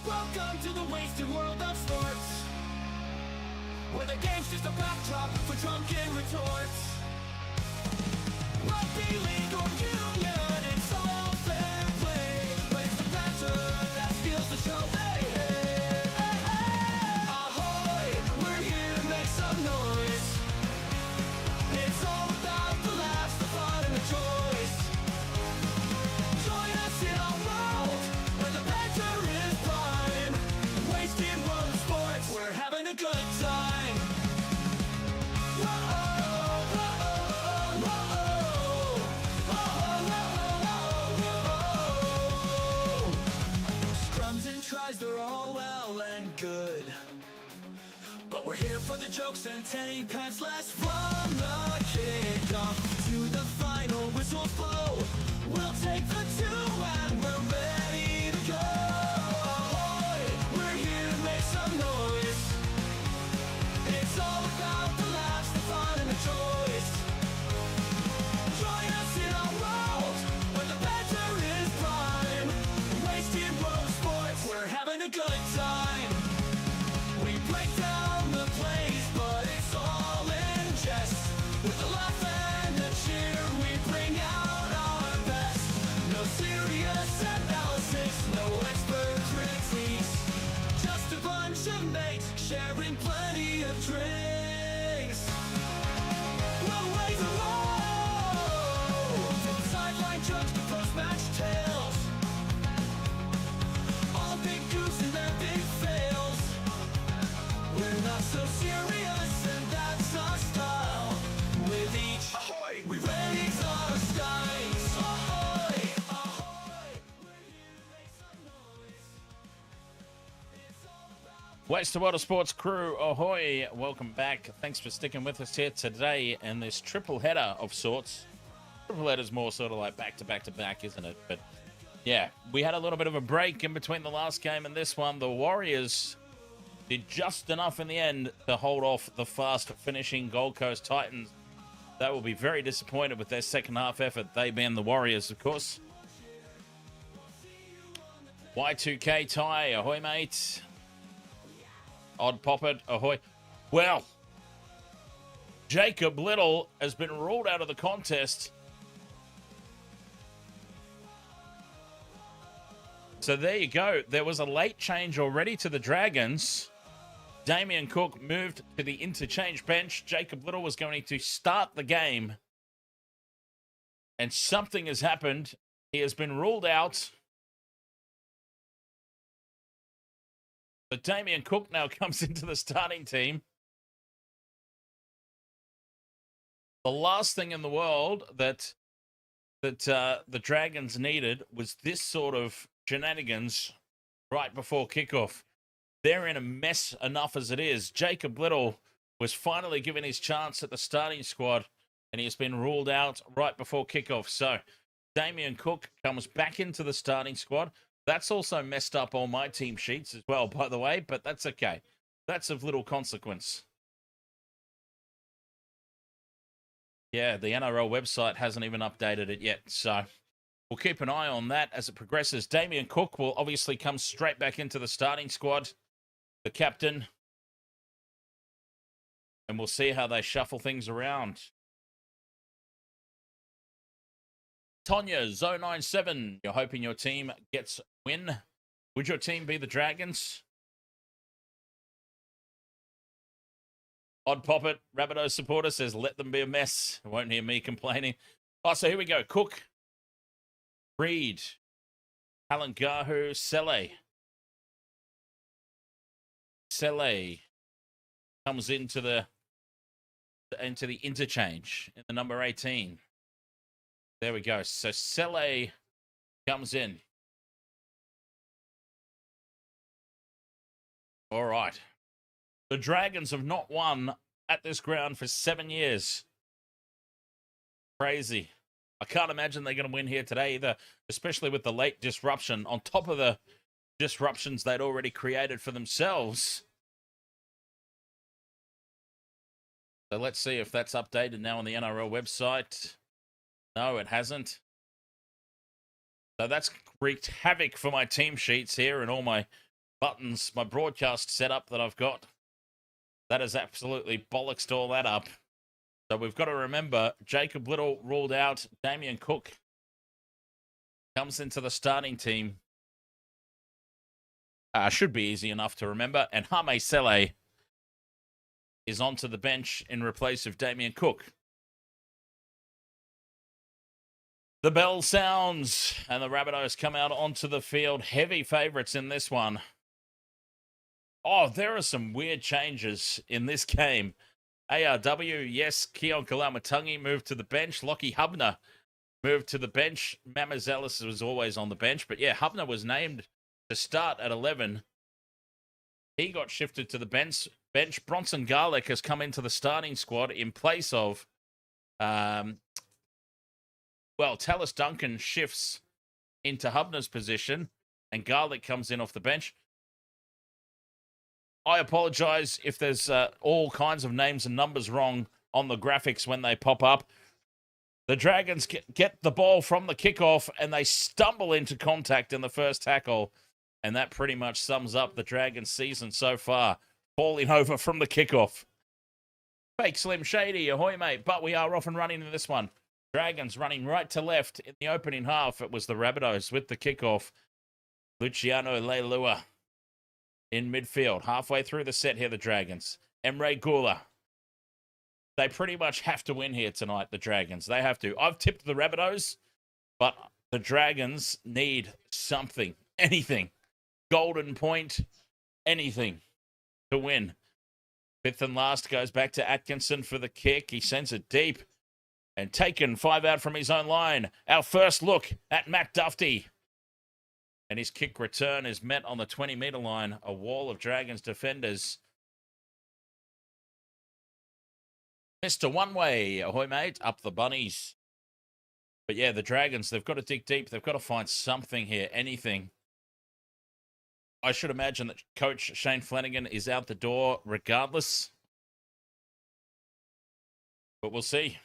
Welcome to the wasted world of sports, where the game's just a backdrop for drunken retorts. Rugby league or union, it's all fair play, but it's the banter that steals the show. Hey, hey, hey, hey. Ahoy, we're here to make some noise. It's all about the laughs, the fun, and the choice. Join us in our world, where the banter is prime. Wasted world of sports, we're having a good time. Scrums and tries, they're all well and good, but we're here for the jokes and 10 pence less from the kickoff to the final whistles blow. We'll take the two and we're ready to go. Ahoy, we're here to make some noise. It's all about the laughs, the fun, and the choice. Join us in our world, where the banter is prime. Wasted world of sports, we're having a good time. We break down the plays, but it's all in jest. With a laugh and a cheer, we bring out our best. No serious analysis, no expert critiques. Just a bunch of mates sharing plenty of drinks. We'll raise a load, sideline jokes to post-match tales. All big goofs and their big fails. We're not so serious, and that's our style. With each ahoy, we raise our skies. Ahoy, ahoy, we're here to make some noise. It's all about Wasted World of Sports crew, ahoy! Welcome back. Thanks for sticking with us here today in this triple header of sorts. Triple header's more sort of like back to back to back, isn't it? But yeah, we had a little bit of a break in between the last game and this one. The Warriors did just enough in the end to hold off the fast finishing Gold Coast Titans. They will be very disappointed with their second half effort. They being the Warriors, of course. Y2K Ty, ahoy mate. Odd Poppet, ahoy. Well, Jacob Little has been ruled out of the contest. So there you go. There was a late change already to the Dragons. Damien Cook moved to the interchange bench. Jacob Little was going to start the game. And something has happened. He has been ruled out. So Damien Cook now comes into the starting team. The last thing in the world that the Dragons needed was this sort of shenanigans right before kickoff. They're in a mess enough as it is. Jacob Little was finally given his chance at the starting squad, and he has been ruled out right before kickoff. So Damien Cook comes back into the starting squad. That's also messed up all my team sheets as well, by the way, but that's okay. That's of little consequence. Yeah, the NRL website hasn't even updated it yet, so we'll keep an eye on that as it progresses. Damien Cook will obviously come straight back into the starting squad, the captain, and we'll see how they shuffle things around. Tonya, Zo97, you're hoping your team gets win. Would your team be the Dragons? Odd Poppet, Rabbitohs supporter, says, let them be a mess. Won't hear me complaining. Oh, so here we go. Cook, Reed, Halangahu, Sele comes into the interchange in the number 18. There we go. So Sele comes in. All right. The Dragons have not won at this ground for 7 years. Crazy. I can't imagine they're going to win here today either, especially with the late disruption on top of the disruptions they'd already created for themselves. So let's see if that's updated now on the NRL website. No, it hasn't. So that's wreaked havoc for my team sheets here and all my buttons, my broadcast setup that I've got, that has absolutely bollocksed all that up. So we've got to remember, Jacob Little ruled out. Damien Cook comes into the starting team. Should be easy enough to remember. And Hamish Stewart is onto the bench in replace of Damien Cook. The bell sounds, and the Rabbitohs come out onto the field. Heavy favourites in this one. Oh, there are some weird changes in this game. ARW, yes, Keon Kalamatangi moved to the bench. Lockie Hubner moved to the bench. Mamazelis was always on the bench. But yeah, Hubner was named to start at 11. He got shifted to the bench. Bronson Garlick has come into the starting squad in place of... Tallis Duncan shifts into Hubner's position, and Garlick comes in off the bench. I apologise if there's all kinds of names and numbers wrong on the graphics when they pop up. The Dragons get the ball from the kickoff, and they stumble into contact in the first tackle, and that pretty much sums up the Dragons' season so far, falling over from the kickoff. Fake Slim Shady, ahoy mate, but we are off and running in this one. Dragons running right to left in the opening half. It was the Rabbitohs with the kickoff. Luciano Leilua in midfield. Halfway through the set here, the Dragons. Emre Gula. They pretty much have to win here tonight, the Dragons. They have to. I've tipped the Rabbitohs, but the Dragons need something. Anything. Golden point. Anything to win. Fifth and last goes back to Atkinson for the kick. He sends it deep. And taken 5 out from his own line. Our first look at Matt Duffy. And his kick return is met on the 20-metre line. A wall of Dragons defenders. Mr. One Way, ahoy mate, up the bunnies. But yeah, the Dragons, they've got to dig deep. They've got to find something here, anything. I should imagine that Coach Shane Flanagan is out the door regardless. But we'll see.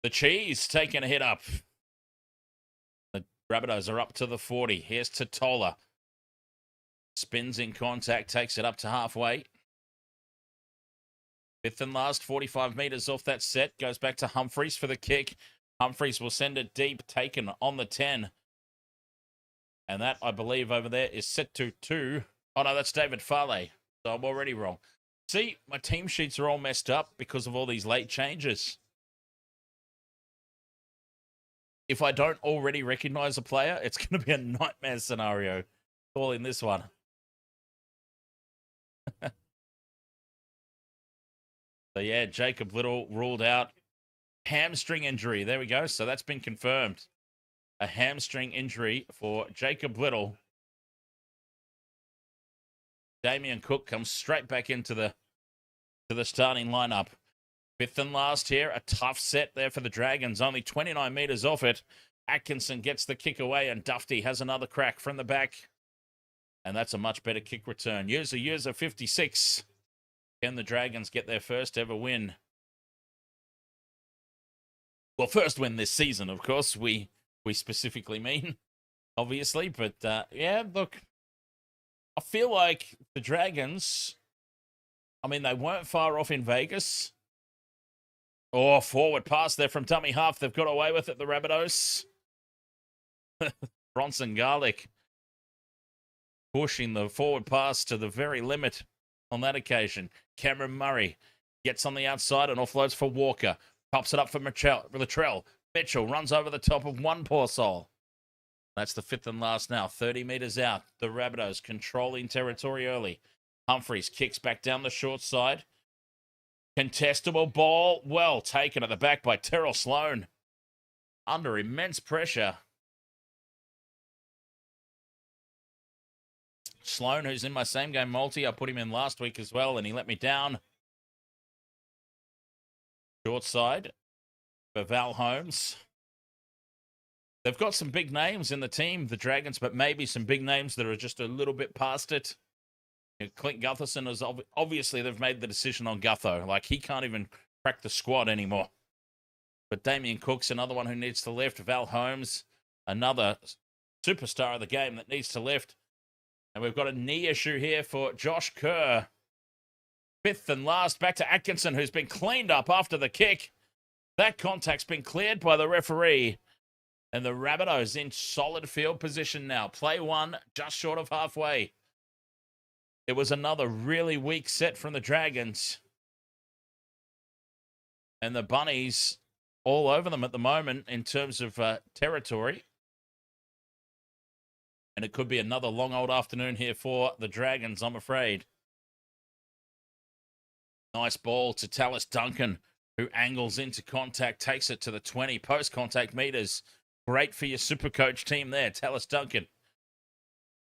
The Cheese taking a hit up. The Rabbitohs are up to the 40. Here's Totola. Spins in contact, takes it up to halfway. Fifth and last, 45 metres off that set. Goes back to Humphreys for the kick. Humphreys will send it deep, taken on the 10. And that, I believe, over there is set to 2. Oh, no, that's David Farley. So I'm already wrong. See, my team sheets are all messed up because of all these late changes. If I don't already recognize a player, it's going to be a nightmare scenario calling this one. So, yeah, Jacob Little ruled out. Hamstring injury. There we go. So that's been confirmed. A hamstring injury for Jacob Little. Damien Cook comes straight back into the starting lineup. Fifth and last here. A tough set there for the Dragons. Only 29 metres off it. Atkinson gets the kick away, and Duffy has another crack from the back. And that's a much better kick return. User 56. Can the Dragons get their first ever win? Well, first win this season, of course. We specifically mean, obviously. But, yeah, look. I feel like the Dragons, I mean, they weren't far off in Vegas. Oh, forward pass there from dummy half. They've got away with it, the Rabbitohs. Bronson Garlick pushing the forward pass to the very limit on that occasion. Cameron Murray gets on the outside and offloads for Walker. Pops it up for Latrell. Mitchell runs over the top of one poor soul. That's the fifth and last now. 30 metres out. The Rabbitohs controlling territory early. Humphreys kicks back down the short side. Contestable ball. Well taken at the back by Terrell Sloan. Under immense pressure. Sloan, who's in my same game multi. I put him in last week as well, and he let me down. Short side for Val Holmes. They've got some big names in the team, the Dragons, but maybe some big names that are just a little bit past it. You know, Clint Gutherson is obviously they've made the decision on Gutho. Like, he can't even crack the squad anymore. But Damien Cook's another one who needs to lift. Val Holmes, another superstar of the game that needs to lift. And we've got a knee issue here for Josh Kerr. Fifth and last, back to Atkinson, who's been cleaned up after the kick. That contact's been cleared by the referee. And the Rabbitohs in solid field position now. Play one, just short of halfway. It was another really weak set from the Dragons. And the Bunnies all over them at the moment in terms of territory. And it could be another long old afternoon here for the Dragons, I'm afraid. Nice ball to Tallis Duncan, who angles into contact, takes it to the 20 post-contact meters. Great for your Supercoach team there, Tallis Duncan.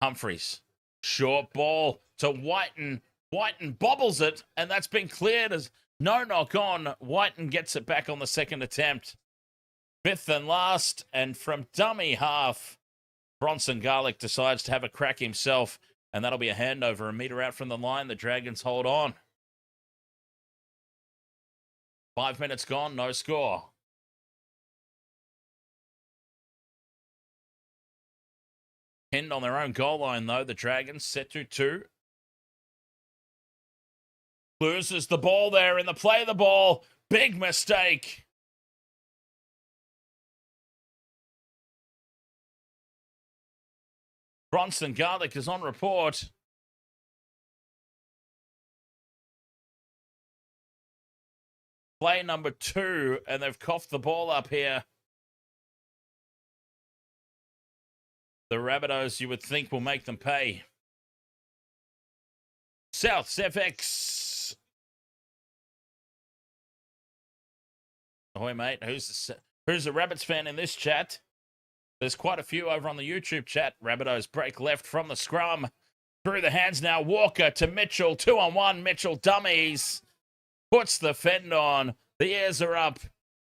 Humphreys, short ball to Whiten. Whiten bobbles it, and that's been cleared as no knock on. Whiten gets it back on the second attempt. Fifth and last, and from dummy half, Bronson Garlick decides to have a crack himself, and that'll be a handover a meter out from the line. The Dragons hold on. 5 minutes gone, no score. Pinned on their own goal line, though. The Dragons set to 2. Loses the ball there in the play of the ball. Big mistake. Bronson Garlick is on report. Play number 2, and they've coughed the ball up here. The Rabbitohs, you would think, will make them pay. Souths FX. Ahoy, mate. Who's the Rabbits fan in this chat? There's quite a few over on the YouTube chat. Rabbitohs break left from the scrum. Through the hands now. Walker to Mitchell. 2-on-1. Mitchell dummies. Puts the fend on. The ears are up.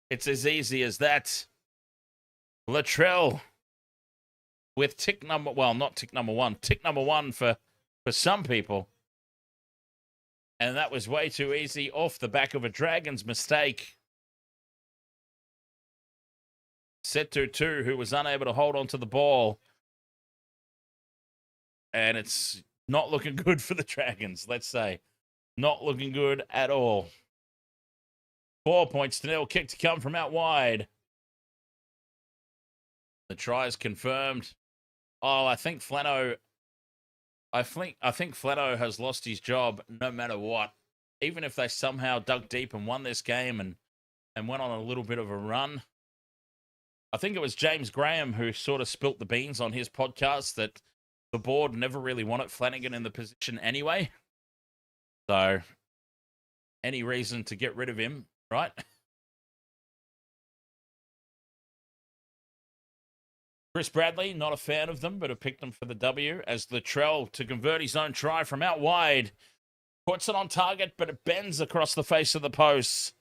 It's as easy as that. Latrell with tick number, well, not tick number 1. Tick number 1 for some people. And that was way too easy off the back of a Dragons mistake. Setu 2, who was unable to hold on to the ball. And it's not looking good for the Dragons, let's say. Not looking good at all. 4 points to 0. Kick to come from out wide. The try is confirmed. Oh, I think Flano has lost his job no matter what. Even if they somehow dug deep and won this game and went on a little bit of a run. I think it was James Graham who sort of spilt the beans on his podcast that the board never really wanted Flanagan in the position anyway. So, any reason to get rid of him, right? Chris Bradley, not a fan of them, but have picked them for the W as Latrell to convert his own try from out wide. Puts it on target, but it bends across the face of the post.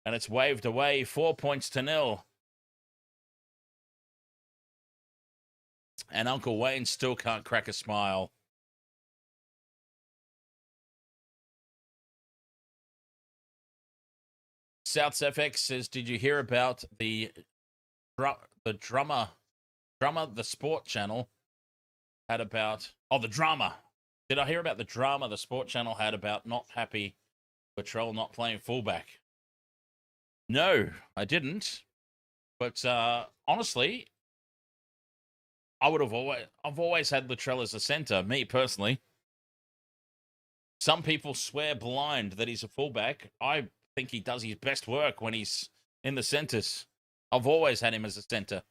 And it's waved away, 4 points to 0. And Uncle Wayne still can't crack a smile. Souths FX says, did you hear about the drummer, the sport channel had about, the drama. Did I hear about the drama the sport channel had about not happy Latrell not playing fullback? No, I didn't. But honestly, I've always had Latrell as a center, me personally. Some people swear blind that he's a fullback. I think he does his best work when he's in the centers. I've always had him as a center.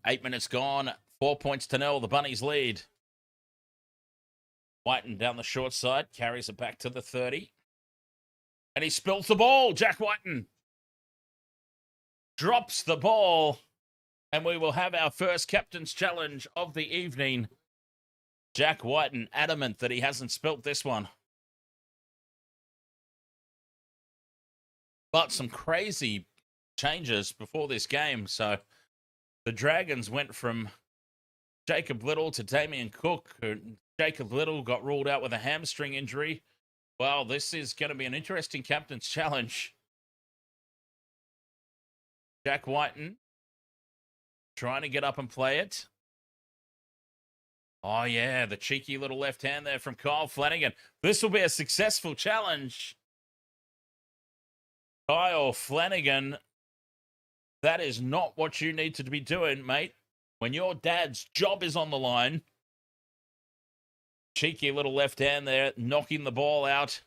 8 minutes gone. 4 points to 0. The Bunnies lead. Whiten down the short side. Carries it back to the 30. And he spills the ball. Jack Whiten drops the ball. And we will have our first captain's challenge of the evening. Jack Whiten adamant that he hasn't spilt this one. But some crazy changes before this game. So the Dragons went from Jacob Little to Damien Cook. Jacob Little got ruled out with a hamstring injury. Well, this is going to be an interesting captain's challenge. Jack Whiten trying to get up and play it. Oh, yeah, the cheeky little left hand there from Kyle Flanagan. This will be a successful challenge. Kyle Flanagan, that is not what you need to be doing, mate. When your dad's job is on the line. Cheeky little left hand there, knocking the ball out.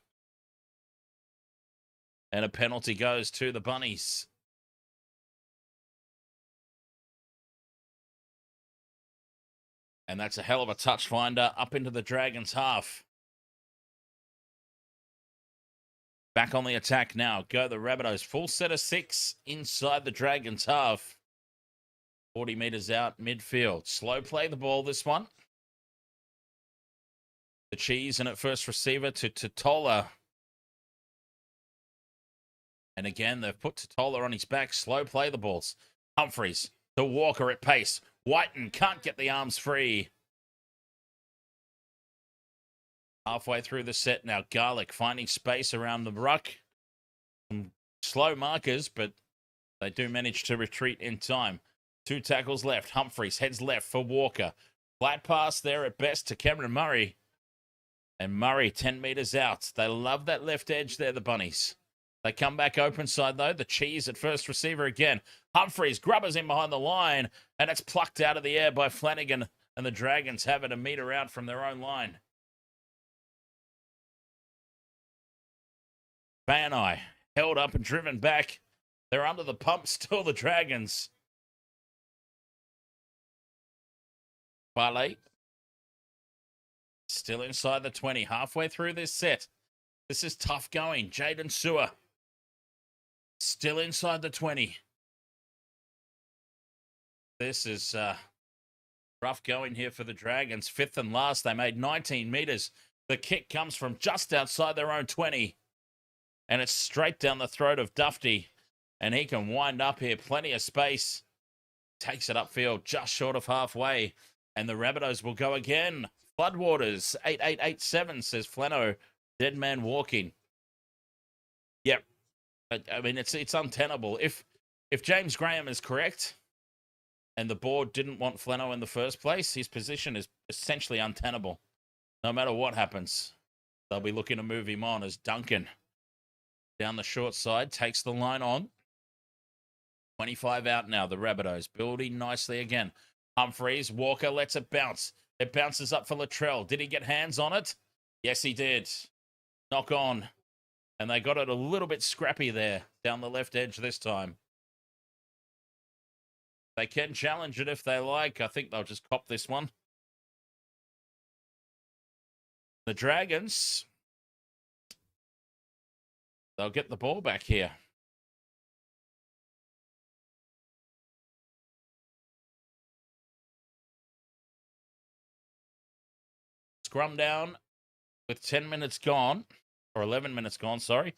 And a penalty goes to the Bunnies. And that's a hell of a touch finder up into the Dragons' half. Back on the attack now. Go the Rabbitohs. Full set of 6 inside the Dragons' half. 40 metres out midfield. Slow play the ball, this one. The cheese and at first receiver to Totola. And again, they've put Totola on his back. Slow play the balls. Humphreys to Walker at pace. Whiten can't get the arms free. Halfway through the set now. Garlic finding space around the ruck. Some slow markers, but they do manage to retreat in time. 2 tackles left. Humphreys heads left for Walker. Flat pass there at best to Cameron Murray. And Murray 10 metres out. They love that left edge there, the Bunnies. They come back open side, though. The cheese at first receiver again. Humphreys grubbers in behind the line, and it's plucked out of the air by Flanagan, and the Dragons have it a metre out from their own line. Hannay held up and driven back. They're under the pump still, the Dragons. Barnett still inside the 20, halfway through this set. This is tough going. Jaden Sewer still inside the 20. This is rough going here for the Dragons. 5th and last. They made 19 metres. The kick comes from just outside their own 20. And it's straight down the throat of Duffy. And he can wind up here. Plenty of space. Takes it upfield just short of halfway. And the Rabbitohs will go again. Floodwaters, 8887, says Flano. Dead man walking. Yep. I mean, it's untenable. If James Graham is correct, and the board didn't want Flano in the first place, his position is essentially untenable. No matter what happens, they'll be looking to move him on as Duncan down the short side takes the line on. 25 out now, the Rabbitohs building nicely again. Humphreys, Walker lets it bounce. It bounces up for Latrell. Did he get hands on it? Yes, he did. Knock on. And they got it a little bit scrappy there down the left edge this time. They can challenge it if they like. I think they'll just cop this one. The Dragons, they'll get the ball back here. Scrum down with 10 minutes gone, or 11 minutes gone, sorry.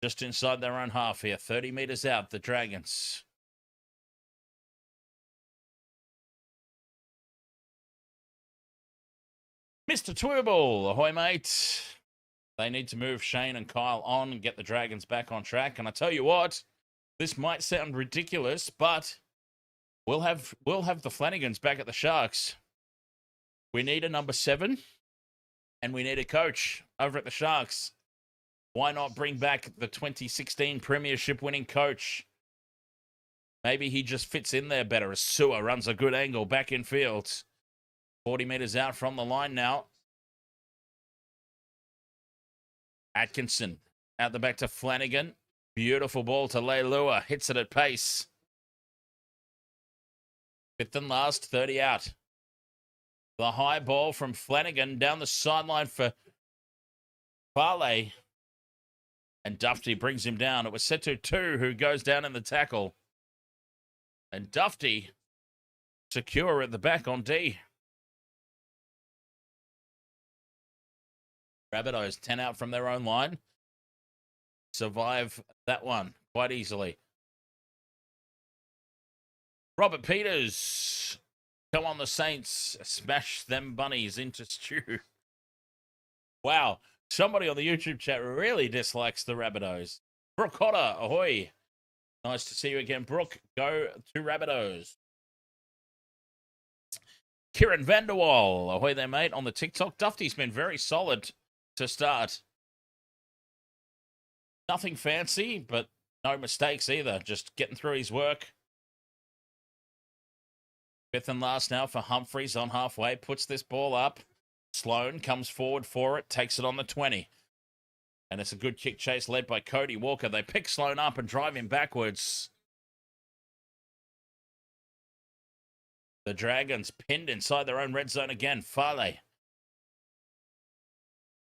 Just inside their own half here. 30 metres out, the Dragons. Mr. Twirble, ahoy, mate. They need to move Shane and Kyle on and get the Dragons back on track. And I tell you what, this might sound ridiculous, but we'll have the Flanagans back at the Sharks. We need a number 7, and we need a coach over at the Sharks. Why not bring back the 2016 Premiership winning coach? Maybe he just fits in there better as Sewer runs a good angle back in field. 40 metres out from the line now. Atkinson out the back to Flanagan. Beautiful ball to Leilua. Hits it at pace. 5th and last, 30 out. The high ball from Flanagan down the sideline for Farley. And Duffy brings him down. It was Setu 2 who goes down in the tackle. And Duffy secure at the back on D. Rabbitohs 10 out from their own line. Survive that one quite easily. Robert Peters. Come on, the Saints. Smash them bunnies into stew. Wow. Somebody on the YouTube chat really dislikes the Rabbitohs. Brooke Cotter, ahoy. Nice to see you again, Brooke. Go to Rabbitohs. Kieran Vanderwall, ahoy there, mate, on the TikTok. Duffy's been very solid to start. Nothing fancy, but no mistakes either. Just getting through his work. Fifth and last now for Humphreys on halfway. Puts this ball up. Sloan comes forward for it. Takes it on the 20. And it's a good kick chase led by Cody Walker. They pick Sloan up and drive him backwards. The Dragons pinned inside their own red zone again. Fale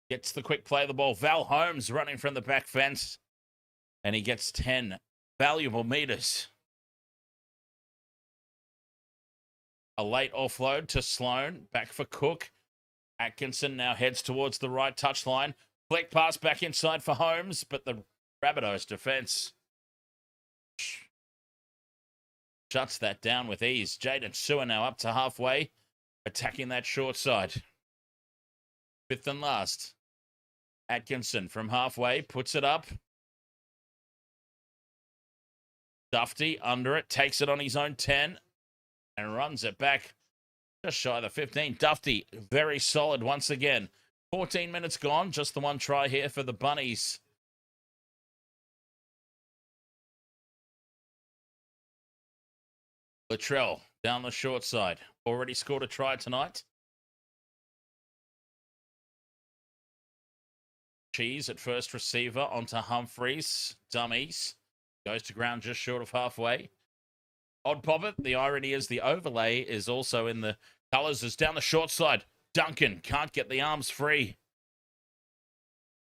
gets the quick play of the ball. Val Holmes running from the back fence. And he gets 10 valuable meters. A late offload to Sloan. Back for Cook. Atkinson now heads towards the right touchline. Flick pass back inside for Holmes, but the Rabbitohs defense shuts that down with ease. Jaden Sewer now up to halfway, attacking that short side. Fifth and last. Atkinson from halfway puts it up. Duffy under it, takes it on his own 10 and runs it back just shy of the 15. Duffy, very solid once again. 14 minutes gone, just the one try here for the Bunnies. Latrell down the short side. Already scored a try tonight. Cheese at first receiver onto Humphreys. Dummies. Goes to ground just short of halfway. Odd Poppet. The irony is the overlay is also in the colours. Is down the short side. Duncan can't get the arms free.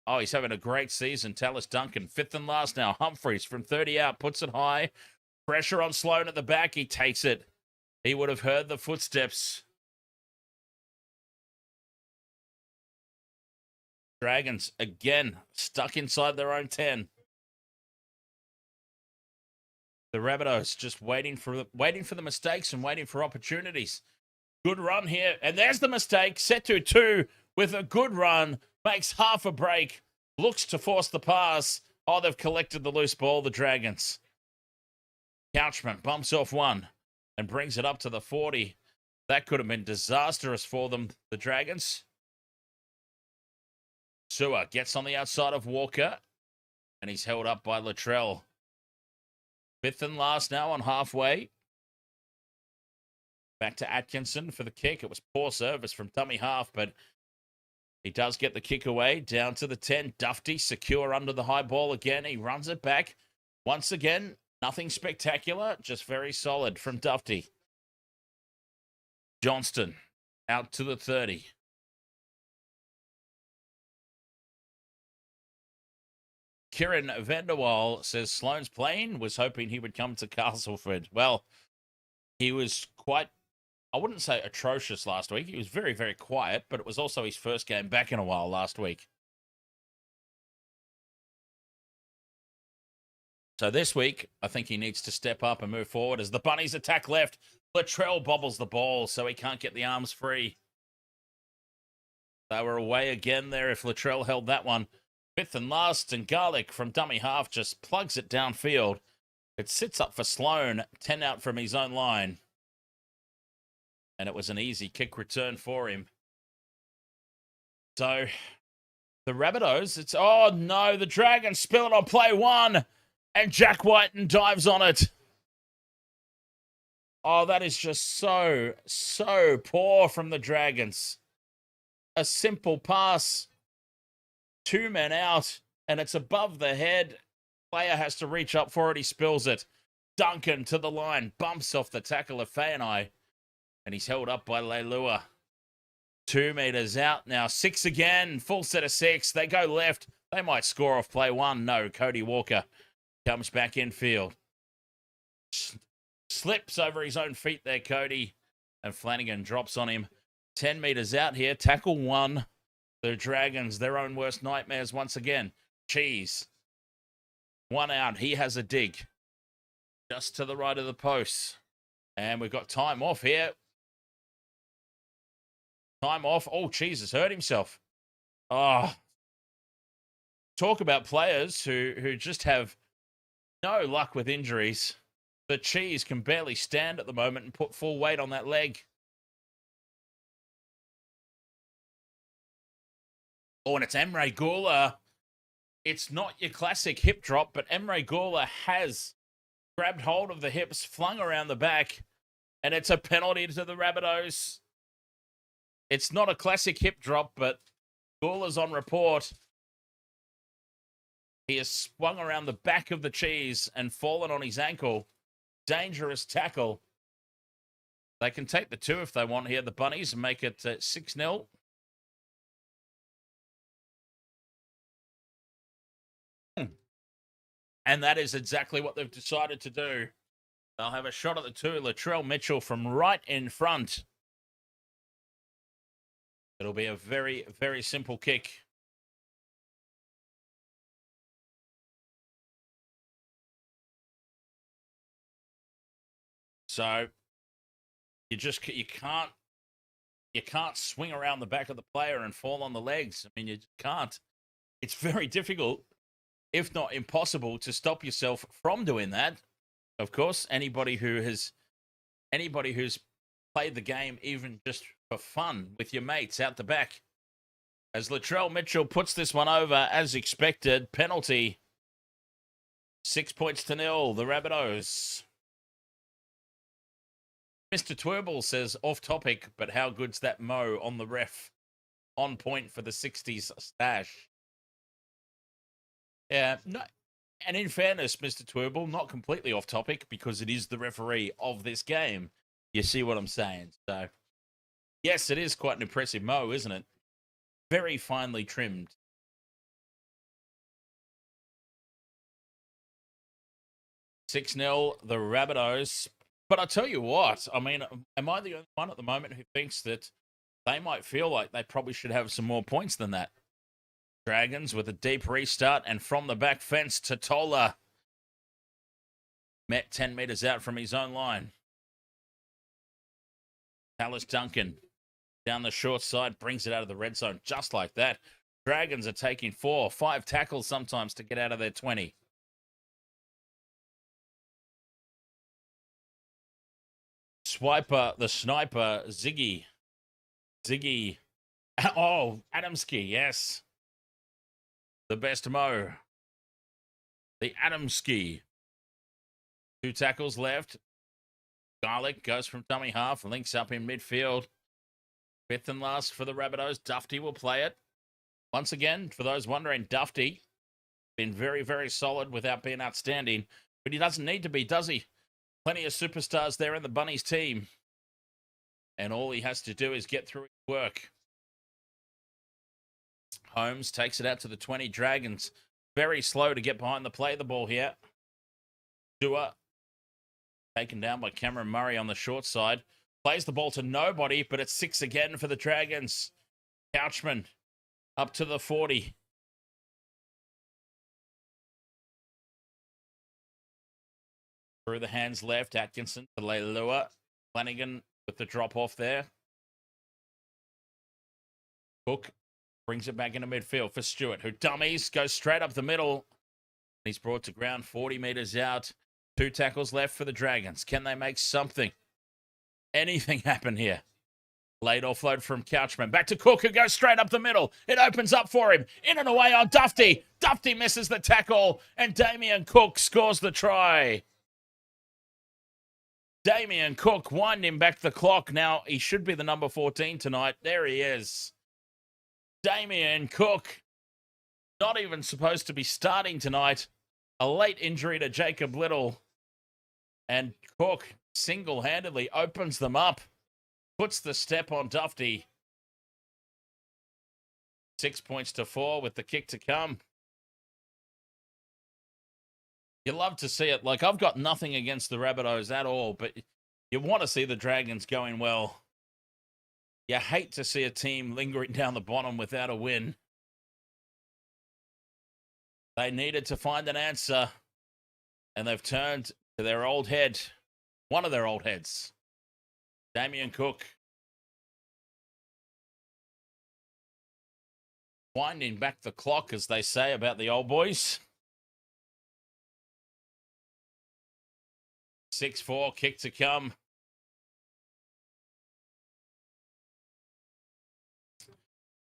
Oh, he's having a great season. Tallis Duncan. Fifth and last now. Humphreys from 30 out. Puts it high. Pressure on Sloan at the back. He takes it. He would have heard the footsteps. Dragons again stuck inside their own 10. The Rabbitohs just waiting for the mistakes and waiting for opportunities. Good run here. And there's the mistake. Setu 2 with a good run. Makes half a break. Looks to force the pass. Oh, they've collected the loose ball, the Dragons. Couchman bumps off one and brings it up to the 40. That could have been disastrous for them, the Dragons. Sewer gets on the outside of Walker. And he's held up by Latrell. Fifth and last now on halfway. Back to Atkinson for the kick. It was poor service from dummy half, but he does get the kick away down to the 10. Duffy secure under the high ball again. He runs it back. Once again, nothing spectacular, just very solid from Duffy. Johnston out to the 30. Kieran Vanderwall says Sloan's plane was hoping he would come to Castleford. Well, he was quite, I wouldn't say atrocious last week. He was very, very quiet, but it was also his first game back in a while last week. So this week, I think he needs to step up and move forward as the Bunnies attack left. Latrell bobbles the ball so he can't get the arms free. They were away again there if Latrell held that one. Fifth and last, and Garlic from dummy half just plugs it downfield. It sits up for Sloan, 10 out from his own line. And it was an easy kick return for him. So, the Rabbitohs, it's, oh no, the Dragons spill it on play one. And Jack Whiten dives on it. Oh, that is just so poor from the Dragons. A simple pass. 2 men out, and it's above the head. Player has to reach up for it. He spills it. Duncan to the line. Bumps off the tackle of Hannay. And he's held up by Leilua. 2 meters out now. 6 again. Full set of 6. They go left. They might score off play one. No, Cody Walker comes back infield. Slips over his own feet there, Cody. And Flanagan drops on him. 10 meters out here. Tackle 1. The Dragons, their own worst nightmares once again. Cheese. 1 out. He has a dig. Just to the right of the post. And we've got time off here. Time off. Oh, Cheese has hurt himself. Oh. Talk about players who just have no luck with injuries. The Cheese can barely stand at the moment and put full weight on that leg. Oh, and it's Emre Gula. It's not your classic hip drop, but Emre Gula has grabbed hold of the hips, flung around the back, and it's a penalty to the Rabbitohs. It's not a classic hip drop, but Gula's on report. He has swung around the back of the cheese and fallen on his ankle. Dangerous tackle. They can take the 2 if they want here, the Bunnies, and make it 6-0. And that is exactly what they've decided to do. They'll have a shot at the 2. Latrell Mitchell from right in front. It'll be a very, very simple kick. So you can't swing around the back of the player and fall on the legs. I mean, you can't. It's very difficult, if not impossible, to stop yourself from doing that. Of course, anybody who's played the game even just for fun with your mates out the back. As Latrell Mitchell puts this one over as expected, penalty. 6 points to 0, the Rabbitohs. Mr. Twerble says, off topic, but how good's that mo on the ref? On point for the 60s stash. Yeah, no, and in fairness, Mr. Twerble, not completely off topic because it is the referee of this game. You see what I'm saying? So, yes, it is quite an impressive mo, isn't it? Very finely trimmed. Six 0 the Rabbitohs. But I tell you what, I mean, am I the only one at the moment who thinks that they might feel like they probably should have some more points than that? Dragons with a deep restart, and from the back fence, Totola met 10 metres out from his own line. Alice Duncan down the short side, brings it out of the red zone just like that. Dragons are taking 4 or 5 tackles sometimes to get out of their 20. The sniper, Ziggy. Oh, Adamski, yes. The best mo. The Adamski. 2 tackles left. Garlic goes from dummy half, links up in midfield. 5th and last for the Rabbitohs. Duffy will play it. Once again, for those wondering, Duffy been very, very solid without being outstanding. But he doesn't need to be, does he? Plenty of superstars there in the Bunnies team. And all he has to do is get through his work. Holmes takes it out to the 20. Dragons very slow to get behind the play of the ball here. Stewart taken down by Cameron Murray on the short side. Plays the ball to nobody, but it's 6 again for the Dragons. Couchman up to the 40. Through the hands left, Atkinson to Leilua. Flanagan with the drop off there. Cook brings it back into midfield for Stewart, who dummies, goes straight up the middle. He's brought to ground 40 metres out. 2 tackles left for the Dragons. Can they make something? Anything happen here? Late offload from Couchman. Back to Cook, who goes straight up the middle. It opens up for him. In and away on Duffy. Duffy misses the tackle, and Damien Cook scores the try. Damien Cook winding back the clock. Now, he should be the number 14 tonight. There he is. Damien Cook, not even supposed to be starting tonight. A late injury to Jacob Little. And Cook single-handedly opens them up. Puts the step on Duffy. 6 points to 4 with the kick to come. You love to see it. Like, I've got nothing against the Rabbitohs at all, but you want to see the Dragons going well. You hate to see a team lingering down the bottom without a win. They needed to find an answer, and they've turned to their old head. One of their old heads. Damien Cook. Winding back the clock, as they say about the old boys. 6-4, kick to come.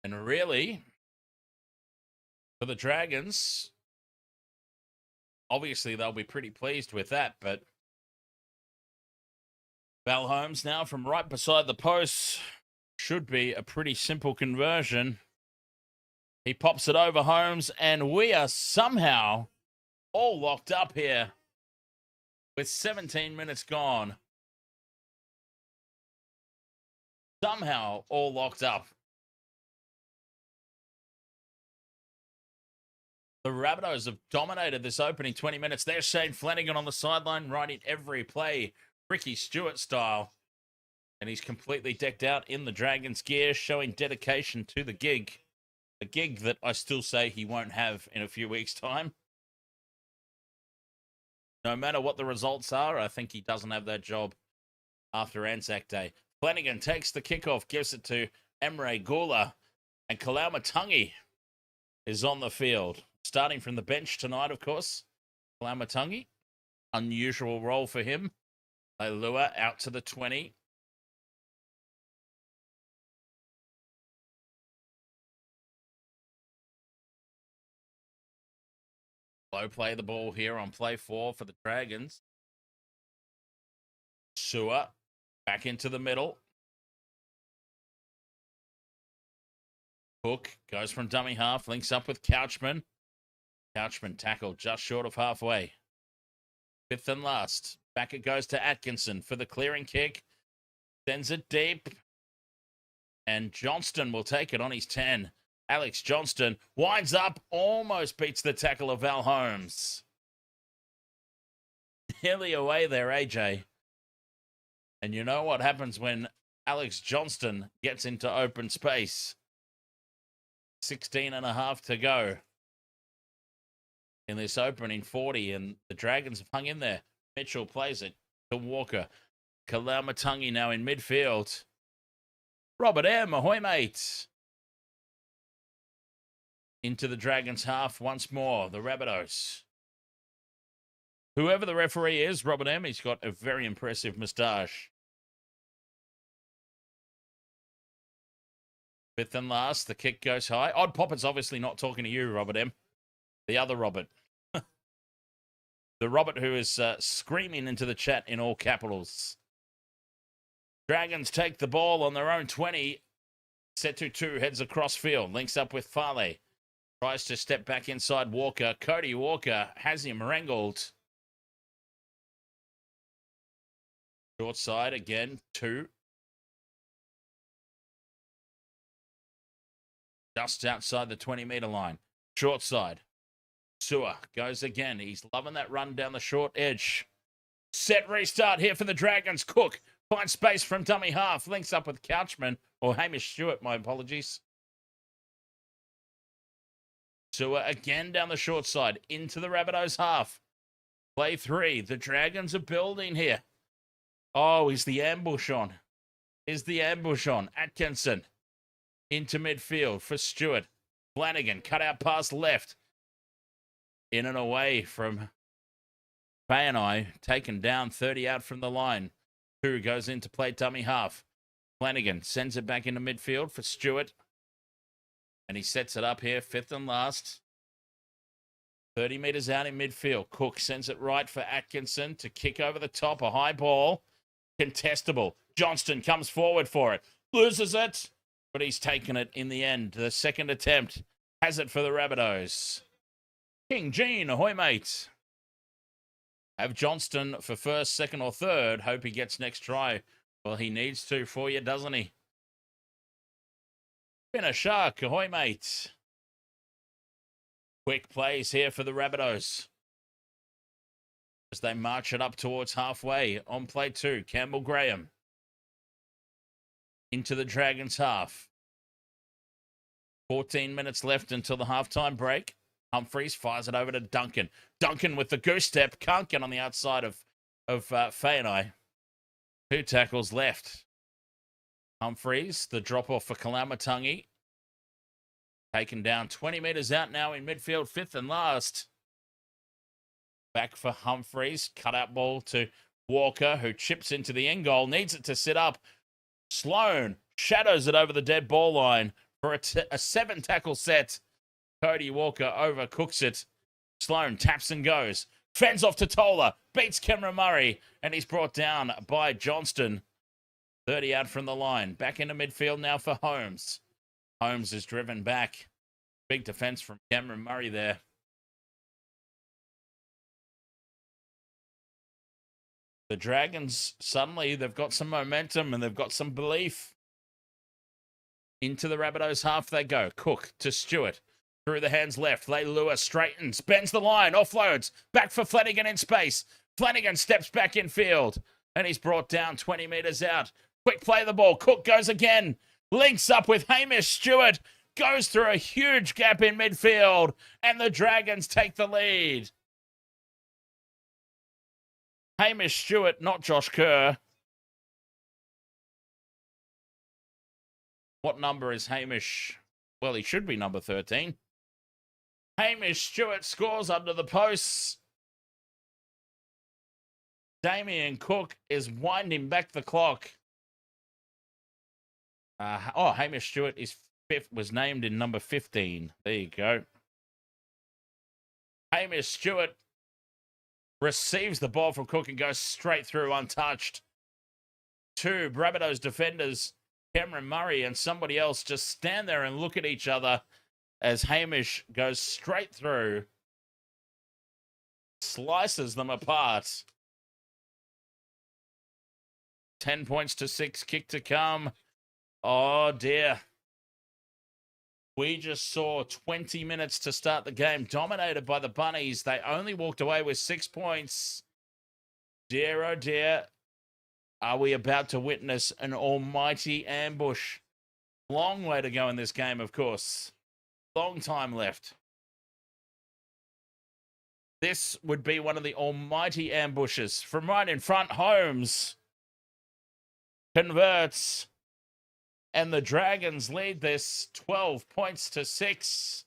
And really, For the Dragons, obviously they'll be pretty pleased with that, but Val Holmes now from right beside the post should be a pretty simple conversion. He pops it over Holmes, and we are somehow all locked up here with 17 minutes gone. Somehow all locked up. The Rabbitohs have dominated this opening 20 minutes. There's Shane Flanagan on the sideline, writing every play, Ricky Stewart style. And he's completely decked out in the Dragons gear, showing dedication to the gig. A gig that I still say he won't have in a few weeks' time. No matter what the results are, I think he doesn't have that job after Anzac Day. Flanagan takes the kickoff, gives it to Emre Gula, and Kalaumatangi is on the field. Starting from the bench tonight, of course. Kalaumatangi, unusual role for him. Leilua out to the 20. Low play the ball here on play 4 for the Dragons. Sewer back into the middle. Hook goes from dummy half, links up with Couchman. Couchman tackled just short of halfway. Fifth and last. Back it goes to Atkinson for the clearing kick. Sends it deep. And Johnston will take it on his 10. Alex Johnston winds up, almost beats the tackle of Val Holmes. Nearly away there, AJ. And you know what happens when Alex Johnston gets into open space. 16 and a half to go in this opening 40, and the Dragons have hung in there. Mitchell plays it to Walker. Kalaumatangi now in midfield. Robert M, ahoy mate. Into the Dragons half once more, the Rabbitohs. Whoever the referee is, Robert M, he's got a very impressive moustache. Fifth and last, the kick goes high. Odd Popper's obviously not talking to you, Robert M. The other Robert. The Robert who is screaming into the chat in all capitals. Dragons take the ball on their own 20. Setu heads across field, links up with Fale. Tries to step back inside Walker. Cody Walker has him wrangled. Short side again, 2. Just outside the 20-meter line. Short side. Sewer goes again. He's loving that run down the short edge. Set restart here for the Dragons. Cook finds space from dummy half. Links up with Couchman, or Hamish Stewart, my apologies. Sewer again down the short side. Into the Rabbitohs half. Play 3. The Dragons are building here. Oh, is the ambush on? Is the ambush on? Atkinson into midfield for Stewart. Flanagan cut out pass left. In and away from Hannay, taken down 30 out from the line. 2 goes into play dummy half. Flanagan sends it back into midfield for Stewart. And he sets it up here, 5th and last. 30 metres out in midfield. Cook sends it right for Atkinson to kick over the top. A high ball. Contestable. Johnston comes forward for it. Loses it. But he's taken it in the end. The second attempt has it for the Rabbitohs. King Jean, ahoy mate. Have Johnston for first, second or third. Hope he gets next try. Well, he needs to for you, doesn't he? Been a shark, ahoy mate. Quick plays here for the Rabbitohs as they march it up towards halfway. On play 2, Campbell Graham into the Dragons half. 14 minutes left until the halftime break. Humphreys fires it over to Duncan. Duncan with the goose step. Can't get on the outside of Hannay. 2 tackles left. Humphreys, the drop-off for Kalaumatangi. Taken down 20 metres out now in midfield, 5th and last. Back for Humphreys. Cut-out ball to Walker, who chips into the end goal. Needs it to sit up. Sloan shadows it over the dead ball line for a 7-tackle set. Cody Walker overcooks it. Sloan taps and goes. Fends off to Tola. Beats Cameron Murray. And he's brought down by Johnston. 30 out from the line. Back into midfield now for Holmes. Holmes is driven back. Big defense from Cameron Murray there. The Dragons, suddenly, they've got some momentum and they've got some belief. Into the Rabbitohs half they go. Cook to Stewart. Through the hands left. Leilua straightens. Bends the line. Offloads. Back for Flanagan in space. Flanagan steps back in field. And he's brought down 20 metres out. Quick play the ball. Cook goes again. Links up with Hamish Stewart. Goes through a huge gap in midfield. And the Dragons take the lead. Hamish Stewart, not Josh Kerr. What number is Hamish? Well, he should be number 13. Hamish Stewart scores under the posts. Damien Cook is winding back the clock. Hamish Stewart is was named in number 15. There you go. Hamish Stewart receives the ball from Cook and goes straight through untouched. Two Rabbitohs defenders, Cameron Murray and somebody else, just stand there and look at each other as Hamish goes straight through, slices them apart. 10 points to 6, kick to come. Oh dear. We just saw 20 minutes to start the game, dominated by the Bunnies. They only walked away with 6 points. Dear, oh dear. Are we about to witness an almighty ambush? Long way to go in this game, of course. Long time left. This would be one of the almighty ambushes. From right in front, Holmes converts. And the Dragons lead this 12 points to 6.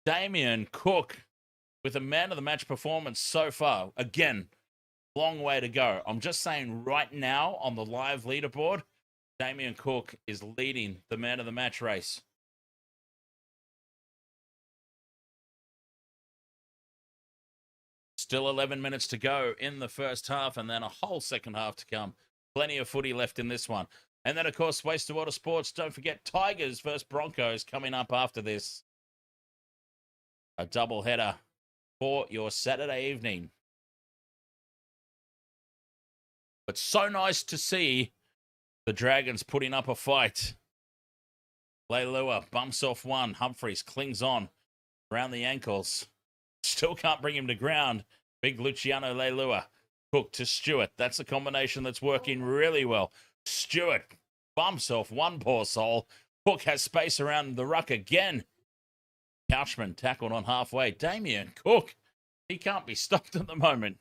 Damien Cook with a man of the match performance so far. Again, long way to go. I'm just saying right now on the live leaderboard, Damien Cook is leading the man of the match race. Still 11 minutes to go in the first half and then a whole second half to come. Plenty of footy left in this one. And then, of course, Waste of Water Sports. Don't forget Tigers versus Broncos coming up after this. A doubleheader for your Saturday evening. But so nice to see the Dragons putting up a fight. Leilua bumps off one. Humphreys clings on around the ankles. Still can't bring him to ground. Big Luciano Leilua. Cook to Stewart. That's a combination that's working really well. Stewart bumps off one poor soul. Cook has space around the ruck again. Couchman tackled on halfway. Damien Cook. He can't be stopped at the moment.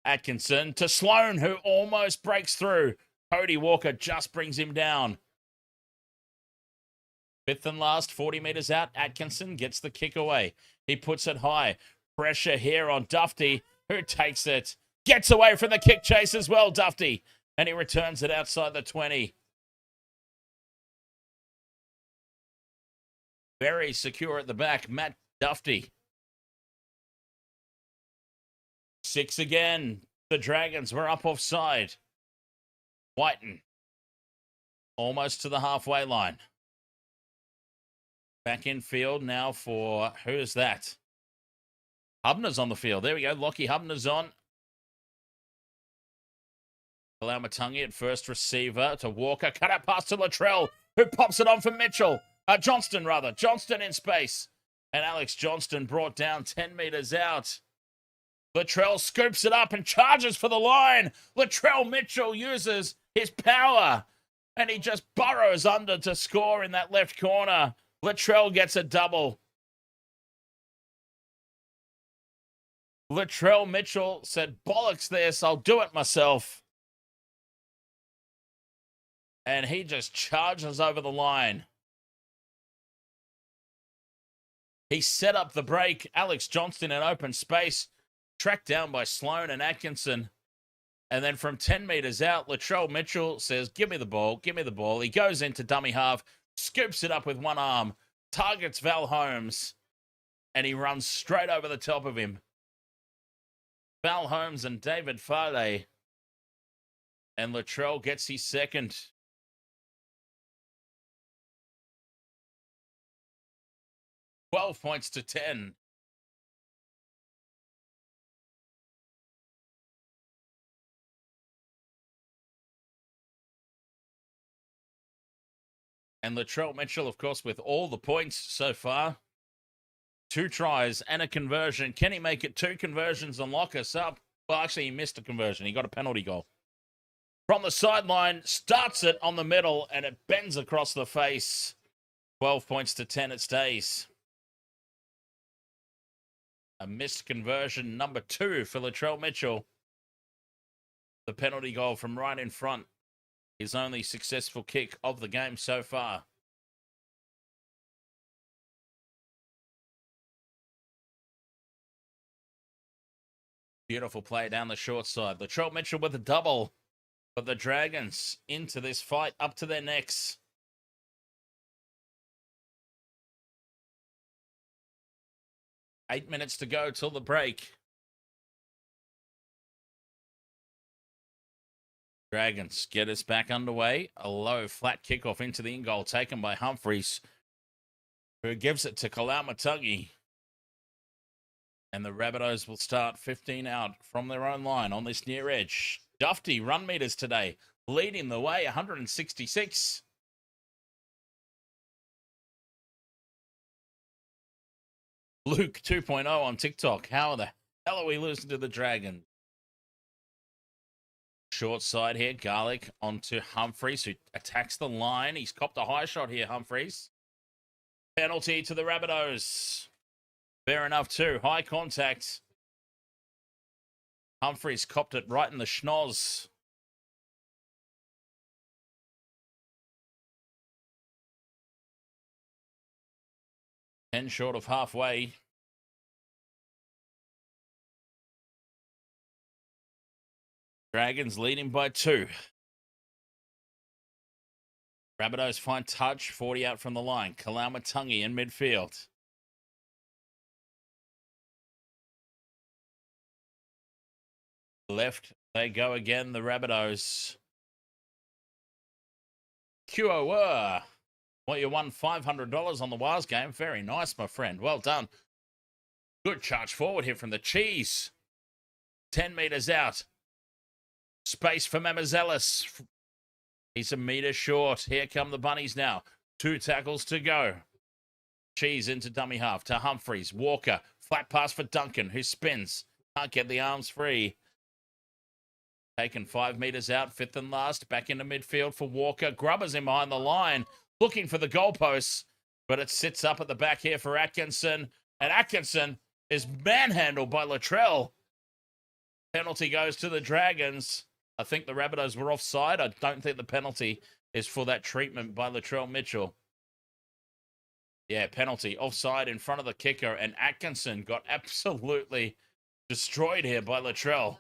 Atkinson to Sloan, who almost breaks through. Cody Walker just brings him down. Fifth and last, 40 metres out. Atkinson gets the kick away. He puts it high. Pressure here on Duffy, who takes it. Gets away from the kick chase as well, Duffy. And he returns it outside the 20. Very secure at the back, Matt Duffy. 6 again. The Dragons were up offside. Whiten. Almost to the halfway line. Back in field now for, who's that? Hubner's on the field. There we go. Lockie Hubner's on. Allow Matungi at first receiver to Walker. Cut out pass to Latrell, who pops it on for Mitchell. Johnston, rather. Johnston in space. And Alex Johnston brought down 10 metres out. Latrell scoops it up and charges for the line. Latrell Mitchell uses his power. And he just burrows under to score in that left corner. Latrell gets a double. Latrell Mitchell said, bollocks this, I'll do it myself. And he just charges over the line. He set up the break. Alex Johnston in open space. Tracked down by Sloan and Atkinson. And then from 10 metres out, Latrell Mitchell says, give me the ball, give me the ball. He goes into dummy half, scoops it up with one arm, targets Val Holmes, and he runs straight over the top of him. Val Holmes and David Farley. And Latrell gets his second. $12 points to 10. And Latrell Mitchell, of course, with all the points so far. 2 tries and a conversion. Can he make it 2 conversions and lock us up? Well, actually, he missed a conversion. He got a penalty goal. From the sideline, starts it on the middle, and it bends across the face. 12 points to 10, it stays. A missed conversion, number 2 for Latrell Mitchell. The penalty goal from right in front. His only successful kick of the game so far. Beautiful play down the short side. Latrell Mitchell with a double. But the Dragons into this fight up to their necks. Eight minutes to go till the break. Dragons get us back underway. A low, flat kickoff into the in-goal taken by Humphreys, who gives it to Kalaumatangi. And the Rabbitohs will start 15 out from their own line on this near edge. Duffy run meters today, leading the way, 166. Luke 2.0 on TikTok. How the hell are we losing to the Dragons? Short side here, Garlic onto Humphreys, who attacks the line. He's copped a high shot here, Humphreys. Penalty to the Rabbitohs. Fair enough too. High contact. Humphreys copped it right in the schnoz. And short of halfway. Dragons leading by 2. Rabbitohs find touch, 40 out from the line. Kalaumatangi in midfield. Left they go again, the Rabbitohs. QOR. Well, you won $500 on the Wires game. Very nice, my friend. Well done. Good charge forward here from the Cheese. 10 metres out. Space for Mamazelis. He's a metre short. Here come the Bunnies now. 2 tackles to go. Cheese into dummy half to Humphreys. Walker. Flat pass for Duncan, who spins. Can't get the arms free. Taken 5 metres out, 5th and last. Back into midfield for Walker. Grubbers in behind the line, looking for the goalposts. But it sits up at the back here for Atkinson. And Atkinson is manhandled by Latrell. Penalty goes to the Dragons. I think the Rabbitohs were offside. I don't think the penalty is for that treatment by Latrell Mitchell. Yeah, penalty. Offside in front of the kicker. And Atkinson got absolutely destroyed here by Latrell.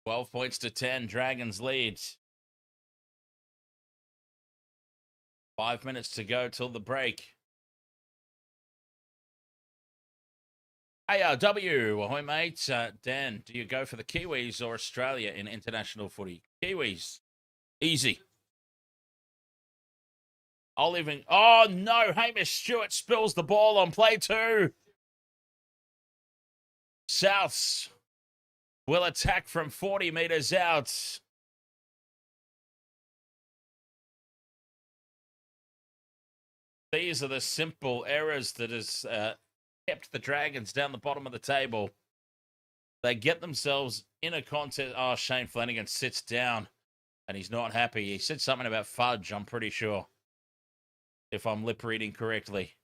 $12 points to 10. Dragons lead. 5 minutes to go till the break. ARW, ahoy mate. Dan, do you go for the Kiwis or Australia in international footy? Kiwis. Easy. Oh no, Hamish Stewart spills the ball on play 2. Souths will attack from 40 metres out. These are the simple errors that has kept the Dragons down the bottom of the table. They get themselves in a contest. Oh, Shane Flanagan sits down and he's not happy. He said something about fudge, I'm pretty sure, if I'm lip reading correctly.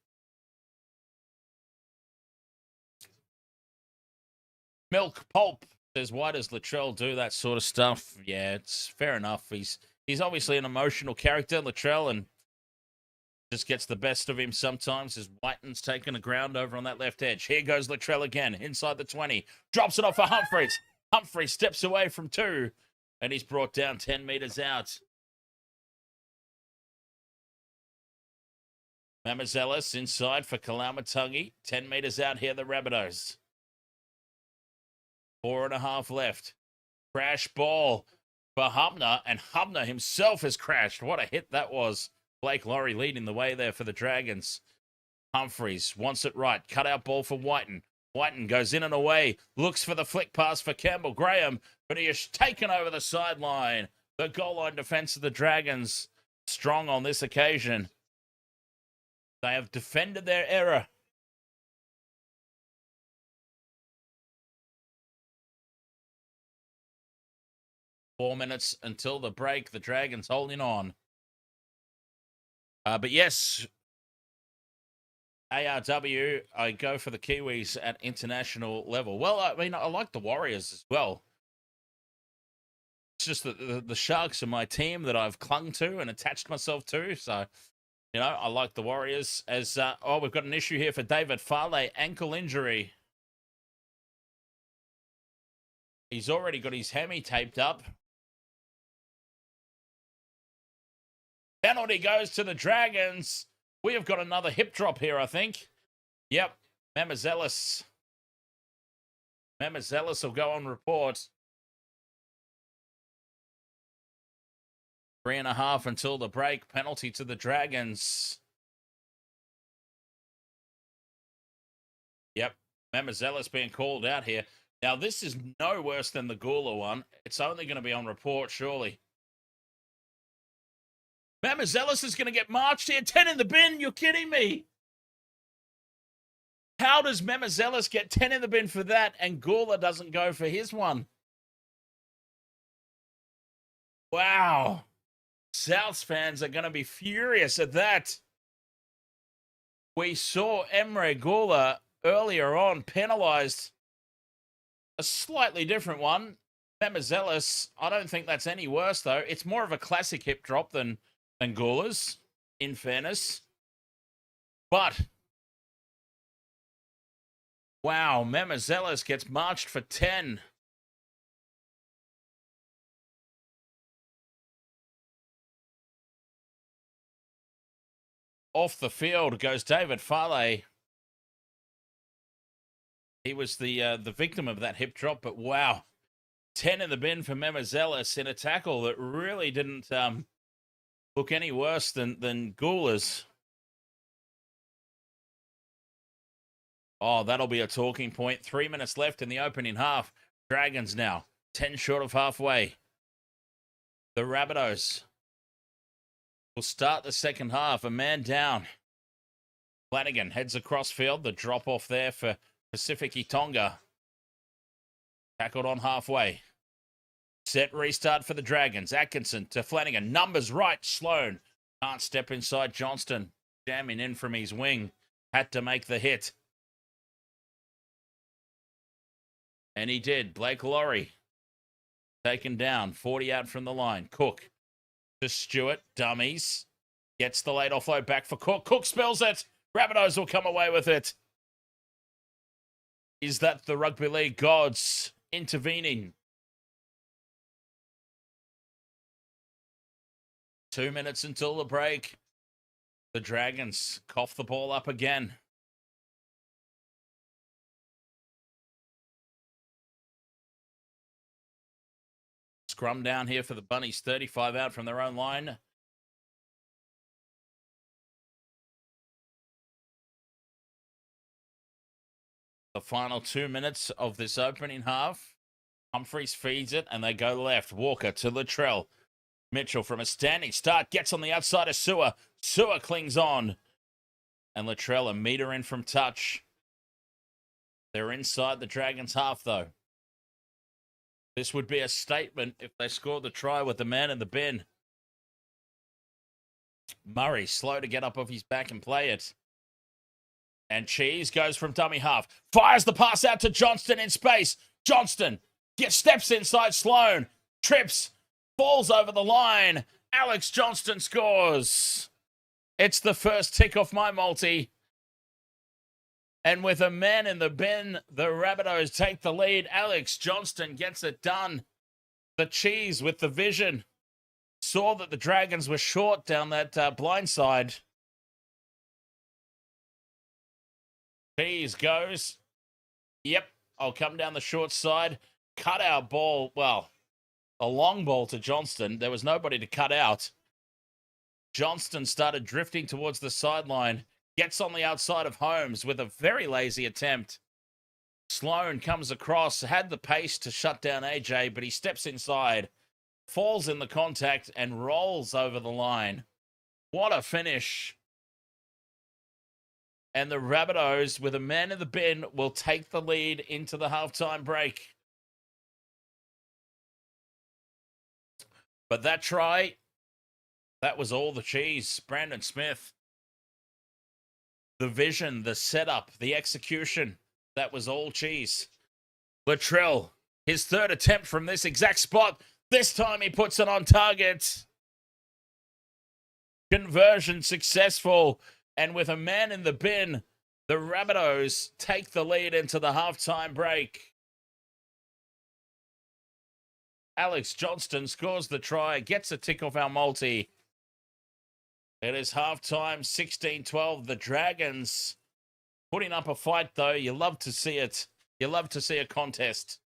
Milk Pulp says, why does Latrell do that sort of stuff? Yeah, it's fair enough. He's obviously an emotional character, Latrell, and just gets the best of him sometimes. As Whiten's taking the ground over on that left edge. Here goes Latrell again, inside the 20. Drops it off for Humphreys. Humphreys steps away from 2. And he's brought down 10 metres out. Mamazelis inside for Kalamatangi. 10 metres out here, the Rabbitohs. 4.5 left. Crash ball for Hubner, and Hubner himself has crashed. What a hit that was. Blake Laurie leading the way there for the Dragons. Humphreys wants it right. Cut out ball for Whiten. Whiten goes in and away. Looks for the flick pass for Campbell Graham, but he is taken over the sideline. The goal line defence of the Dragons strong on this occasion. They have defended their error. Four minutes until the break. The Dragons holding on. But yes, ARW, I go for the Kiwis at international level. Well, I mean, I like the Warriors as well. It's just that the Sharks are my team that I've clung to and attached myself to. So, you know, I like the Warriors. As we've got an issue here for David Farley, ankle injury. He's already got his hammy taped up. Penalty goes to the Dragons. We have got another hip drop here, I think. Yep, Mamazelis. Mamazelis will go on report. 3.5 until the break. Penalty to the Dragons. Yep, Mamazelis being called out here. Now, this is no worse than the Gula one. It's only going to be on report, surely. Mamazelis is going to get marched here. 10 in the bin. You're kidding me. How does Mamazelis get 10 in the bin for that and Gula doesn't go for his one? Wow. Souths fans are going to be furious at that. We saw Emre Gula earlier on penalised. A slightly different one. Mamazelis, I don't think that's any worse, though. It's more of a classic hip drop than Gula's, in fairness. But, wow, Mamazelis gets marched for 10. Off the field goes David Farley. He was the victim of that hip drop, but wow. 10 in the bin for Mamazelis in a tackle that really didn't look any worse than Gula's. Oh, that'll be a talking point. 3 minutes left in the opening half. Dragons now 10 short of halfway. The Rabbitohs will start the second half. A man down. Flanagan heads across field. The drop off there for Pacific Tonga. Tackled on halfway. Set restart for the Dragons. Atkinson to Flanagan. Numbers right. Sloan can't step inside Johnston. Jamming in from his wing. Had to make the hit. And he did. Blake Laurie taken down. 40 out from the line. Cook to Stewart. Dummies. Gets the late offload back for Cook. Cook spills it. Rabbitohs will come away with it. Is that the rugby league gods intervening? 2 minutes until the break. The Dragons cough the ball up again. Scrum down here for the Bunnies. 35 out from their own line. The final 2 minutes of this opening half. Humphreys feeds it and they go left. Walker to Latrell. Mitchell from a standing start gets on the outside of Sewer. Sewer clings on. And Latrell a metre in from touch. They're inside the Dragons half though. This would be a statement if they scored the try with the man in the bin. Murray slow to get up off his back and play it. And Cheese goes from dummy half. Fires the pass out to Johnston in space. Johnston steps inside Sloan. Trips. Falls over the line. Alex Johnston scores. It's the first tick off my multi. And with a man in the bin, the Rabbitohs take the lead. Alex Johnston gets it done. the cheese with the vision. Saw that the Dragons were short down that blind side. Cheese goes. Yep, I'll come down the short side. Cut out ball. Well, a long ball to Johnston. There was nobody to cut out. Johnston started drifting towards the sideline. Gets on the outside of Holmes with a very lazy attempt. Sloan comes across, had the pace to shut down AJ, but he steps inside, falls in the contact, and rolls over the line. What a finish. And the Rabbitohs, with a man in the bin, will take the lead into the halftime break. But that try, that was all the cheese. Brandon Smith. The vision, the setup, the execution, that was all cheese. Latrell, his third attempt from this exact spot. This time he puts it on target. Conversion successful. And with a man in the bin, the Rabbitohs take the lead into the halftime break. Alex Johnston scores the try, gets a tick off our multi. It is halftime, 16-12. The Dragons putting up a fight, though. You love to see it. You love to see a contest.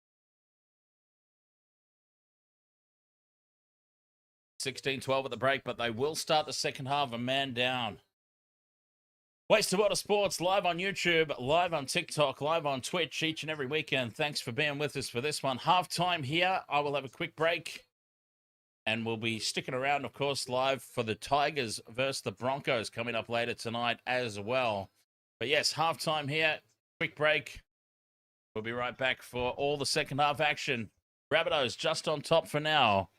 16-12 at the break, but they will start the second half a man down. Wasted World of Sports, live on YouTube, live on TikTok, live on Twitch each and every weekend. Thanks for being with us for this one. Halftime here. I will have a quick break. And we'll be sticking around, of course, live for the Tigers versus the Broncos coming up later tonight as well. But yes, halftime here. Quick break. We'll be right back for all the second half action. Rabbitohs just on top for now.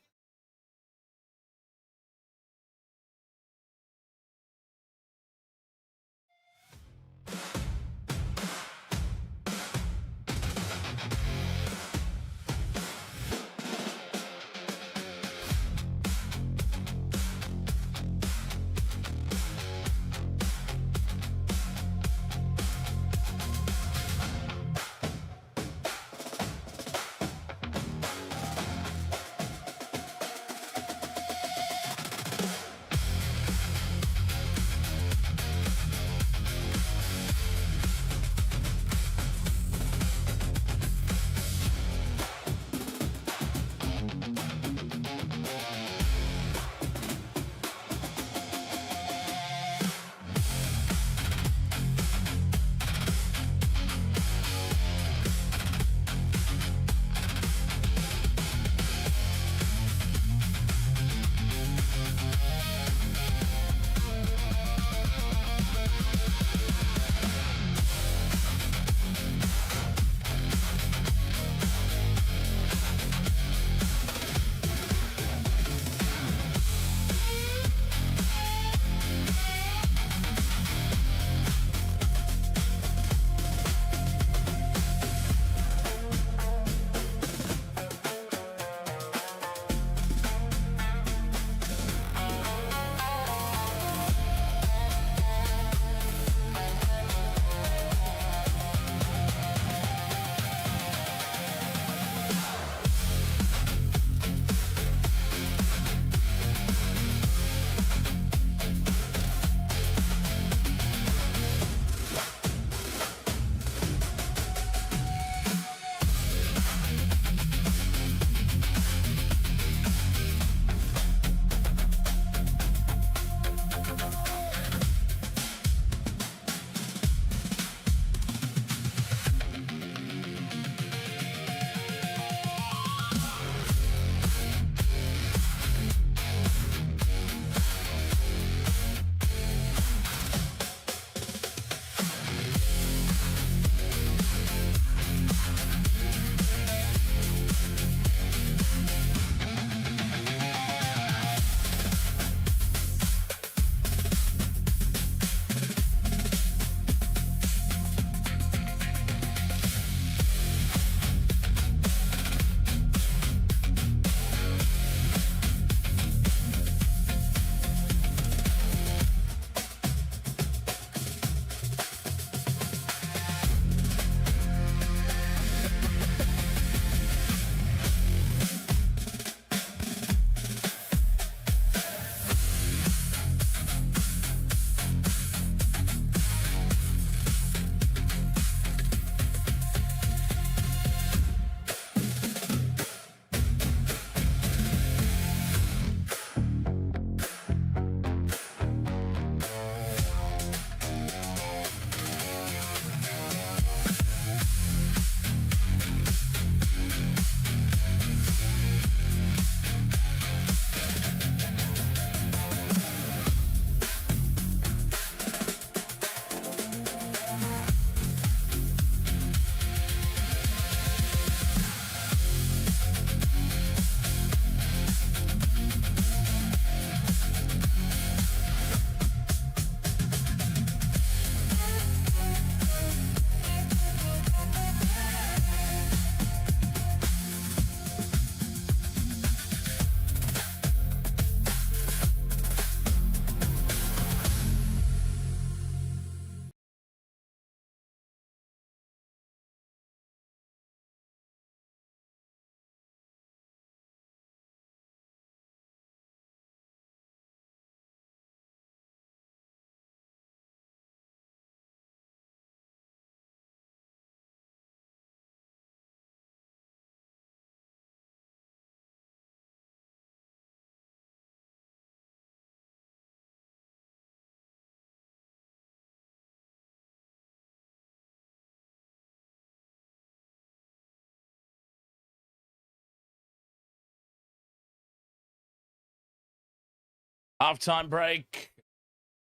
Halftime break,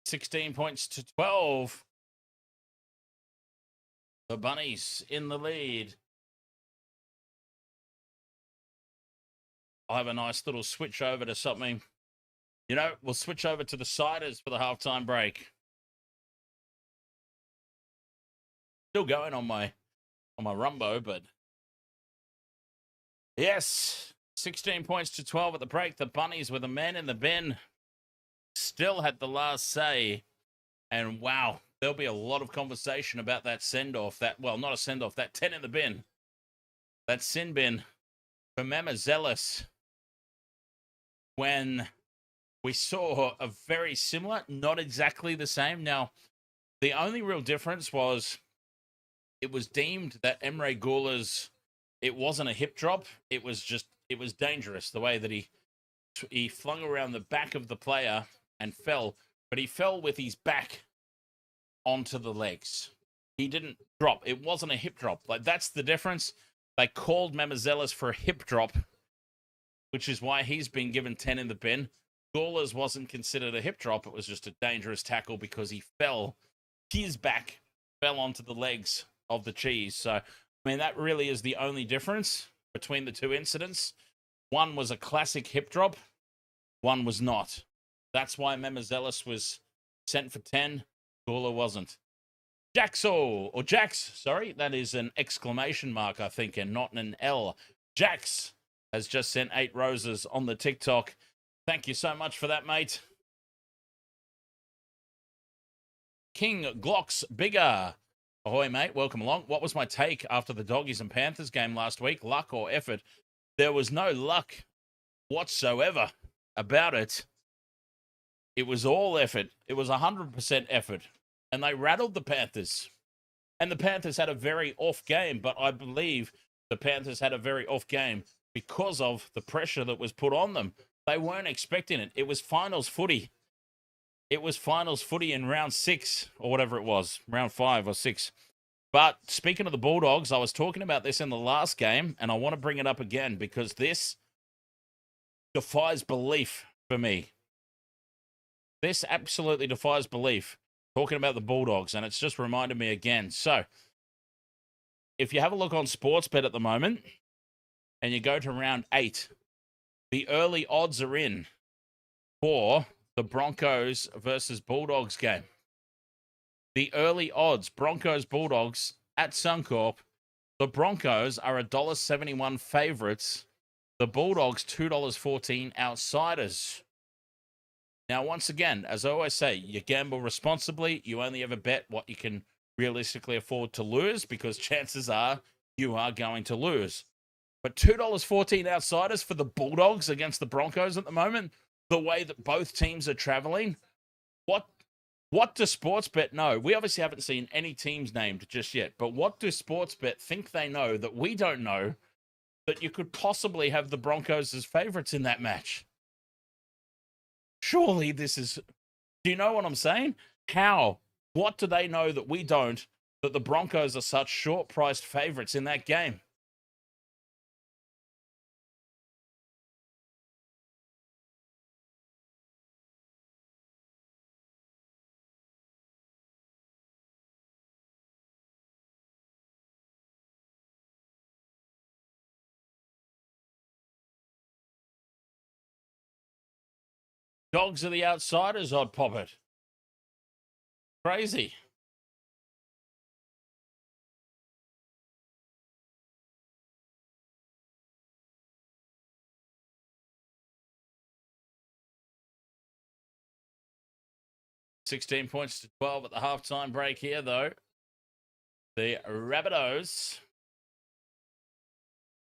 16 points to 12. The Bunnies in the lead. I'll have a nice little switch over to something. You know, we'll switch over to the ciders for the halftime break. Still going on my rumbo, but yes, 16 points to 12 at the break. The Bunnies with a man in the bin still had the last say. And wow, there'll be a lot of conversation about that send-off. Well, not a send-off, that 10 in the bin. That sin bin for Mamazelis. When we saw a very similar, not exactly the same. Now, the only real difference was it was deemed that Emre Gula's, it wasn't a hip drop. It was dangerous the way that he flung around the back of the player and fell, but he fell with his back onto the legs. He didn't drop. It wasn't a hip drop. Like, that's the difference. They called Mamazelis for a hip drop, which is why he's been given 10 in the bin. Gula's wasn't considered a hip drop. It was just a dangerous tackle because he fell. His back fell onto the legs of the cheese. So, I mean, that really is the only difference between the two incidents. One was a classic hip drop. One was not. That's why Mamazelis was sent for 10. Gula wasn't. Jax, sorry. That is an exclamation mark, I think, and not an L. Jax has just sent 8 roses on the TikTok. Thank you so much for that, mate. King Glocks Bigger. Ahoy, mate. Welcome along. What was my take after the Doggies and Panthers game last week? Luck or effort? There was no luck whatsoever about it. It was all effort. It was 100% effort. And they rattled the Panthers. And the Panthers had a very off game, but I believe the Panthers had a very off game because of the pressure that was put on them. They weren't expecting it. It was finals footy. It was finals footy in round 6 or whatever it was, round 5 or 6. But speaking of the Bulldogs, I was talking about this in the last game, and I want to bring it up again because this defies belief for me. This absolutely defies belief. Talking about the Bulldogs, and it's just reminded me again. So, if you have a look on Sportsbet at the moment, and you go to round 8, the early odds are in for the Broncos versus Bulldogs game. The early odds, Broncos-Bulldogs at Suncorp. The Broncos are $1.71 favourites. The Bulldogs, $2.14 outsiders. Now, once again, as I always say, you gamble responsibly. You only ever bet what you can realistically afford to lose because chances are you are going to lose. But $2.14 outsiders for the Bulldogs against the Broncos at the moment, the way that both teams are traveling, what does Sportsbet know? We obviously haven't seen any teams named just yet, but what do Sportsbet think they know that we don't know that you could possibly have the Broncos as favourites in that match? Surely this is... Do you know what I'm saying? How? What do they know that we don't, that the Broncos are such short-priced favourites in that game? Dogs are the outsiders, I'd pop it. Crazy. $16 points to 12 at the halftime break here, though. The Rabbitohs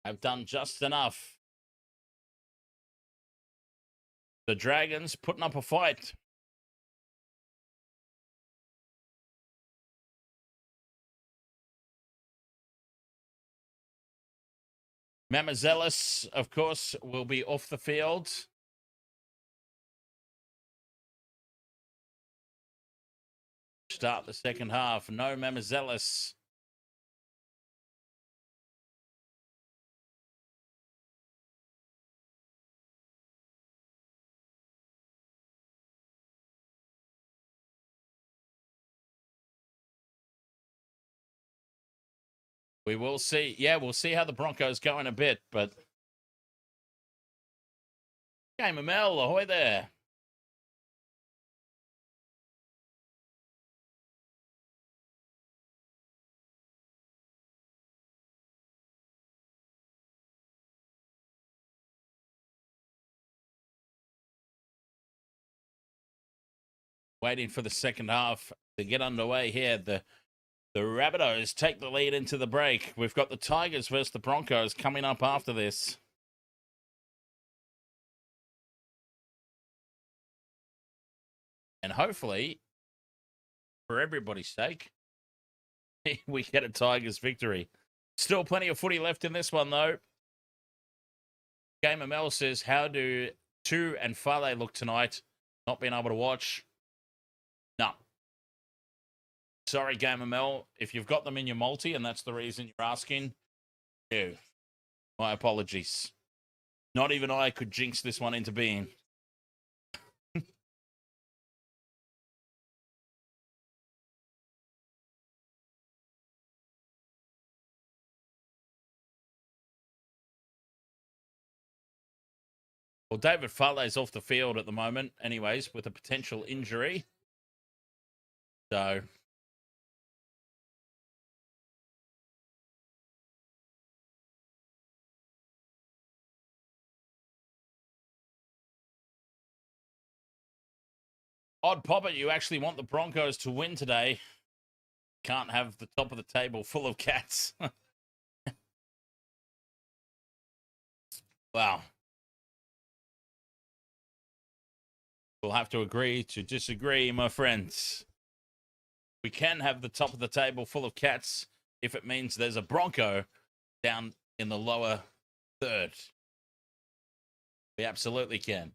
have done just enough. The Dragons putting up a fight. Mamazelis, of course, will be off the field. Start the second half. No Mamazelis. We will see. Yeah, we'll see how the Broncos go in a bit, but Game of Mel, ahoy there. Waiting for the second half to get underway here. The Rabbitohs take the lead into the break. We've got the Tigers versus the Broncos coming up after this. And hopefully, for everybody's sake, we get a Tigers victory. Still plenty of footy left in this one, though. Game of Mel says, how do Tu and Fale look tonight? Not being able to watch. No. Sorry, Game of Mel. If you've got them in your multi and that's the reason you're asking, no. My apologies. Not even I could jinx this one into being. Well, David Fale's off the field at the moment, anyways, with a potential injury. So, Odd Poppet, you actually want the Broncos to win today. Can't have the top of the table full of cats. Wow. We'll have to agree to disagree, my friends. We can have the top of the table full of cats if it means there's a Bronco down in the lower third. We absolutely can.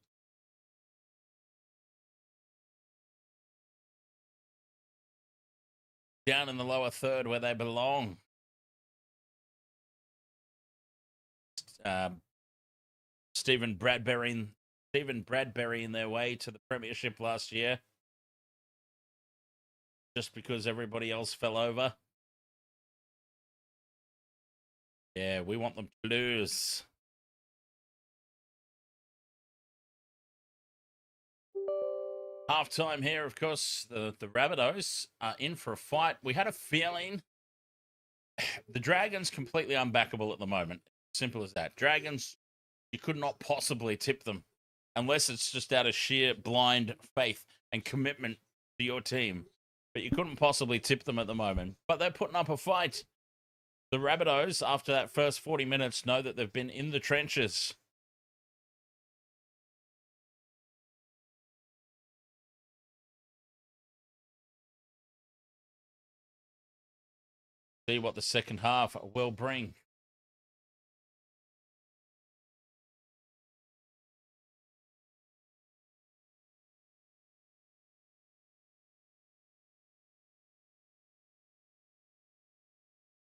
Down in the lower third where they belong. Stephen Bradbury in their way to the premiership last year. Just because everybody else fell over. Yeah, we want them to lose. Halftime here, of course, the Rabbitohs are in for a fight. We had a feeling the Dragons completely unbackable at the moment. Simple as that. Dragons, you could not possibly tip them unless it's just out of sheer blind faith and commitment to your team. But you couldn't possibly tip them at the moment. But they're putting up a fight. The Rabbitohs, after that first 40 minutes, know that they've been in the trenches. See what the second half will bring.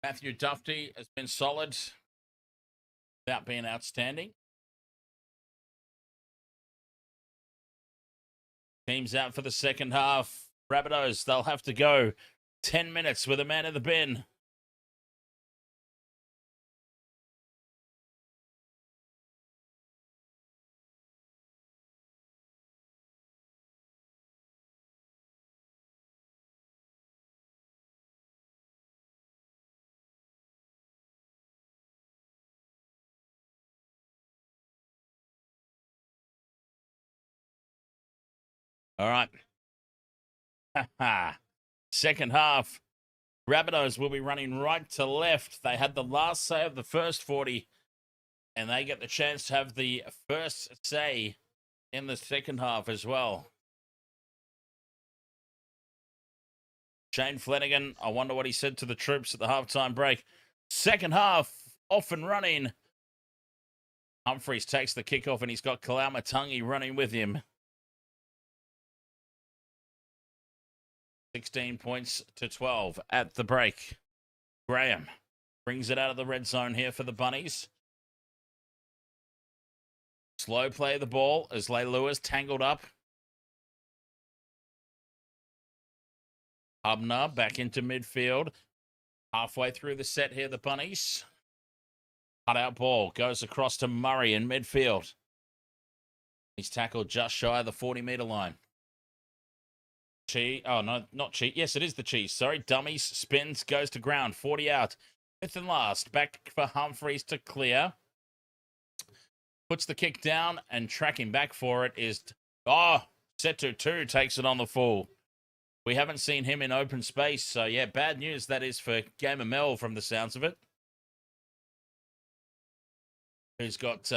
Matthew Duffy has been solid without being outstanding. Team's out for the second half. Rabbitohs, they'll have to go 10 minutes with a man in the bin. All right. Second half. Rabbitohs will be running right to left. They had the last say of the first 40, and they get the chance to have the first say in the second half as well. Shane Flanagan, I wonder what he said to the troops at the halftime break. Second half, off and running. Humphreys takes the kickoff, and he's got Kalamatangi running with him. 16 points to 12 at the break. Graham brings it out of the red zone here for the Bunnies. Slow play of the ball as Leigh Lewis tangled up. Hubner back into midfield. Halfway through the set here, the Bunnies. Cut out ball goes across to Murray in midfield. He's tackled just shy of the 40-metre line. Oh, no, not cheat. Yes, it is the cheese. Sorry, dummies. Spins, goes to ground. 40 out. Fifth and last. Back for Humphreys to clear. Puts the kick down and tracking back for it is... Oh, Setu takes it on the full. We haven't seen him in open space. So, yeah, bad news that is for Gamer Mel from the sounds of it. Who's got...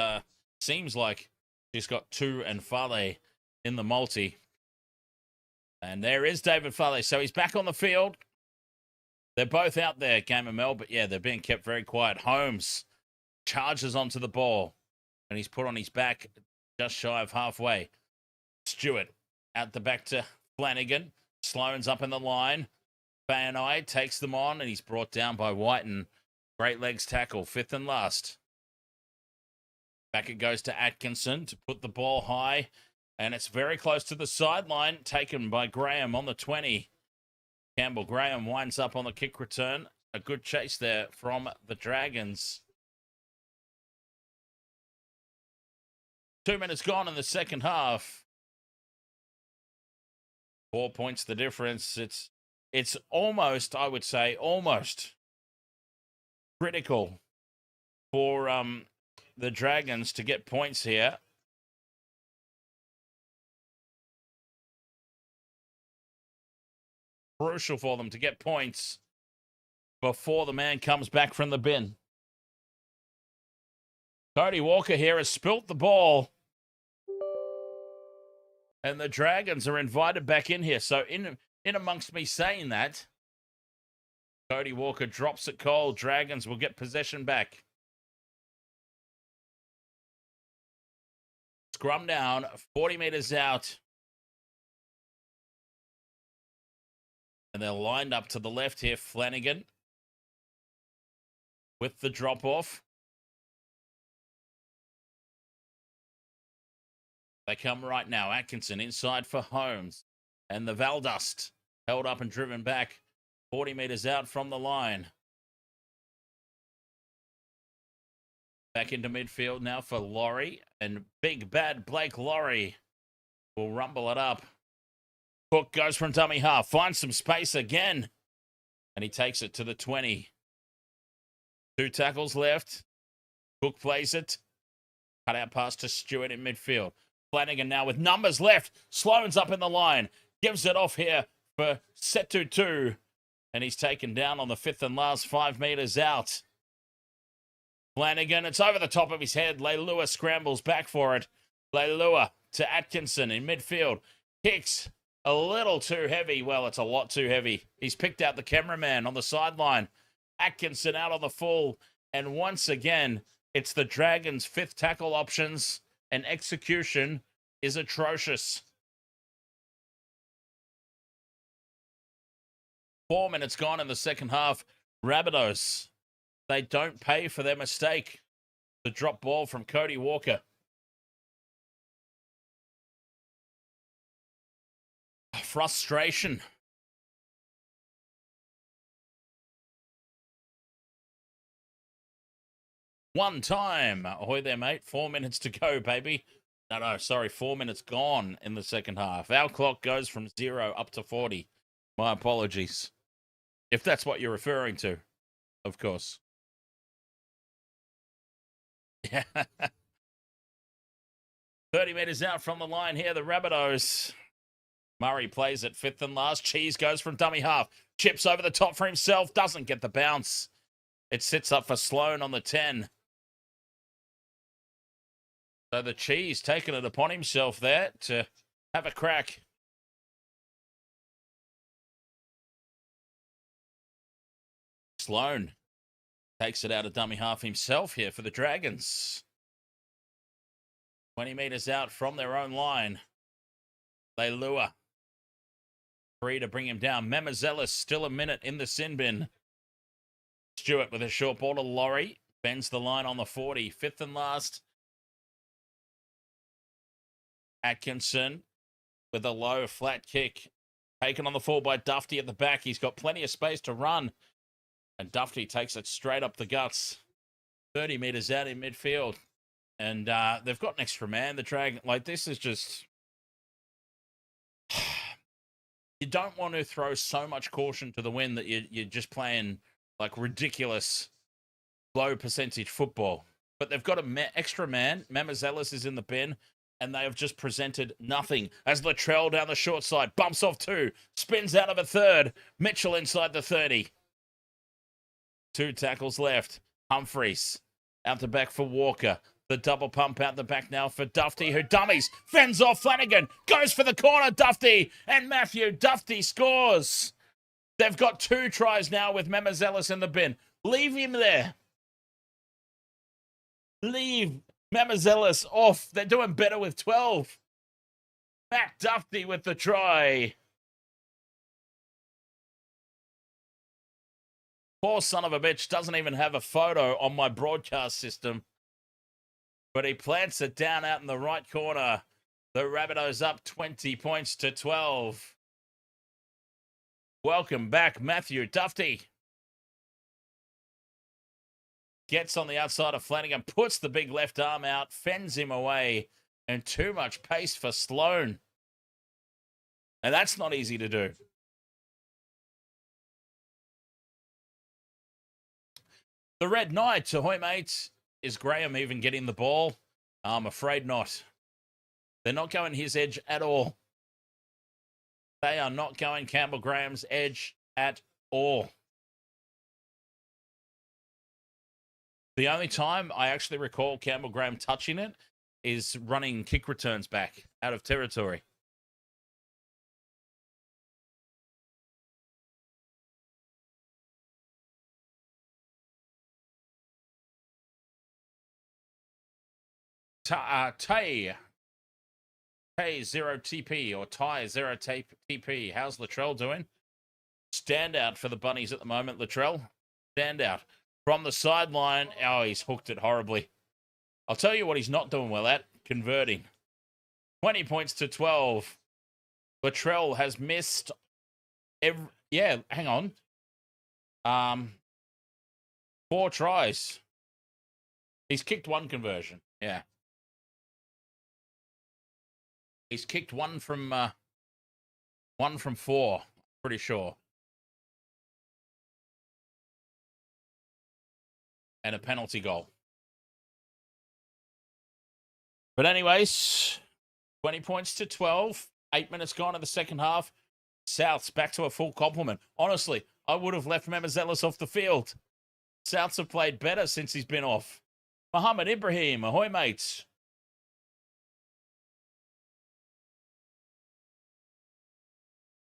seems like she's got Tu and Fale in the multi. And there is David Fale. So he's back on the field. They're both out there, Gamer Mel, but yeah, they're being kept very quiet. Holmes charges onto the ball, and he's put on his back just shy of halfway. Stewart out the back to Flanagan. Sloan's up in the line. Hannay takes them on, and he's brought down by Whiten. Great legs tackle, fifth and last. Back it goes to Atkinson to put the ball high. And it's very close to the sideline, taken by Graham on the 20. Campbell Graham winds up on the kick return. A good chase there from the Dragons. 2 minutes gone in the second half. 4 points the difference. It's almost, I would say, almost critical for the Dragons to get points here. Crucial for them to get points before the man comes back from the bin. Cody Walker here has spilt the ball. And the Dragons are invited back in here. So in amongst me saying that, Cody Walker drops it cold. Dragons will get possession back. Scrum down, 40 metres out. And they're lined up to the left here. Flanagan with the drop-off. They come right now. Atkinson inside for Holmes. And the Valdust held up and driven back 40 metres out from the line. Back into midfield now for Laurie. And big bad Blake Laurie will rumble it up. Cook goes from dummy half, finds some space again, and he takes it to the 20. 2 tackles left. Cook plays it. Cut out pass to Stewart in midfield. Flanagan now with numbers left. Sloan's up in the line. Gives it off here for Setu, and he's taken down on the fifth and last 5 metres out. Flanagan, it's over the top of his head. Leilua scrambles back for it. Leilua to Atkinson in midfield. Kicks. A little too heavy. Well, it's a lot too heavy. He's picked out the cameraman on the sideline. Atkinson out on the full. And once again, it's the Dragons' 5th tackle options. And execution is atrocious. 4 minutes gone in the second half. Rabbitohs, they don't pay for their mistake. The drop ball from Cody Walker. Frustration. One time. Ahoy there, mate. 4 minutes to go, baby. No, sorry. 4 minutes gone in the second half. Our clock goes from 0 up to 40. My apologies. If that's what you're referring to, of course. Yeah. 30 metres out from the line here, the Rabbitohs. Murray plays it 5th and last. Cheese goes from dummy half. Chips over the top for himself. Doesn't get the bounce. It sits up for Sloan on the 10. So the Cheese taking it upon himself there to have a crack. Sloan takes it out of dummy half himself here for the Dragons. 20 metres out from their own line. They lure. 3 to bring him down. Memazelis still a minute in the sin bin. Stewart with a short ball to Laurie. Bends the line on the 40. 5th and last. Atkinson with a low flat kick. Taken on the full by Duffy at the back. He's got plenty of space to run. And Duffy takes it straight up the guts. 30 metres out in midfield. And they've got an extra man, the Dragon. Like, this is just... You don't want to throw so much caution to the wind that you're just playing, like, ridiculous low percentage football. But they've got an extra man. Mamazelis is in the bin. And they have just presented nothing. As Latrell down the short side, bumps off 2, spins out of a 3rd. Mitchell inside the 30. 2 tackles left. Humphreys out the back for Walker. The double pump out the back now for Duffy, who dummies. Fends off Flanagan. Goes for the corner, Duffy. And Matthew Duffy scores. They've got 2 tries now with Mamazelis in the bin. Leave him there. Leave Mamazelis off. They're doing better with 12. Matt Duffy with the try. Poor son of a bitch doesn't even have a photo on my broadcast system. But he plants it down out in the right corner. The Rabbitohs up 20 points to 12. Welcome back, Matthew Duffy. Gets on the outside of Flanagan, puts the big left arm out, fends him away, and too much pace for Sloan. And that's not easy to do. The Red Knights, ahoy mates. Is Graham even getting the ball? I'm afraid not. They're not going his edge at all. They are not going Campbell Graham's edge at all. The only time I actually recall Campbell Graham touching it is running kick returns back out of territory. Tay 0 TP or Ty 0 TP. How's Latrell doing? Standout for the Bunnies at the moment, Latrell. Standout. From the sideline, oh, he's hooked it horribly. I'll tell you what he's not doing well at, converting. 20 points to 12. Latrell has missed hang on. 4 tries. He's kicked 1 conversion. Yeah. He's kicked 1 from 4, pretty sure. And a penalty goal. But anyways, 20 points to 12. 8 minutes gone in the second half. Souths back to a full complement. Honestly, I would have left Mamazelis off the field. Souths have played better since he's been off. Muhammad Ibrahim, ahoy mates.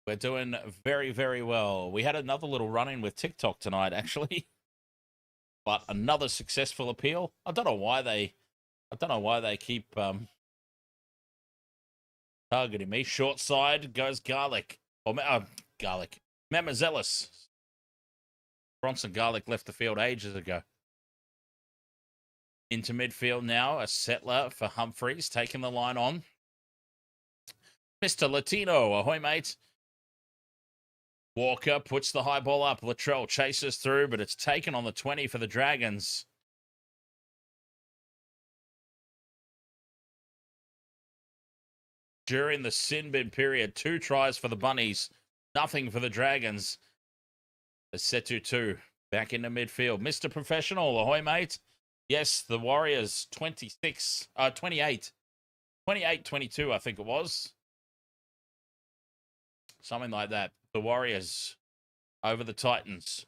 We're doing very, very well. We had another little run-in with TikTok tonight, actually. But another successful appeal. I don't know why they keep targeting me. Short side goes Garlic. Or Garlic. Mamazelis. Bronson Garlic left the field ages ago. Into midfield now. A settler for Humphreys. Taking the line on. Mr. Latino. Ahoy, mate. Walker puts the high ball up. Latrell chases through, but it's taken on the 20 for the Dragons. During the sin bin period, 2 tries for the Bunnies, nothing for the Dragons. A Setu 2 back into midfield. Mr. Professional, ahoy, mate. Yes, the Warriors, 28. 28-22, I think it was. Something like that. The Warriors over the Titans.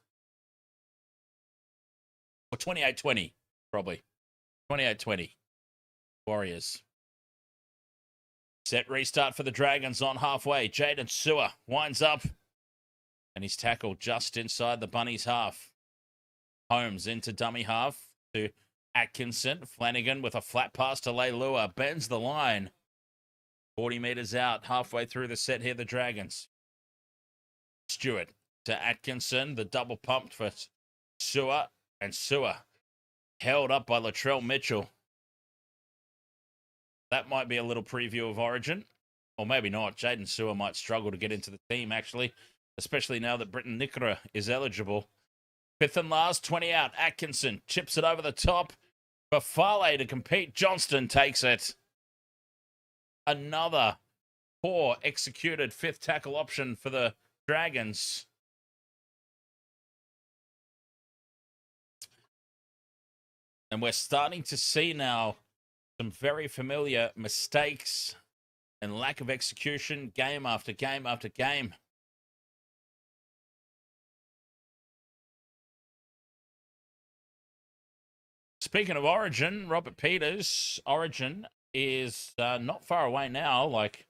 Or 28-20, probably. 28-20. Warriors. Set restart for the Dragons on halfway. Jaden Sewer winds up. And he's tackled just inside the Bunnies' half. Holmes into dummy half to Atkinson. Flanagan with a flat pass to Leilua. Bends the line. 40 metres out. Halfway through the set here, the Dragons. Stewart to Atkinson. The double pumped for Sewer. And Sewer held up by Latrell Mitchell. That might be a little preview of Origin. Or maybe not. Jaden Sewer might struggle to get into the team, actually. Especially now that Britton Nicoll is eligible. Fifth and last, 20 out. Atkinson chips it over the top for Farley to compete. Johnston takes it. Another poor executed fifth tackle option for the Dragons. And we're starting to see now some very familiar mistakes and lack of execution game after game after game. Speaking of Origin, Robert Peters, Origin is not far away now. Like,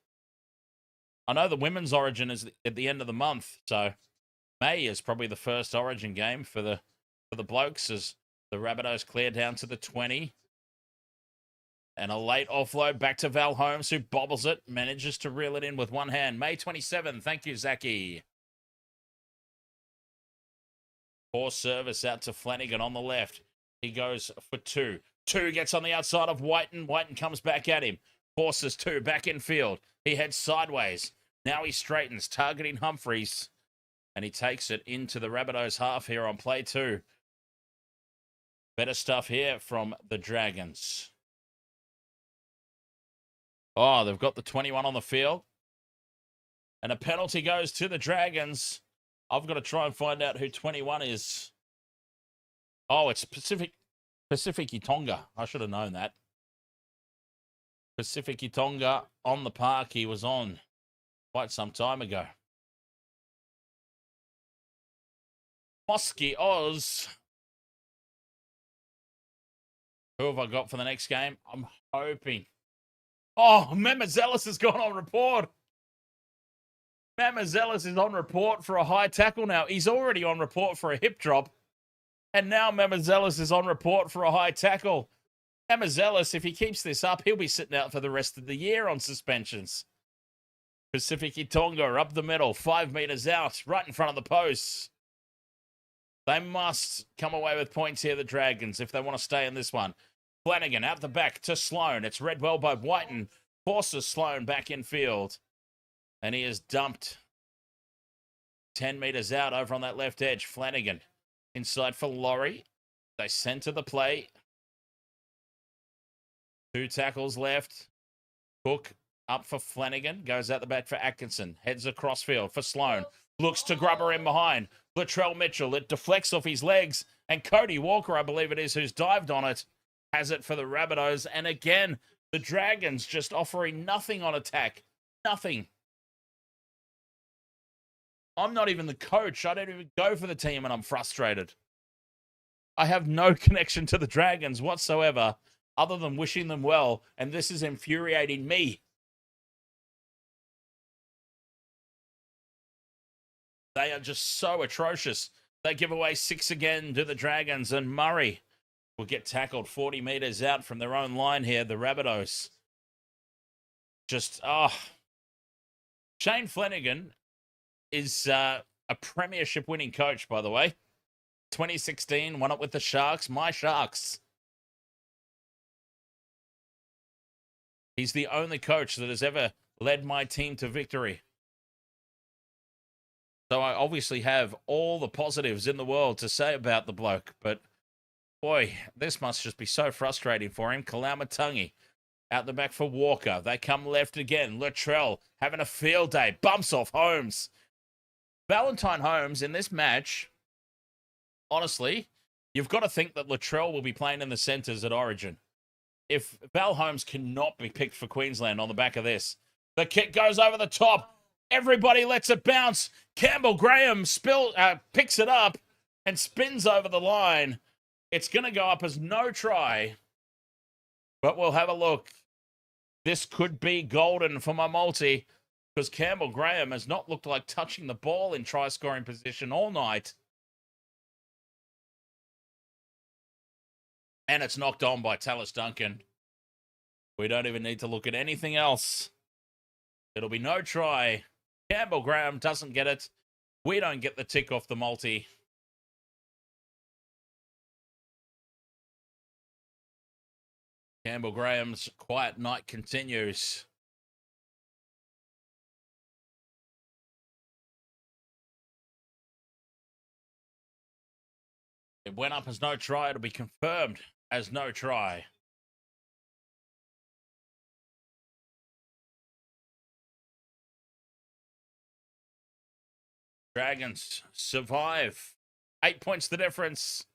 I know the women's Origin is at the end of the month, so May is probably the first Origin game for the blokes as the Rabbitohs clear down to the 20. And a late offload back to Val Holmes, who bobbles it, manages to reel it in with one hand. May 27, thank you, Zachy. Poor service out to Flanagan on the left. He goes for two. Two gets on the outside of Whiten. Whiten comes back at him. Forces two back in field. He heads sideways. Now he straightens, targeting Humphreys. And he takes it into the Rabbitohs half here on play two. Better stuff here from the Dragons. Oh, they've got the 21 on the field. And a penalty goes to the Dragons. I've got to try and find out who 21 is. Oh, it's Pacific Itonga. I should have known that. Pacific Itonga on the park. He was on quite some time ago. Mosky Oz. Who have I got for the next game? I'm hoping. Oh, Mamazelis has gone on report. Mamazelis is on report for a high tackle now. He's already on report for a hip drop. And now Mamazelis is on report for a high tackle. Mamazelis, if he keeps this up, he'll be sitting out for the rest of the year on suspensions. Pacific Itonga up the middle, 5 meters out, right in front of the posts. They must come away with points here, the Dragons, if they want to stay in this one. Flanagan out the back to Sloan. It's read well by Whiten. Forces Sloan back in field. And he is dumped 10 meters out over on that left edge. Flanagan inside for Laurie. They center the play. 2 tackles left. Cook up for Flanagan. Goes out the back for Atkinson. Heads across field for Sloan. Looks to grub her in behind. Latrell Mitchell. It deflects off his legs. And Cody Walker, I believe it is, who's dived on it, has it for the Rabbitohs. And again, the Dragons just offering nothing on attack. Nothing. I'm not even the coach. I don't even go for the team and I'm frustrated. I have no connection to the Dragons whatsoever other than wishing them well. And this is infuriating me. They are just so atrocious. They give away 6 again to the Dragons, and Murray will get tackled 40 meters out from their own line here, the Rabbitohs. Just, Shane Flanagan is a premiership winning coach, by the way. 2016, won it with the Sharks, my Sharks. He's the only coach that has ever led my team to victory. So I obviously have all the positives in the world to say about the bloke. But, boy, this must just be so frustrating for him. Kalamatangi out the back for Walker. They come left again. Latrell having a field day. Bumps off Holmes. Valentine Holmes in this match, honestly, you've got to think that Latrell will be playing in the centres at Origin. If Val Holmes cannot be picked for Queensland on the back of this, the kick goes over the top. Everybody lets it bounce. Campbell Graham picks it up and spins over the line. It's going to go up as no try. But we'll have a look. This could be golden for my multi because Campbell Graham has not looked like touching the ball in try-scoring position all night. And it's knocked on by Tallis Duncan. We don't even need to look at anything else. It'll be no try. Campbell Graham doesn't get it. We don't get the tick off the multi. Campbell Graham's quiet night continues. It went up as no try. It'll be confirmed as no try. Dragons survive. 8 points the difference.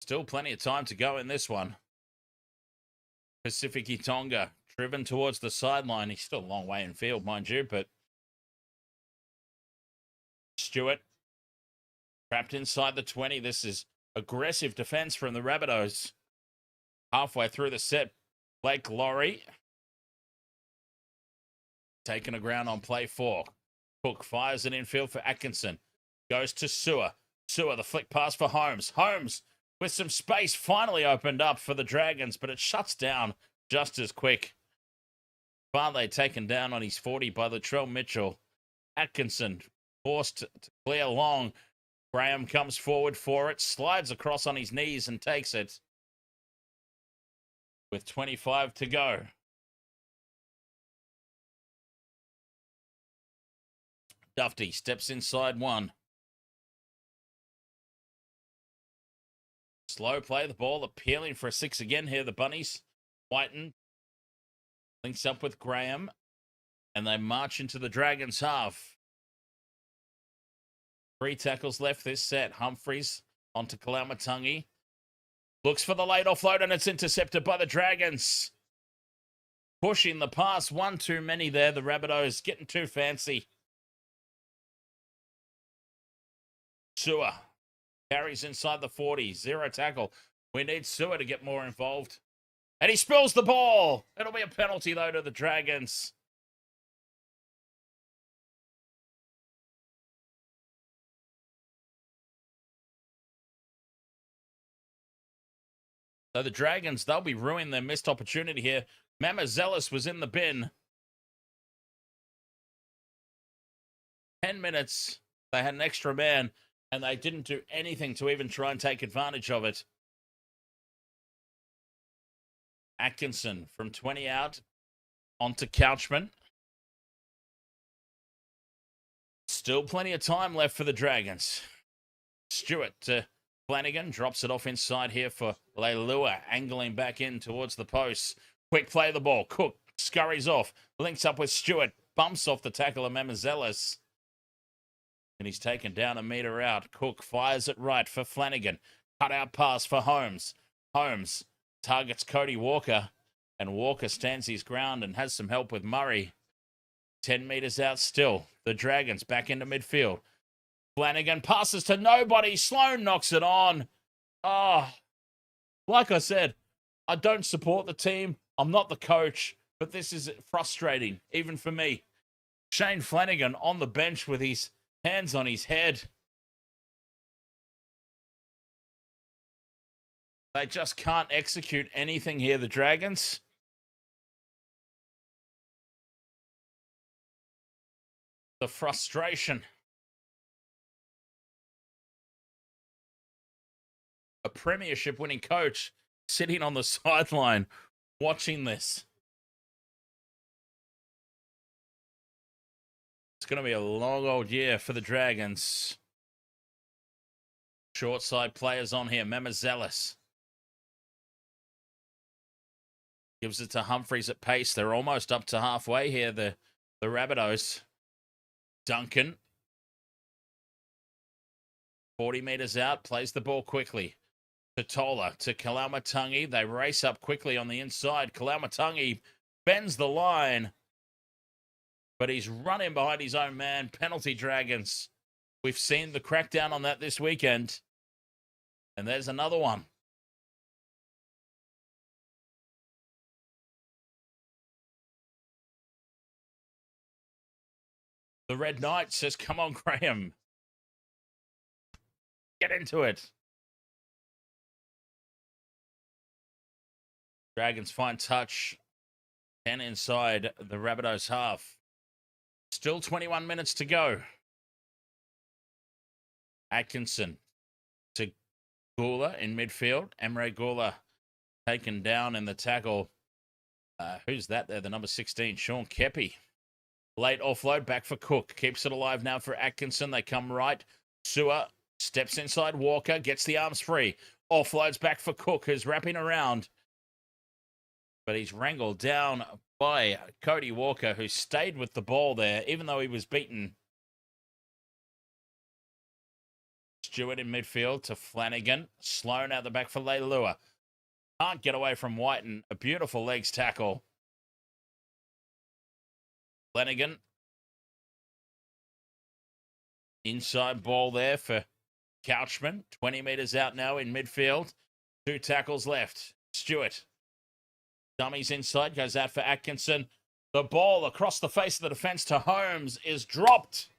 Still plenty of time to go in this one. Pacific Tonga driven towards the sideline. He's still a long way in field, mind you, but Stewart trapped inside the 20. This is aggressive defense from the Rabbitohs. Halfway through the set, Blake Laurie taking a ground on play 4. Cook fires it infield for Atkinson. Goes to Sewer. Sewer, the flick pass for Holmes. Holmes with some space finally opened up for the Dragons, but it shuts down just as quick. Farley taken down on his 40 by Latrell Mitchell. Atkinson forced to clear long. Graham comes forward for it, slides across on his knees and takes it. With 25 to go. Duffy steps inside 1. Slow play the ball, appealing for a 6 again here, the Bunnies. Whiten links up with Graham, and they march into the Dragons' half. 3 tackles left this set. Humphreys onto Kalamatangi. Looks for the late offload, and it's intercepted by the Dragons. Pushing the pass. One too many there. The Rabbitohs getting too fancy. Sewer carries inside the 40. 0 tackle. We need Sewer to get more involved. And he spills the ball. It'll be a penalty, though, to the Dragons. So the Dragons, they'll be ruining their missed opportunity here. Mamazelis was in the bin. 10 minutes. They had an extra man, and they didn't do anything to even try and take advantage of it. Atkinson from 20 out onto Couchman. Still plenty of time left for the Dragons. Stewart to Flanagan, drops it off inside here for Leilua, angling back in towards the post. Quick play of the ball. Cook scurries off, links up with Stewart, bumps off the tackle of Mamazelis. And he's taken down a metre out. Cook fires it right for Flanagan. Cut out pass for Holmes. Holmes targets Cody Walker, and Walker stands his ground and has some help with Murray. 10 metres out still. The Dragons back into midfield. Flanagan passes to nobody. Sloan knocks it on. Oh, like I said, I don't support the team. I'm not the coach, but this is frustrating, even for me. Shane Flanagan on the bench with his hands on his head. They just can't execute anything here, the Dragons. The frustration. A premiership winning coach sitting on the sideline watching this. It's going to be a long old year for the Dragons. Short side players on here. Mamazelis gives it to Humphreys at pace. They're almost up to halfway here, the Rabbitohs. Duncan, 40 metres out, plays the ball quickly. Totola to Kalamatangi. They race up quickly on the inside. Kalamatangi bends the line, but he's running behind his own man. Penalty, Dragons. We've seen the crackdown on that this weekend. And there's another one. The Red Knight says, come on, Graham. Get into it. Dragons find touch. 10 inside the Rabbitohs half. Still 21 minutes to go. Atkinson to Gula in midfield. Emre Gula taken down in the tackle. Who's that there? The number 16, Sean Kepi. Late offload back for Cook. Keeps it alive now for Atkinson. They come right Stewart steps inside Walker, gets the arms free. Offloads back for Cook, who's wrapping around. But he's wrangled down by Cody Walker, who stayed with the ball there, even though he was beaten. Stewart in midfield to Flanagan. Sloan out the back for Leilua. Can't get away from Whiten. A beautiful legs tackle. Flanagan. Inside ball there for Couchman. 20 metres out now in midfield. 2 tackles left. Stewart. Dummies inside. Goes out for Atkinson. The ball across the face of the defence to Holmes is dropped.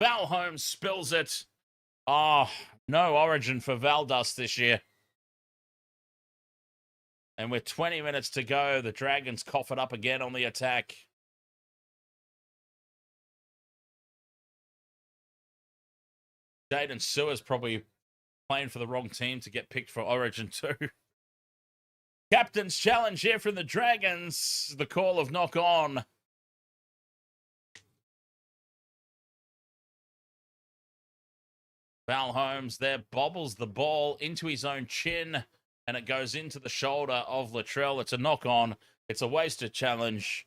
Val Holmes spills it. Oh, no origin for Valdust this year. And with 20 minutes to go, the Dragons cough it up again on the attack. Jaden Sewer's probably playing for the wrong team to get picked for Origin too. Captain's challenge here from the Dragons. The call of knock on. Val Holmes there bobbles the ball into his own chin, and it goes into the shoulder of Latrell. It's a knock on. It's a wasted challenge.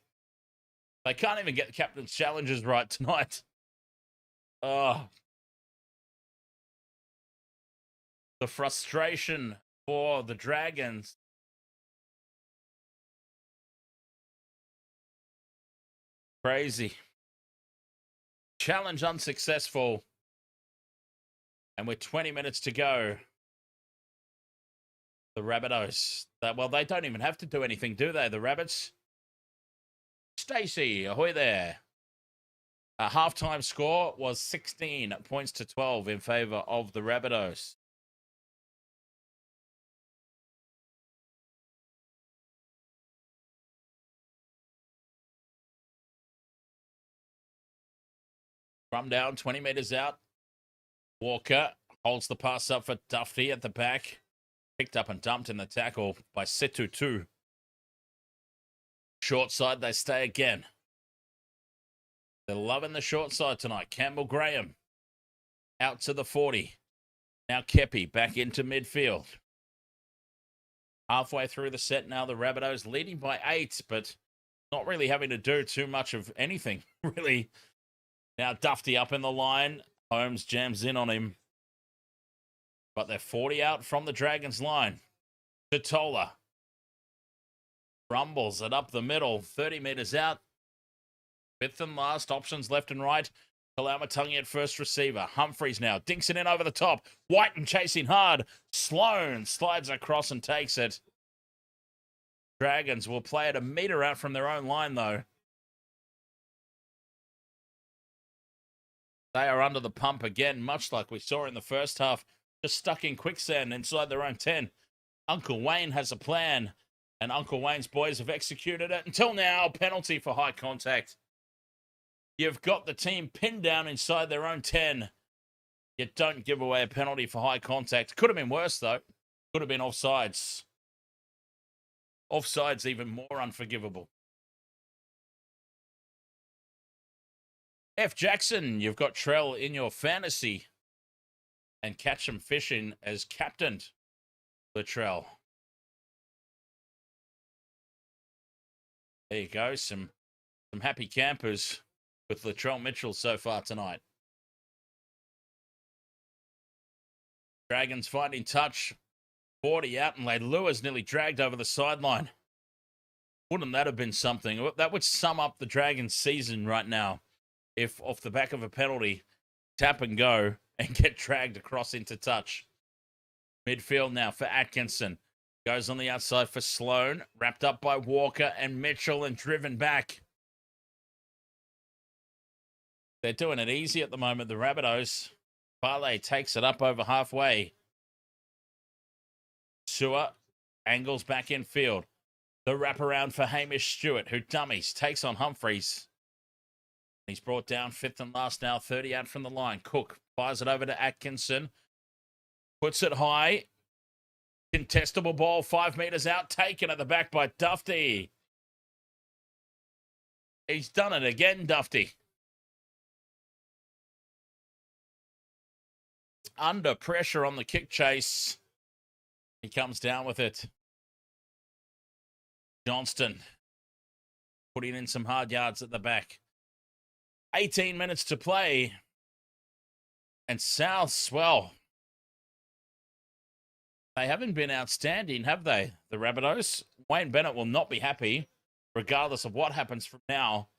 They can't even get the captain's challenges right tonight. Oh. The frustration for the Dragons. Crazy. Challenge unsuccessful. And with 20 minutes to go, the Rabbitohs, well, they don't even have to do anything, do they? The Rabbits. Stacey, ahoy there. A halftime score was 16 points to 12 in favour of the Rabbitohs. From down, 20 metres out. Walker holds the pass up for Duffy at the back. Picked up and dumped in the tackle by Setutu. Short side, they stay again. They're loving the short side tonight. Campbell Graham out to the 40. Now Kepi back into midfield. Halfway through the set now, the Rabbitohs leading by 8, but not really having to do too much of anything, really. Now Duffy up in the line. Holmes jams in on him. But they're 40 out from the Dragons line. Totola rumbles it up the middle. 30 metres out. Fifth and last. Options left and right. Kalamatungi at first receiver. Humphreys now. Dinks it in over the top. Whiten chasing hard. Sloan slides across and takes it. Dragons will play it a metre out from their own line, though. They are under the pump again, much like we saw in the first half. Just stuck in quicksand inside their own 10. Uncle Wayne has a plan, and Uncle Wayne's boys have executed it. Until now, penalty for high contact. You've got the team pinned down inside their own 10. You don't give away a penalty for high contact. Could have been worse, though. Could have been offsides. Offsides even more unforgivable. F. Jackson, you've got Trell in your fantasy. And Catch 'em Fishing as captained Latrell. There you go. Some happy campers with Latrell Mitchell so far tonight. Dragons finding touch. 40 out, and Leilua's nearly dragged over the sideline. Wouldn't that have been something? That would sum up the Dragons' season right now. If off the back of a penalty, tap and go and get dragged across into touch. Midfield now for Atkinson. Goes on the outside for Sloan. Wrapped up by Walker and Mitchell and driven back. They're doing it easy at the moment, the Rabbitohs. Farley takes it up over halfway. Sewer angles back in field. The wraparound for Hamish Stewart, who dummies, takes on Humphreys. He's brought down fifth and last now, 30 out from the line. Cook fires it over to Atkinson. Puts it high. Contestable ball, 5 metres out. Taken at the back by Duffy. He's done it again, Duffy. under pressure on the kick chase. He comes down with it. Johnston putting in some hard yards at the back. 18 minutes to play. And Souths, well, they haven't been outstanding, have they? The Rabbitohs. Wayne Bennett will not be happy, regardless of what happens from now.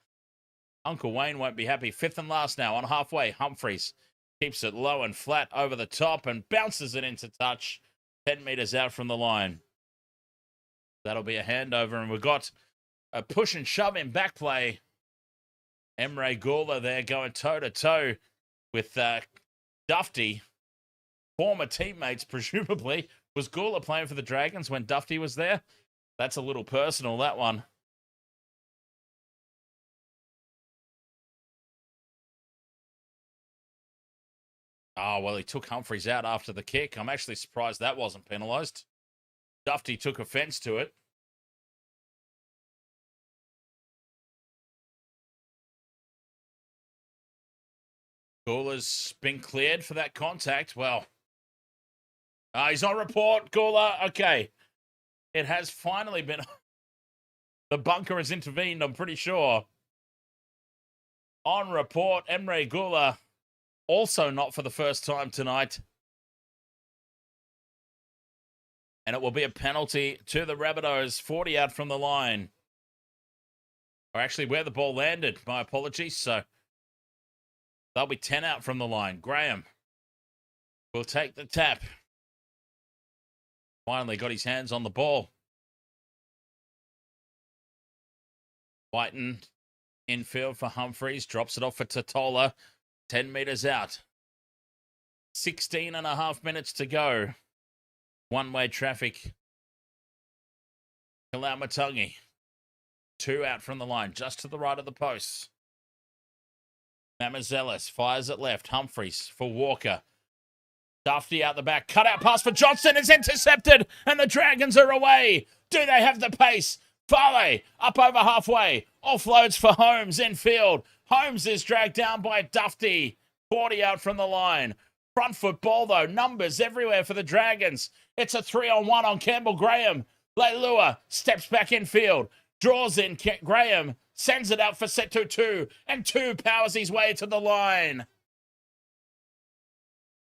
Uncle Wayne won't be happy. Fifth and last now on halfway. Humphreys keeps it low and flat over the top and bounces it into touch. 10 metres out from the line. That'll be a handover, and we've got a push and shove in back play. Emre Gula there going toe-to-toe with Duffy. Former teammates, presumably. Was Gula playing for the Dragons when Duffy was there? That's a little personal, that one. Oh, well, he took Humphreys out after the kick. I'm actually surprised that wasn't penalised. Duffy took offence to it. Gula's been cleared for that contact. Well, he's on report, Gula. Okay. It has finally been... The bunker has intervened, I'm pretty sure. On report, Emre Gula, also not for the first time tonight. And it will be a penalty to the Rabbitohs. 40 out from the line. Or actually, where the ball landed. My apologies. So, they'll be 10 out from the line. Graham will take the tap. Finally got his hands on the ball. Whiten infield for Humphreys. Drops it off for Totola. 10 metres out. 16 and a half minutes to go. One-way traffic. Kalamatangi. 2 out from the line, just to the right of the posts. Mamazelis fires it left. Humphreys for Walker. Duffy out the back. Cut out pass for Johnston is intercepted, and the Dragons are away. Do they have the pace? Farley up over halfway. Offloads for Holmes infield. Holmes is dragged down by Duffy. 40 out from the line. Front foot ball, though. Numbers everywhere for the Dragons. It's a 3-on-1 on Campbell Graham. Leilua steps back infield. Draws in Graham. Sends it out for Setu 2. And 2 powers his way to the line.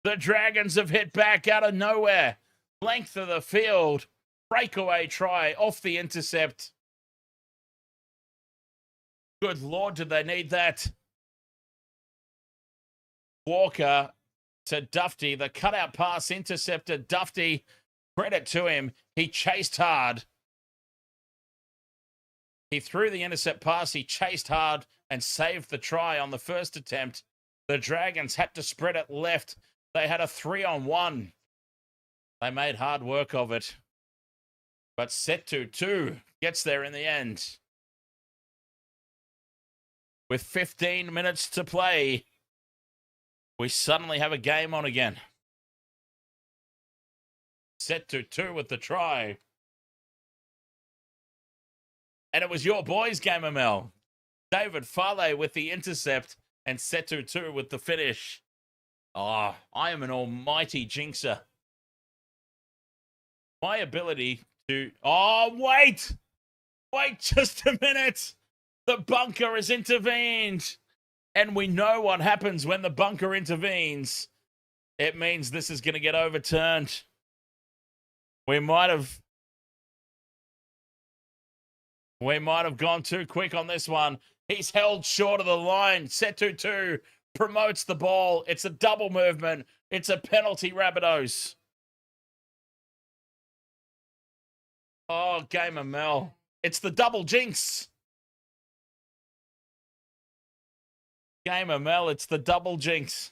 The Dragons have hit back out of nowhere. Length of the field. Breakaway try off the intercept. Good Lord, did they need that? Walker to Duffy. The cutout pass intercepted. Duffy, credit to him. He chased hard. He threw the intercept pass. He chased hard and saved the try on the first attempt. The Dragons had to spread it left. They had a 3-on-1. They made hard work of it. But Setu 2 gets there in the end. With 15 minutes to play, we suddenly have a game on again. Setu 2 with the try. And it was your boys' game, ML. David Farley with the intercept and Setu 2 with the finish. Oh, I am an almighty jinxer. My ability to... Oh, wait! Wait just a minute! The bunker has intervened. And we know what happens when the bunker intervenes. It means this is going to get overturned. We might have gone too quick on this one. He's held short of the line. Setu 2 promotes the ball. It's a double movement. It's a penalty, Rabbitohs. Oh, game of Mel. It's the double jinx. Game of Mel, it's the double jinx.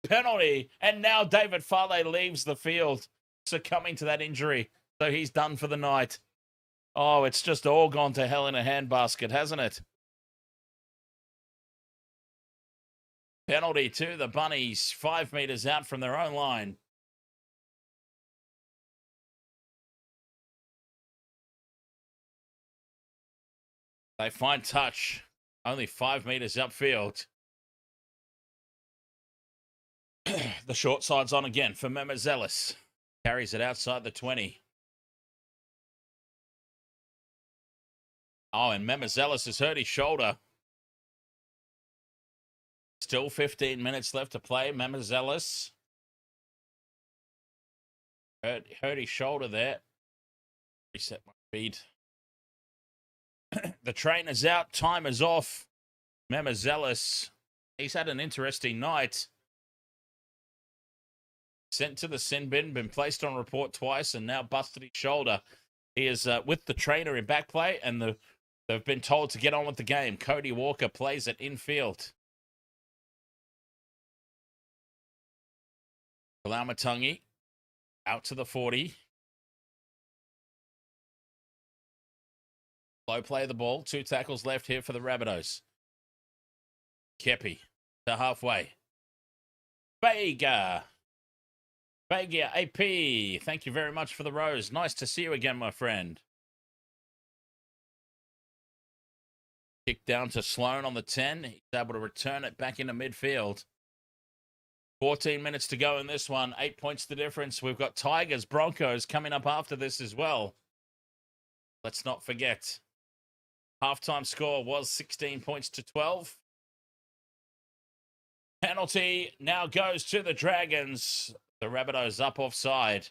Penalty. And now David Farley leaves the field, succumbing to that injury. So he's done for the night. Oh, it's just all gone to hell in a handbasket, hasn't it? Penalty to the Bunnies, 5 metres out from their own line. They find touch, only 5 metres upfield. The short side's on again for Memezelis. Carries it outside the 20. Oh, and Memezelis has hurt his shoulder. Still 15 minutes left to play. Memezelis hurt his shoulder there. Reset my feed. The trainer's out. Time is off. Memezelis, he's had an interesting night. Sent to the sin bin, been placed on report twice, and now busted his shoulder. He is with the trainer in back play, and they've been told to get on with the game. Cody Walker plays it infield. Kalamatangi out to the 40. Low play of the ball. 2 tackles left here for the Rabbitohs. Kepi to halfway. Vega AP. Thank you very much for the rose. Nice to see you again, my friend. Kick down to Sloan on the 10. He's able to return it back into midfield. 14 minutes to go in this one. 8 points the difference. We've got Tigers, Broncos coming up after this as well. Let's not forget. Halftime score was 16 points to 12. Penalty now goes to the Dragons. The Rabbitohs up offside.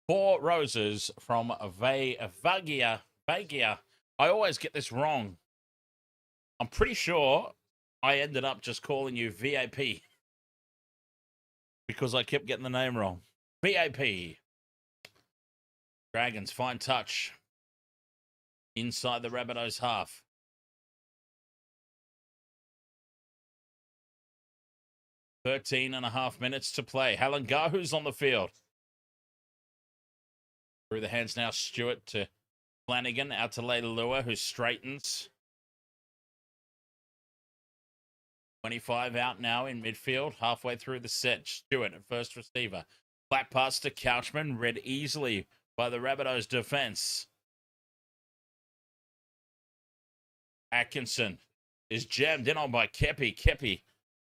4 roses from Vagia. I always get this wrong. I'm pretty sure I ended up just calling you VAP because I kept getting the name wrong. VAP. Dragons, fine touch. Inside the Rabbitohs half. .5 minutes to play. Halangahu's on the field. Through the hands now, Stewart to Flanagan. Out to Leilua, who straightens. 25 out now in midfield. Halfway through the set. Stewart at first receiver. Flat pass to Couchman. Read easily by the Rabbitohs defense. Atkinson is jammed in on by Kepi. Kepi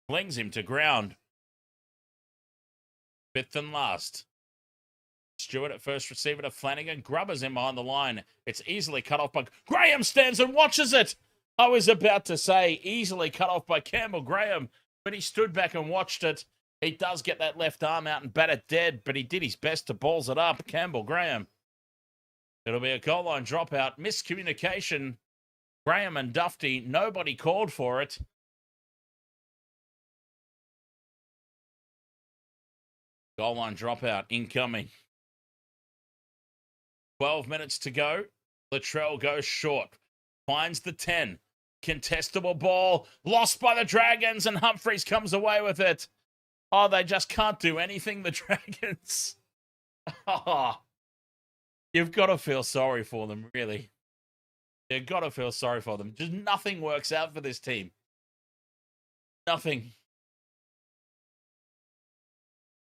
flings him to ground. 5th and last. Stewart at first receiver to Flanagan. Grubbers him behind the line. It's easily cut off by... Graham stands and watches it. I was about to say easily cut off by Campbell Graham, but he stood back and watched it. He does get that left arm out and bat it dead, but he did his best to balls it up. Campbell Graham. It'll be a goal line dropout. Miscommunication. Graham and Duffy, nobody called for it. Goal line dropout incoming. 12 minutes to go. Latrell goes short. Finds the 10. Contestable ball. Lost by the Dragons, and Humphreys comes away with it. Oh, they just can't do anything, the Dragons. Oh, you've got to feel sorry for them, really. You've got to feel sorry for them. Just nothing works out for this team. Nothing.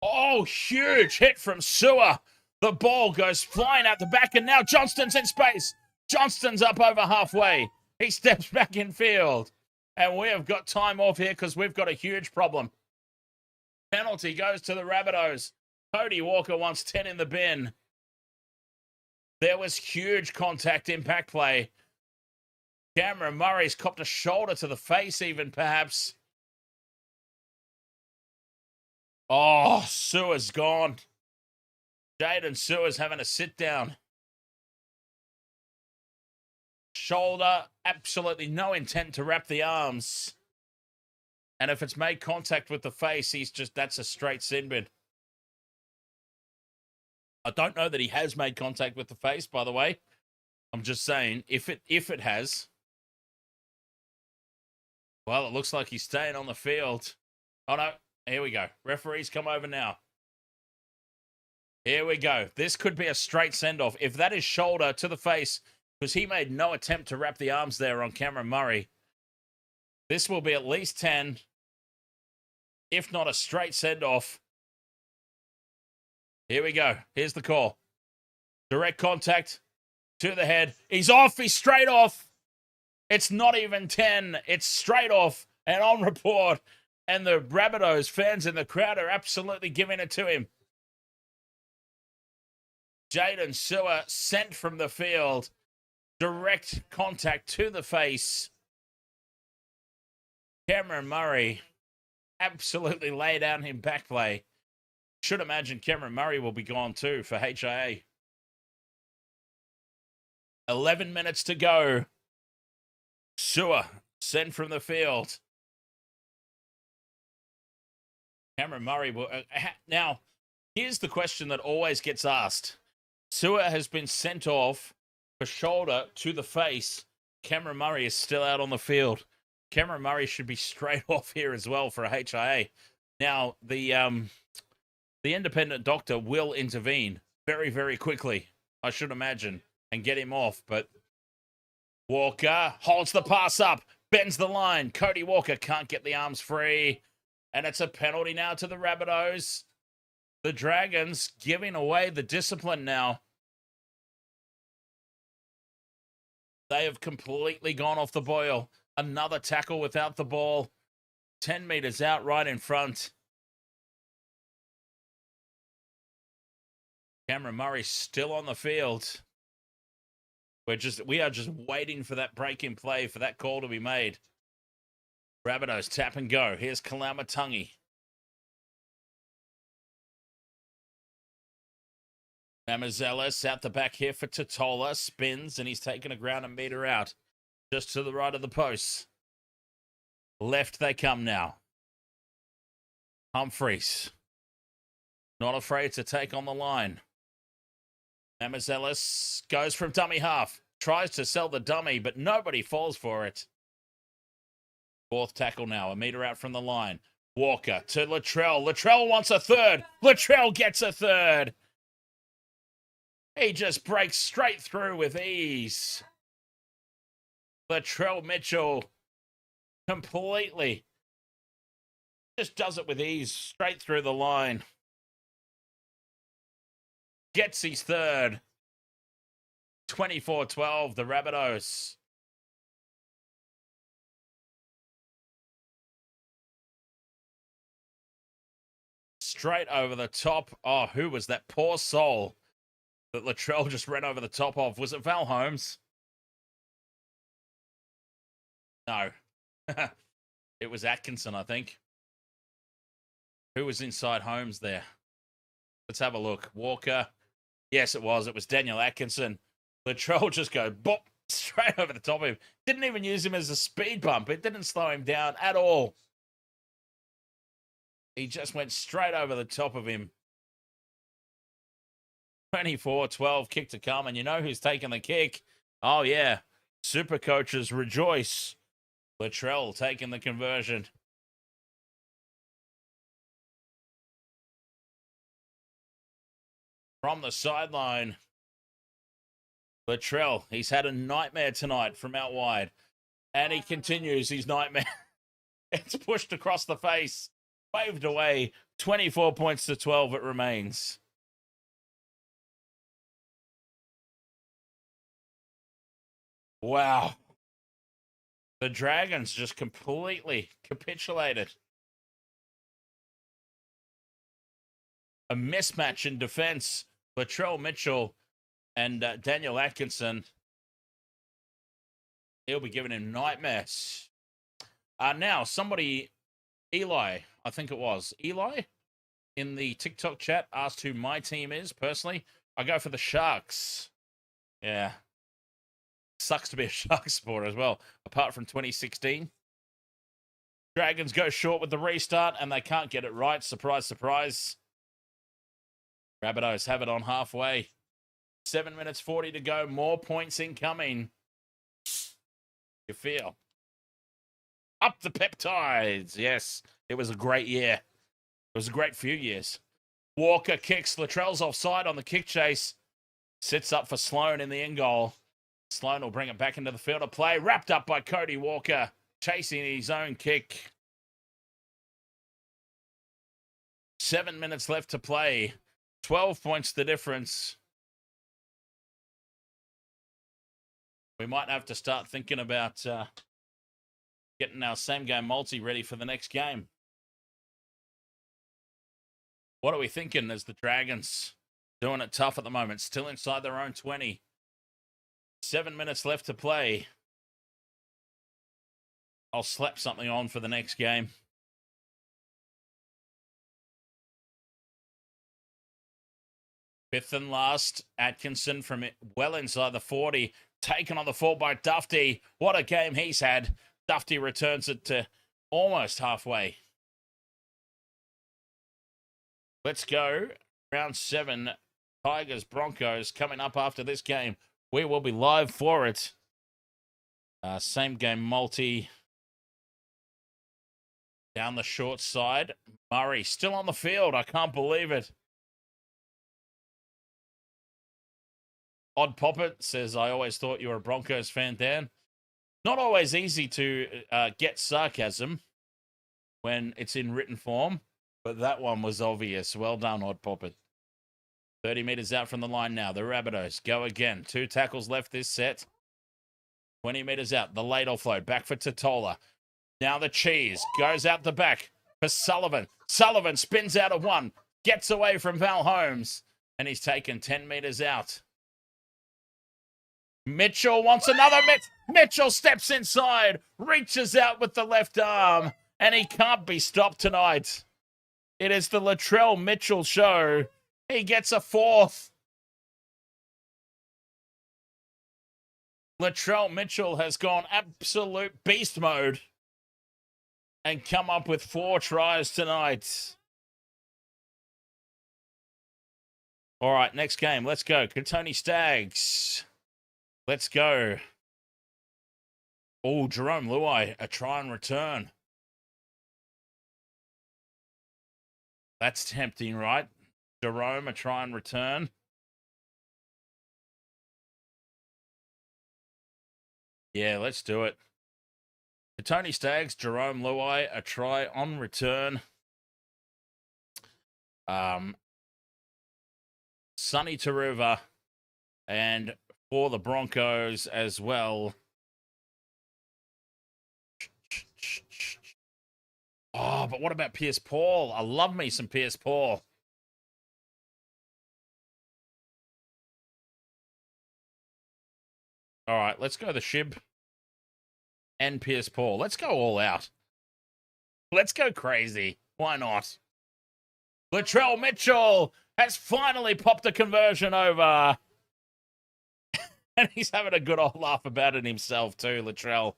Oh, huge hit from Sewer. The ball goes flying out the back, and now Johnston's in space. Johnston's up over halfway. He steps back in field. And we have got time off here because we've got a huge problem. Penalty goes to the Rabbitohs. Cody Walker wants 10 in the bin. There was huge contact impact play. Cameron Murray's copped a shoulder to the face even, perhaps. Oh, Sewer's gone. Jaden Sewer's having a sit down. Shoulder, absolutely no intent to wrap the arms. And if it's made contact with the face, that's a straight sin bin. I don't know that he has made contact with the face, by the way. I'm just saying, if it has, well, it looks like he's staying on the field. Oh, no. Here we go. Referees come over now. Here we go. This could be a straight send-off. If that is shoulder to the face, because he made no attempt to wrap the arms there on Cameron Murray, this will be at least 10, if not a straight send-off. Here we go. Here's the call. Direct contact to the head. He's off. He's straight off. It's not even 10. It's straight off. and on report. And the Rabbitohs fans in the crowd are absolutely giving it to him. Jaden Sewer sent from the field. Direct contact to the face. Cameron Murray absolutely laid down him back play. Should imagine Cameron Murray will be gone too for HIA. 11 minutes to go. Sewer sent from the field. Cameron Murray will... now, here's the question that always gets asked. Sewer has been sent off for shoulder to the face. Cameron Murray is still out on the field. Cameron Murray should be straight off here as well for a HIA. Now, the independent doctor will intervene very, very quickly, I should imagine, and get him off. But Walker holds the pass up, bends the line. Cody Walker can't get the arms free. And it's a penalty now to the Rabbitohs. The Dragons giving away the discipline now. They have completely gone off the boil. Another tackle without the ball. 10 meters out right in front. Cameron Murray still on the field. We are just waiting for that break in play, for that call to be made. Rabbitohs tap and go. Here's Kalamatangi. Amazelis out the back here for Totola. Spins, and he's taken a ground and meter out. Just to the right of the post. Left they come now. Humphreys. Not afraid to take on the line. Amazelis goes from dummy half. Tries to sell the dummy, but nobody falls for it. Fourth tackle now, a meter out from the line. Walker to Latrell. Latrell wants a third. Latrell gets a third. He just breaks straight through with ease. Latrell Mitchell completely just does it with ease, straight through the line. Gets his third. 24-12, the Rabbitohs. Straight over the top. Oh, who was that poor soul that Latrell just ran over the top of? Was it Val Holmes? No. It was Atkinson, I think. Who was inside Holmes there? Let's have a look. Walker. Yes, it was. It was Daniel Atkinson. Latrell just go bop straight over the top of him. Didn't even use him as a speed bump. It didn't slow him down at all. He just went straight over the top of him. 24-12, kick to come. And you know who's taking the kick? Oh, yeah. Super coaches rejoice. Latrell taking the conversion. From the sideline. Latrell, he's had a nightmare tonight from out wide. And he continues his nightmare. It's pushed across the face. Waved away. 24 points to 12 it remains. Wow. The Dragons just completely capitulated. A mismatch in defense. Latrell Mitchell and Daniel Atkinson. He'll be giving him nightmares. Now, somebody, Eli, I think it was, Eli, in the TikTok chat asked who my team is, personally. I go for the Sharks. Yeah. Sucks to be a Sharks supporter as well, apart from 2016. Dragons go short with the restart, and they can't get it right. Surprise, surprise. Rabbitohs have it on halfway. 7 minutes 40 to go. More points incoming. You feel? Up the peptides. Yes, it was a great year. It was a great few years. Walker kicks. Latrell's offside on the kick chase. Sits up for Sloan in the end goal. Sloan will bring it back into the field of play. Wrapped up by Cody Walker. Chasing his own kick. 7 minutes left to play. 12 points the difference. We might have to start thinking about Getting our same game multi ready for the next game. What are we thinking as the Dragons doing it tough at the moment? Still inside their own 20. 7 minutes left to play. I'll slap something on for the next game. Fifth and last, Atkinson from well inside the 40. Taken on the full by Duffy. What a game he's had. Duffy returns it to almost halfway. Let's go. Round 7, Tigers, Broncos coming up after this game. We will be live for it. Same game multi. Down the short side. Murray still on the field. I can't believe it. Odd Poppet says, I always thought you were a Broncos fan, Dan. Not always easy to get sarcasm when it's in written form, but that one was obvious. Well done, Odd Poppet. 30 metres out from the line now. The Rabbitohs go again. 2 tackles left this set. 20 metres out. The late offload. Back for Totola. Now the cheese. Goes out the back for Sullivan. Sullivan spins out of 1. Gets away from Val Holmes. And he's taken 10 metres out. Mitchell wants another. Mitchell steps inside. Reaches out with the left arm. And he can't be stopped tonight. It is the Latrell Mitchell show. He gets a 4th. Latrell Mitchell has gone absolute beast mode and come up with 4 tries tonight. All right, next game. Let's go. Katoni Stags. Let's go. Oh, Jerome Luai, a try and return. That's tempting, right? Jerome, a try and return. Yeah, let's do it. Tony Staggs, Jerome Luai, a try on return. Sonny Taruva, and for the Broncos as well. Oh, but what about Pierce Paul? I love me some Pierce Paul. All right, let's go the Shib and Pierce Paul. Let's go all out. Let's go crazy. Why not? Latrell Mitchell has finally popped a conversion over. And he's having a good old laugh about it himself too, Latrell.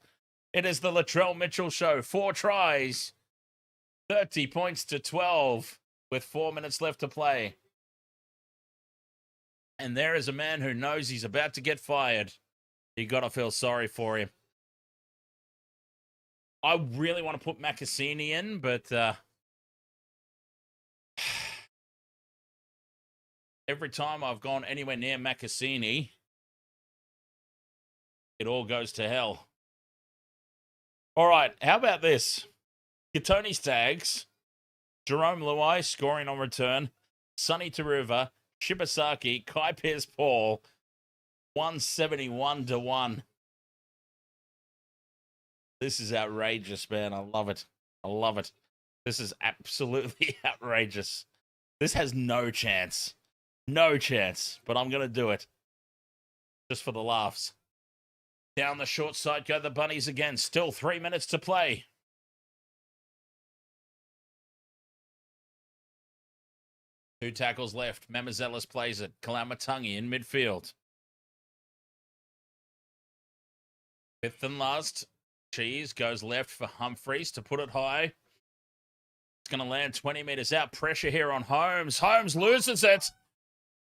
It is the Latrell Mitchell show. 4 tries. 30 points to 12 with 4 minutes left to play. And there is a man who knows he's about to get fired. You got to feel sorry for him. I really want to put Macassini in, but every time I've gone anywhere near Macassini, it all goes to hell. All right, how about this? Katoni Stags, Jerome Luai scoring on return, Sonny Taruva, Shibasaki, Kai Pierce Paul, 171 to 1. This is outrageous, man. I love it. I love it. This is absolutely outrageous. This has no chance. No chance. But I'm going to do it. Just for the laughs. Down the short side go the Bunnies again. Still 3 minutes to play. Two tackles left. Mamazelis plays it. Kalamatangi in midfield. 5th and last. Cheese goes left for Humphreys to put it high. It's going to land 20 metres out. Pressure here on Holmes. Holmes loses it.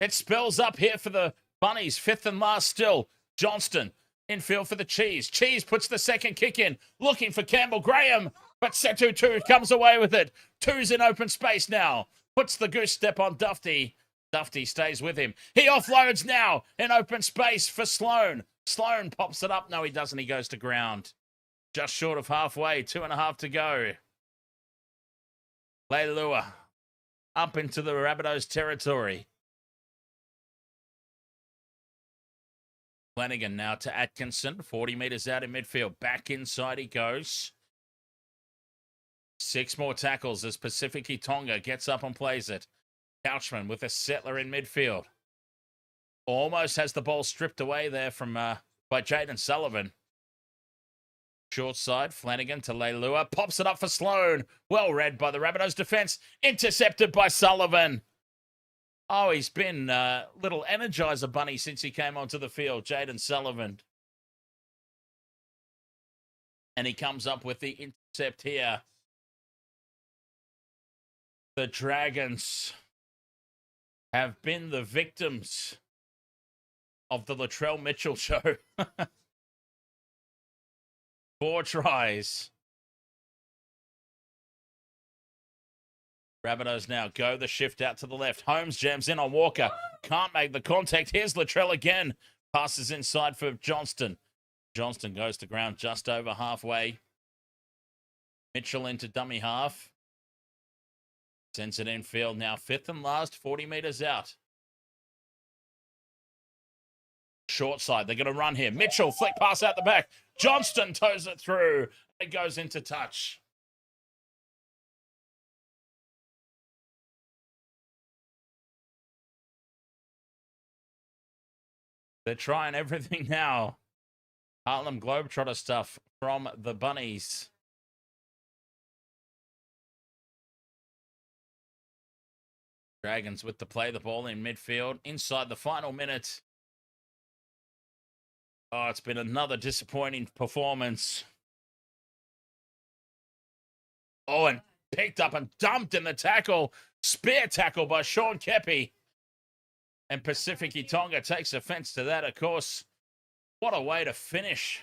It spells up here for the Bunnies. 5th and last still. Johnston infield for the Cheese. Cheese puts the second kick in. Looking for Campbell Graham. But Setu 2 comes away with it. 2's in open space now. Puts the goose step on Duffy. Duffy stays with him. He offloads now in open space for Sloan. Sloan pops it up. No, he doesn't. He goes to ground. Just short of halfway. 2.5 to go. Leilua up into the Rabbitohs territory. Flanagan now to Atkinson. 40 metres out in midfield. Back inside he goes. 6 more tackles as Pacific Tonga gets up and plays it. Couchman with a settler in midfield. Almost has the ball stripped away there from by Jaden Sullivan. Short side, Flanagan to Leilua. Pops it up for Sloan. Well read by the Rabbitohs defence. Intercepted by Sullivan. Oh, he's been a little Energizer bunny since he came onto the field, Jaden Sullivan. And he comes up with the intercept here. The Dragons have been the victims of the Latrell Mitchell show. 4 tries. Rabbitohs now go the shift out to the left. Holmes jams in on Walker. Can't make the contact. Here's Latrell again. Passes inside for Johnston. Johnston goes to ground just over halfway. Mitchell into dummy half. Sends it infield now. 5th and last, 40 metres out. Short side. They're going to run here. Mitchell, flick pass out the back. Johnston toes it through. It goes into touch. They're trying everything now. Harlem Globetrotter stuff from the Bunnies. Dragons with the play the ball in midfield. Inside the final minute. Oh, it's been another disappointing performance. Oh, and picked up and dumped in the tackle. Spear tackle by Sean Kepi. And Pacific Tonga takes offense to that, of course. What a way to finish.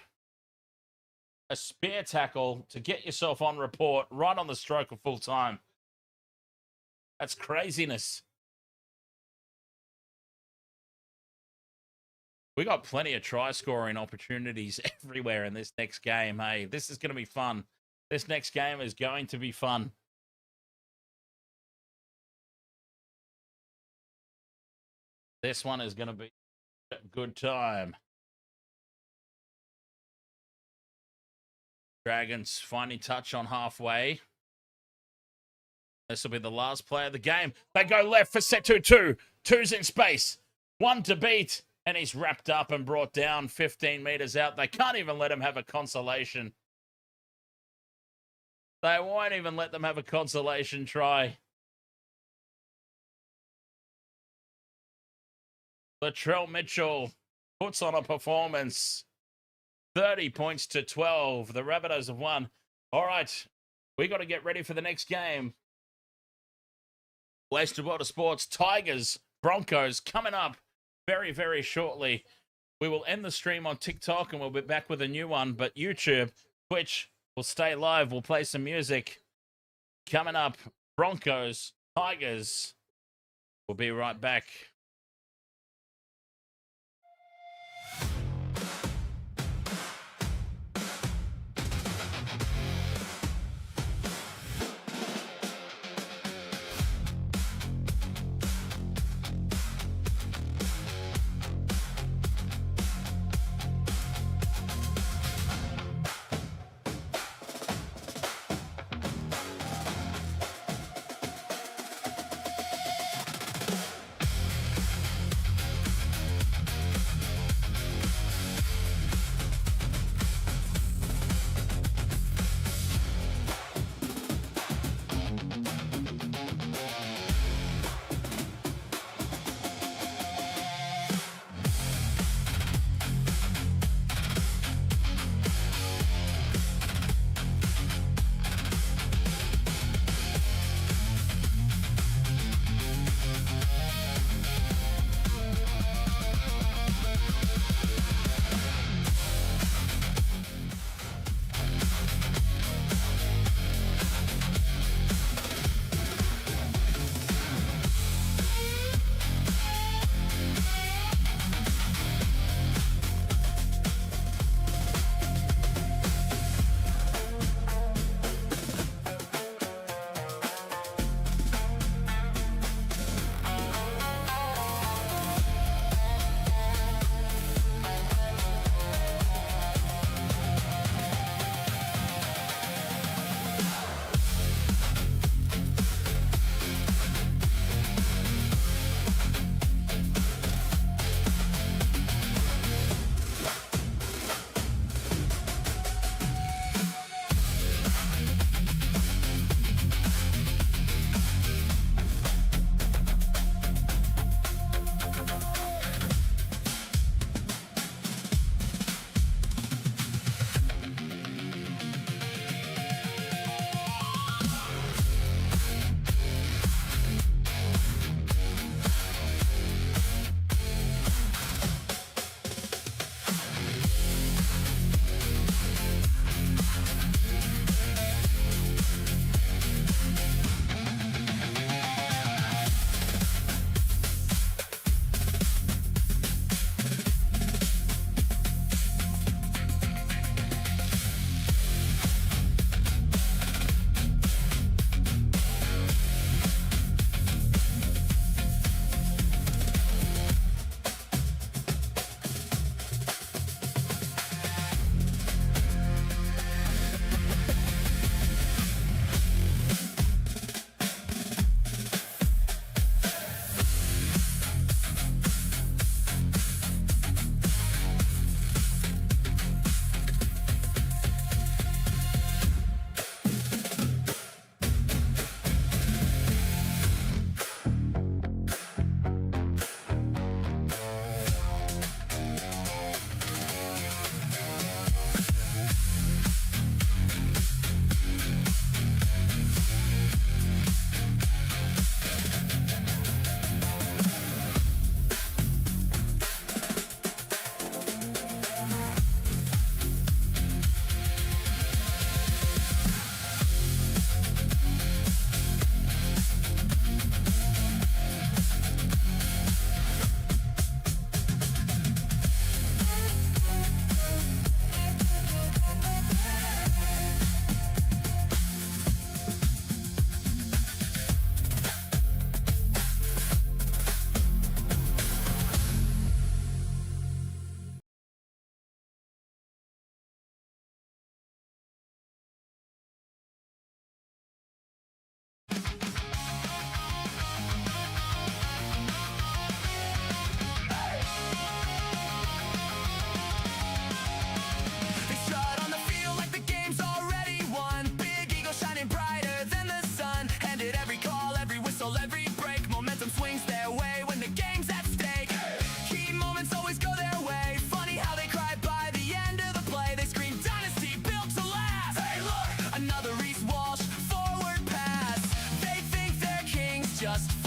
A spear tackle to get yourself on report right on the stroke of full time. That's craziness. We got plenty of try scoring opportunities everywhere in this next game. Hey, this is going to be fun. This next game is going to be fun. This one is going to be a good time. Dragons finding touch on halfway. This will be the last play of the game. They go left for set 2-2. 2's in space. 1 to beat. And he's wrapped up and brought down 15 metres out. They can't even let him have a consolation. They won't even let them have a consolation try. Latrell Mitchell puts on a performance. 30 points to 12. The Rabbitohs have won. All right, we got to get ready for the next game. Wasted World of Sports, Tigers, Broncos coming up very, very shortly. We will end the stream on TikTok and we'll be back with a new one. But YouTube, Twitch, will stay live. We'll play some music. Coming up, Broncos, Tigers. We'll be right back.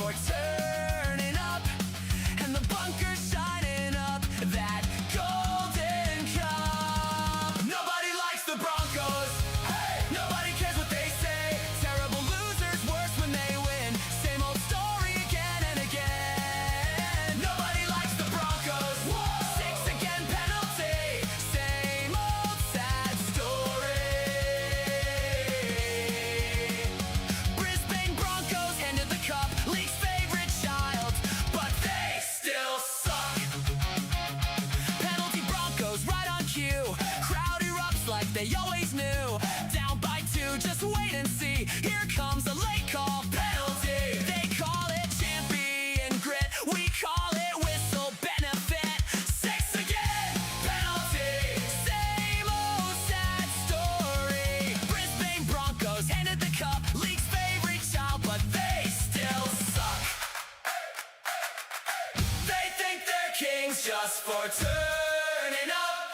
for turning up, and the bunker's shining up that golden cup. Nobody likes the Broncos. Hey! Nobody cares what they say. Terrible losers, worse when they win. Same old story again and again. Nobody likes the Broncos. Whoa! 6 again penalty. Same old sad story. Brisbane Broncos handed the cup, league's favorite child, but they still suck. Penalty Broncos right on cue. Crowd erupts like they always knew. Down by 2, just wait and see. Here comes a late call penalty. They call it champion grit. We call it whistle benefit. 6 again penalty. Same old sad story. Brisbane Broncos handed the cup, league's favorite child, but they still suck. They think they're kings just for turning up,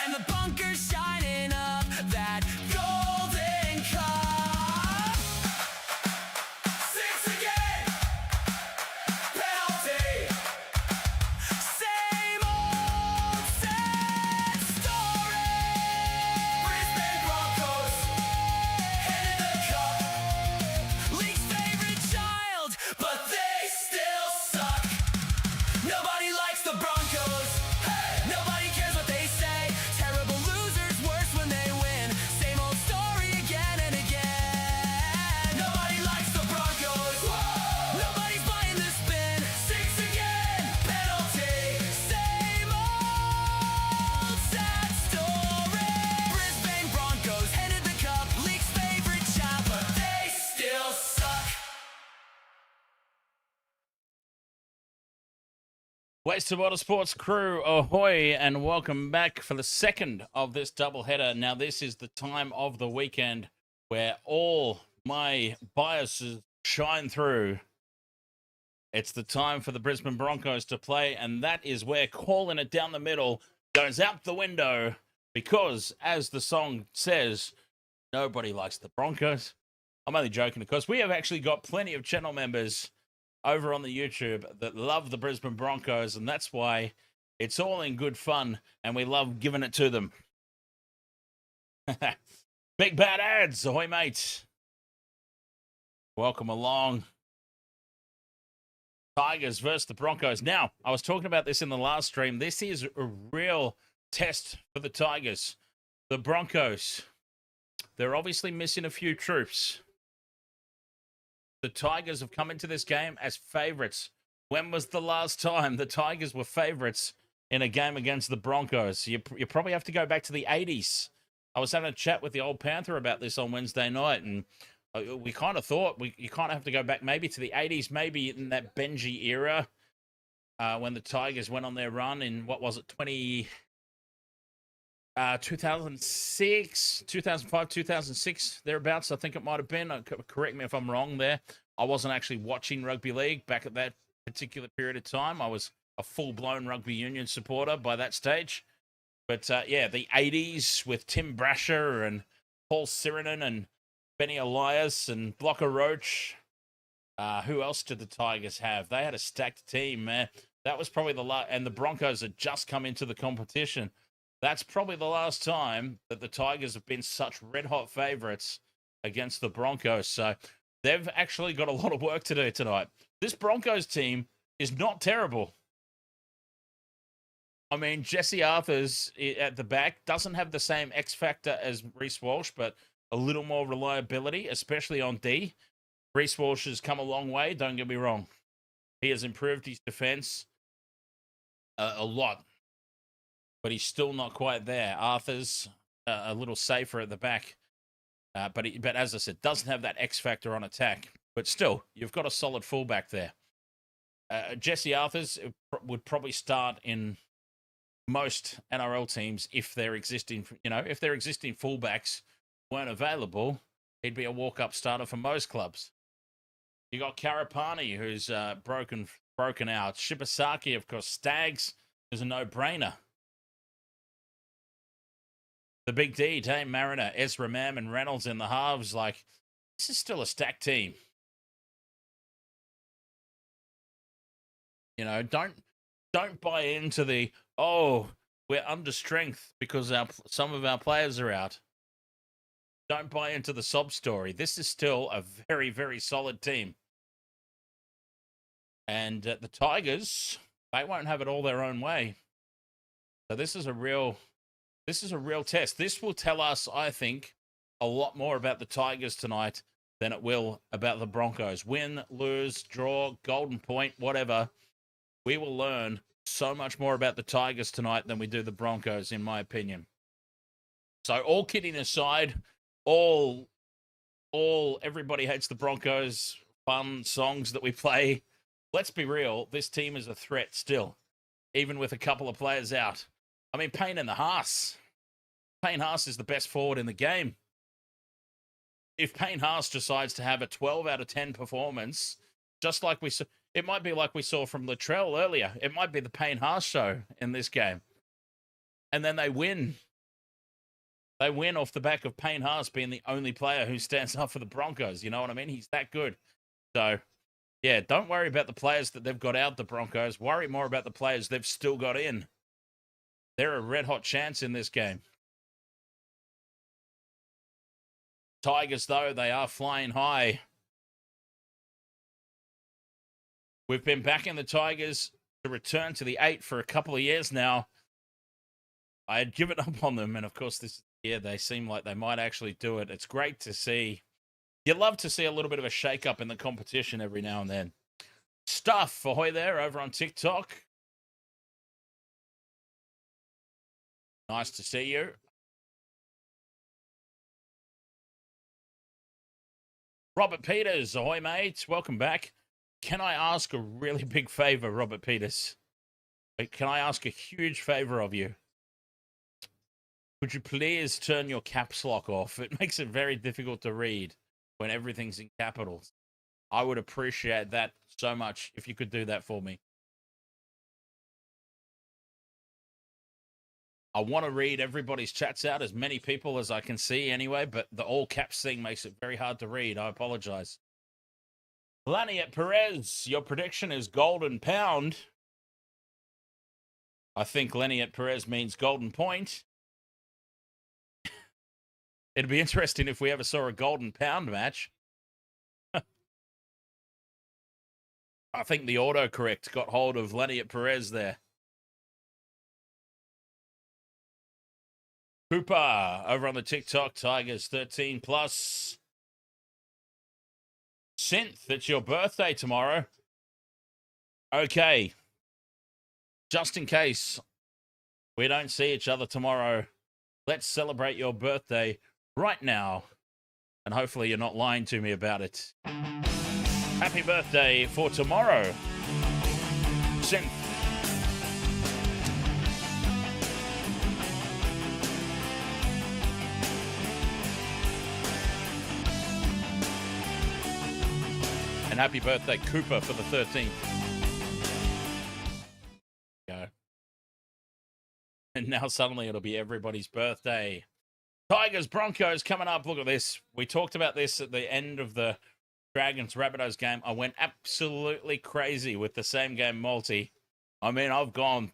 and the bunker's shining up that golden cup. 6 again penalty. Same old sad story. Brisbane Broncos handed the cup, league's favorite child, but they still suck. Nobody likes the Broncos. Hey! Nobody cares what they say. Terrible losers, worse when they win. Same old story again and again. Nobody likes the Broncos. Whoa! Nobody's buying the spin. 6 again penalty. Same old sad story. Brisbane Broncos handed the cup, league's favorite child, but they still suck. Waste of Water Sports crew, ahoy, and welcome back for the second of this doubleheader. Now, this is the time of the weekend where all my biases shine through. It's the time for the Brisbane Broncos to play, and that is where calling it down the middle goes out the window because, as the song says, nobody likes the Broncos. I'm only joking, of course. We have actually got plenty of channel members over on the YouTube that love the Brisbane Broncos, and that's why it's all in good fun, and we love giving it to them. Big bad ads, ahoy, mate. Welcome along. Tigers versus the Broncos. Now, I was talking about this in the last stream. This is a real test for the Tigers. The Broncos, they're obviously missing a few troops. The Tigers have come into this game as favourites. When was the last time the Tigers were favourites in a game against the Broncos? You probably have to go back to the 80s. I was having a chat with the old Panther about this on Wednesday night, and we kind of thought you kind of have to go back maybe to the 80s, maybe in that Benji era when the Tigers went on their run in, what was it, 2006, 2005, 2006, thereabouts, I think it might have been. Correct me if I'm wrong there. I wasn't actually watching rugby league back at that particular period of time. I was a full-blown rugby union supporter by that stage. But, yeah, the 80s with Tim Brasher and Paul Sirenen and Benny Elias and Blocker Roach. Who else did the Tigers have? They had a stacked team, man. That was probably the last. And the Broncos had just come into the competition. That's probably the last time that the Tigers have been such red-hot favourites against the Broncos. So they've actually got a lot of work to do tonight. This Broncos team is not terrible. I mean, Jesse Arthur's at the back doesn't have the same X factor as Reece Walsh, but a little more reliability, especially on D. Reece Walsh has come a long way, don't get me wrong. He has improved his defence a lot, but he's still not quite there. Arthur's a little safer at the back, but as I said, doesn't have that X factor on attack. But still, you've got a solid fullback there. Jesse Arthur's would probably start in most NRL teams if their existing fullbacks weren't available. He'd be a walk-up starter for most clubs. You got Karapani, who's broken out. Shibasaki, of course. Stags is a no-brainer. The Big D, Dane Mariner, Ezra Mam, and Reynolds in the halves. Like, this is still a stacked team. You know, don't buy into the, oh, we're under strength because some of our players are out. Don't buy into the sob story. This is still a very, very solid team. And the Tigers, they won't have it all their own way. So this is a real test. This will tell us, I think, a lot more about the Tigers tonight than it will about the Broncos. Win, lose, draw, golden point, whatever. We will learn so much more about the Tigers tonight than we do the Broncos, in my opinion. So all kidding aside, everybody hates the Broncos fun songs that we play. Let's be real, this team is a threat still, even with a couple of players out. I mean, Payne and the Haas. Payne Haas is the best forward in the game. If Payne Haas decides to have a 12 out of 10 performance, just like we saw, it might be like we saw from Latrell earlier. It might be the Payne Haas show in this game. And then they win. They win off the back of Payne Haas being the only player who stands up for the Broncos. You know what I mean? He's that good. So, yeah, don't worry about the players that they've got out, the Broncos. Worry more about the players they've still got in. They're a red-hot chance in this game. Tigers, though, they are flying high. We've been backing the Tigers to return to the 8 for a couple of years now. I had given up on them, and of course, this year they seem like they might actually do it. It's great to see. You love to see a little bit of a shake-up in the competition every now and then. Stuff, ahoy there, over on TikTok. Nice to see you. Robert Peters, ahoy, mate. Welcome back. Can I ask a really big favor, Robert Peters? Can I ask a huge favor of you? Could you please turn your caps lock off? It makes it very difficult to read when everything's in capitals. I would appreciate that so much if you could do that for me. I want to read everybody's chats out, as many people as I can see anyway, but the all caps thing makes it very hard to read. I apologize. Laniat Perez, your prediction is golden pound. I think Laniat Perez means golden point. It'd be interesting if we ever saw a golden pound match. I think the autocorrect got hold of Laniat Perez there. Cooper over on the TikTok, Tigers 13 plus. Synth, it's your birthday tomorrow. Okay. Just in case we don't see each other tomorrow, let's celebrate your birthday right now. And hopefully you're not lying to me about it. Happy birthday for tomorrow, Synth. And happy birthday, Cooper, for the 13th. Go. And now suddenly it'll be everybody's birthday. Tigers, Broncos coming up. Look at this. We talked about this at the end of the Dragons Rabbitohs game. I went absolutely crazy with the same game multi. I mean, I've gone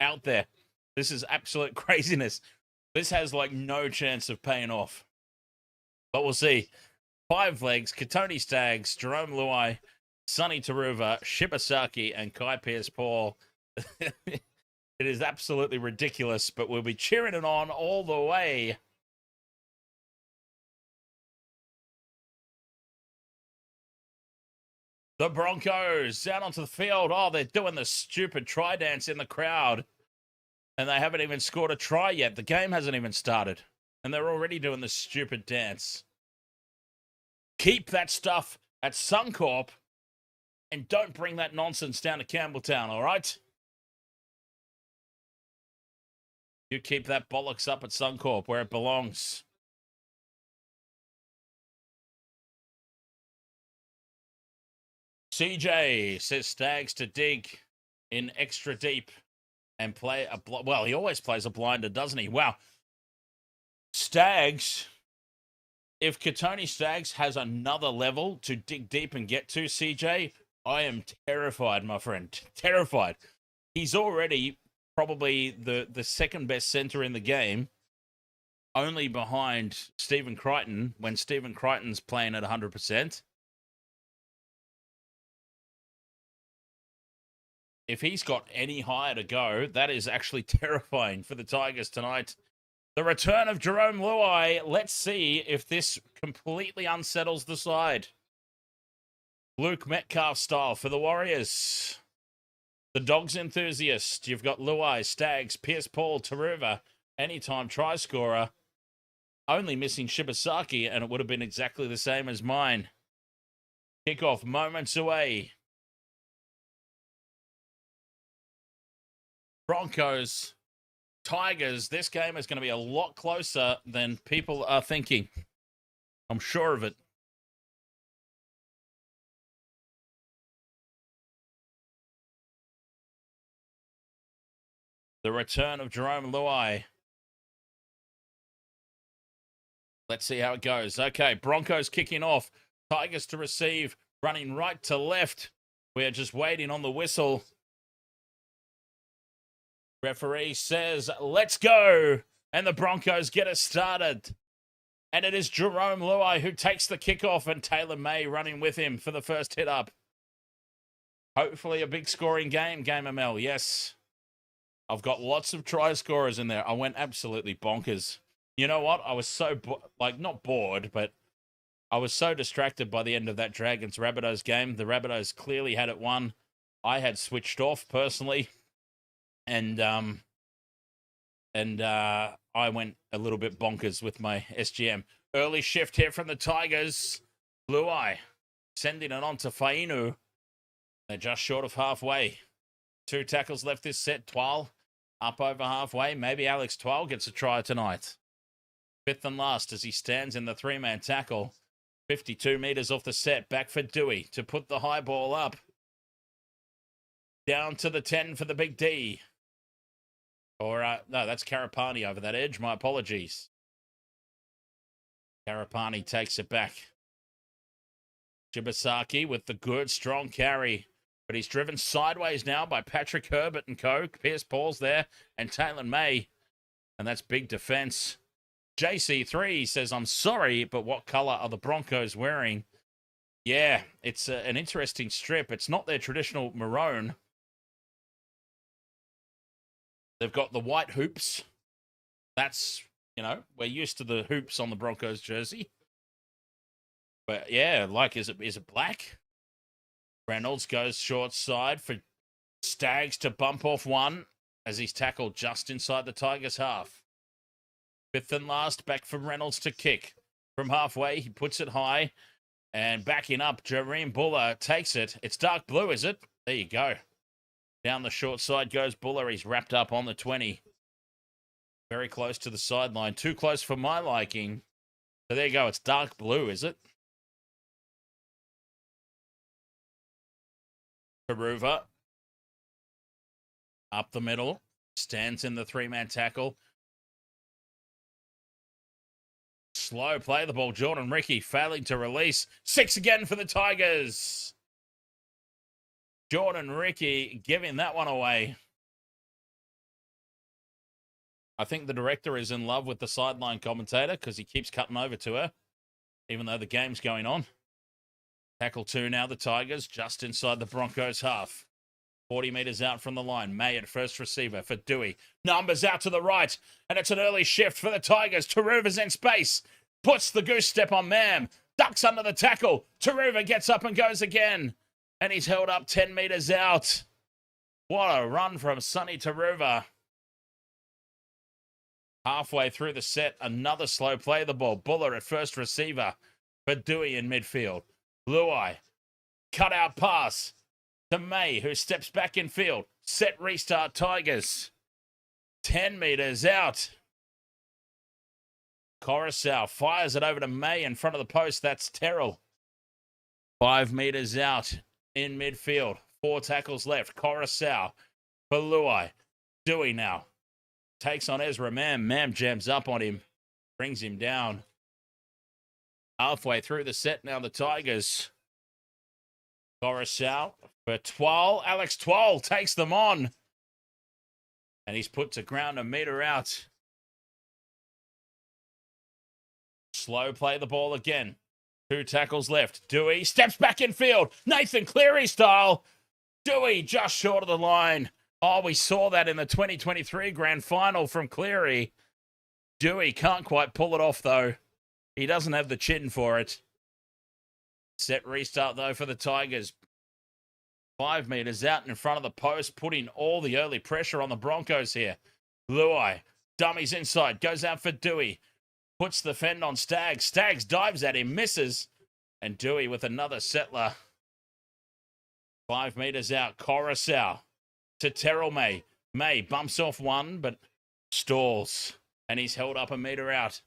out there. This is absolute craziness. This has like no chance of paying off. But we'll see. 5 legs, Katoni Staggs, Jerome Luai, Sonny Taruva, Shibasaki, and Kai Pearce-Paul. It is absolutely ridiculous, but we'll be cheering it on all the way. The Broncos out onto the field. Oh, they're doing the stupid try dance in the crowd. And they haven't even scored a try yet. The game hasn't even started. And they're already doing the stupid dance. Keep that stuff at Suncorp and don't bring that nonsense down to Campbelltown, all right? You keep that bollocks up at Suncorp where it belongs. CJ says Staggs to dig in extra deep and play a... Well, he always plays a blinder, doesn't he? Wow. Staggs... If Katoni Staggs has another level to dig deep and get to, CJ, I am terrified, my friend. Terrified. He's already probably the second best centre in the game, only behind Stephen Crichton when Stephen Crichton's playing at 100%. If he's got any higher to go, that is actually terrifying for the Tigers tonight. The return of Jerome Luai. Let's see if this completely unsettles the side. Luke Metcalf style for the Warriors. The Dogs enthusiast. You've got Luai, Staggs, Pierce Paul, Taruva, anytime try scorer. Only missing Shibasaki, and it would have been exactly the same as mine. Kickoff moments away. Broncos, Tigers. This game is going to be a lot closer than people are thinking. I'm sure of it. The return of Jerome Luai. Let's see how it goes. Okay, Broncos kicking off. Tigers to receive, running right to left. We are just waiting on the whistle. Referee says, let's go. And the Broncos get us started. And it is Jerome Luai who takes the kickoff, and Taylor May running with him for the first hit up. Hopefully a big scoring game, ML. Yes. I've got lots of try scorers in there. I went absolutely bonkers. You know what? I was so, not bored, but I was so distracted by the end of that Dragons Rabbitohs game. The Rabbitohs clearly had it won. I had switched off personally. And I went a little bit bonkers with my SGM. Early shift here from the Tigers. Luai sending it on to Fainu. They're just short of halfway. 2 tackles left this set. Twal up over halfway. Maybe Alex Twal gets a try tonight. 5th and last as he stands in the 3-man tackle. 52 metres off the set. Back for Dewey to put the high ball up. Down to the 10 for the big D. Or, no, that's Karapani over that edge. My apologies. Karapani takes it back. Shibasaki with the good, strong carry. But he's driven sideways now by Patrick Herbert and co. Pierce Paul's there and Taylor May. And that's big defense. JC3 says, I'm sorry, but what color are the Broncos wearing? Yeah, it's an interesting strip. It's not their traditional maroon. They've got the white hoops. That's, we're used to the hoops on the Broncos jersey. But yeah, is it black? Reynolds goes short side for Staggs to bump off one as he's tackled just inside the Tigers' half. 5th and last, back for Reynolds to kick. From halfway, he puts it high. And backing up, Jareem Buller takes it. It's dark blue, is it? There you go. Down the short side goes Buller. He's wrapped up on the 20. Very close to the sideline. Too close for my liking. So there you go. It's dark blue, is it? Taruva. Up the middle. Stands in the 3-man tackle. Slow play the ball. Jordan Ricky failing to release. 6 again for the Tigers. Jordan Ricky giving that one away. I think the director is in love with the sideline commentator because he keeps cutting over to her, even though the game's going on. Tackle 2 now, the Tigers, just inside the Broncos' half. 40 metres out from the line. May at first receiver for Dewey. Numbers out to the right, and it's an early shift for the Tigers. Taruva's in space. Puts the goose step on Mam. Ducks under the tackle. Taruva gets up and goes again. And he's held up 10 metres out. What a run from Sonny Taruva. Halfway through the set, another slow play of the ball. Buller at first receiver for Dewey in midfield. Luai, cut out pass to May, who steps back in field. Set restart Tigers. 10 metres out. Coruscant fires it over to May in front of the post. That's Terrell. 5 metres out in midfield. 4 tackles left. Coruscant for Luai. Dewey now. Takes on Ezra Mam. Mam jams up on him. Brings him down. Halfway through the set now, the Tigers. Coruscant for Twal. Alex Twal takes them on. And he's put to ground a metre out. Slow play the ball again. 2 tackles left. Dewey steps back in field. Nathan Cleary style. Dewey just short of the line. Oh, we saw that in the 2023 grand final from Cleary. Dewey can't quite pull it off, though. He doesn't have the chin for it. Set restart, though, for the Tigers. 5 metres out in front of the post, putting all the early pressure on the Broncos here. Luai, dummies inside, goes out for Dewey. Puts the fend on Staggs. Staggs dives at him, misses. And Dewey with another settler. 5 metres out, Coruscant to Terrell May. May bumps off one, but stalls. And he's held up a metre out.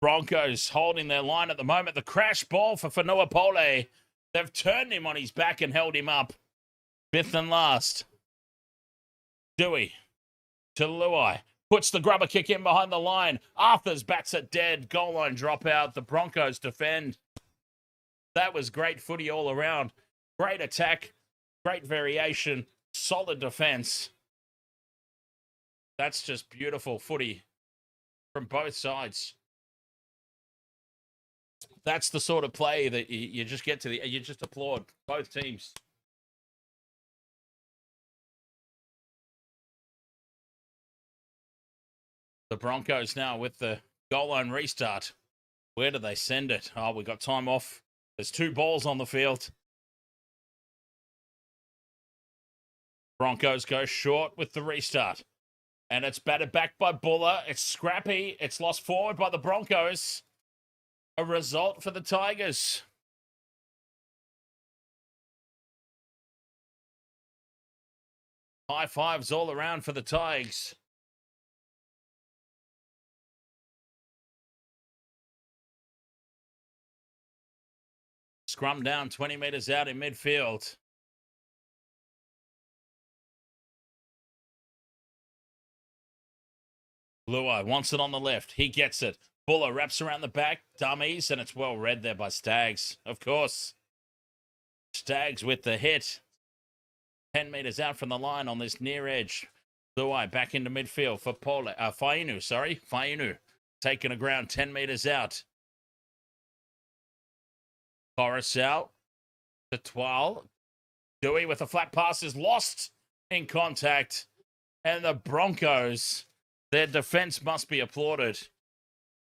Broncos holding their line at the moment. The crash ball for Fanua-Pole. They've turned him on his back and held him up. 5th and last. Dewey to Luai. Puts the grubber kick in behind the line. Arthurs bats it dead. Goal line dropout. The Broncos defend. That was great footy all around. Great attack. Great variation. Solid defense. That's just beautiful footy from both sides. That's the sort of play that you just get to you just applaud both teams. The Broncos now with the goal line restart. Where do they send it? Oh, we got time off. There's 2 balls on the field. Broncos go short with the restart. And it's batted back by Buller. It's scrappy. It's lost forward by the Broncos. A result for the Tigers. High fives all around for the Tigers. Scrum down 20 metres out in midfield. Luai wants it on the left. He gets it. Buller wraps around the back. Dummies, and it's well read there by Staggs. Of course. Staggs with the hit. 10 metres out from the line on this near edge. Luai back into midfield for Fainu. Taking a ground 10 metres out. Coruscant to Twal. Dewey with a flat pass is lost in contact. And the Broncos, their defence must be applauded.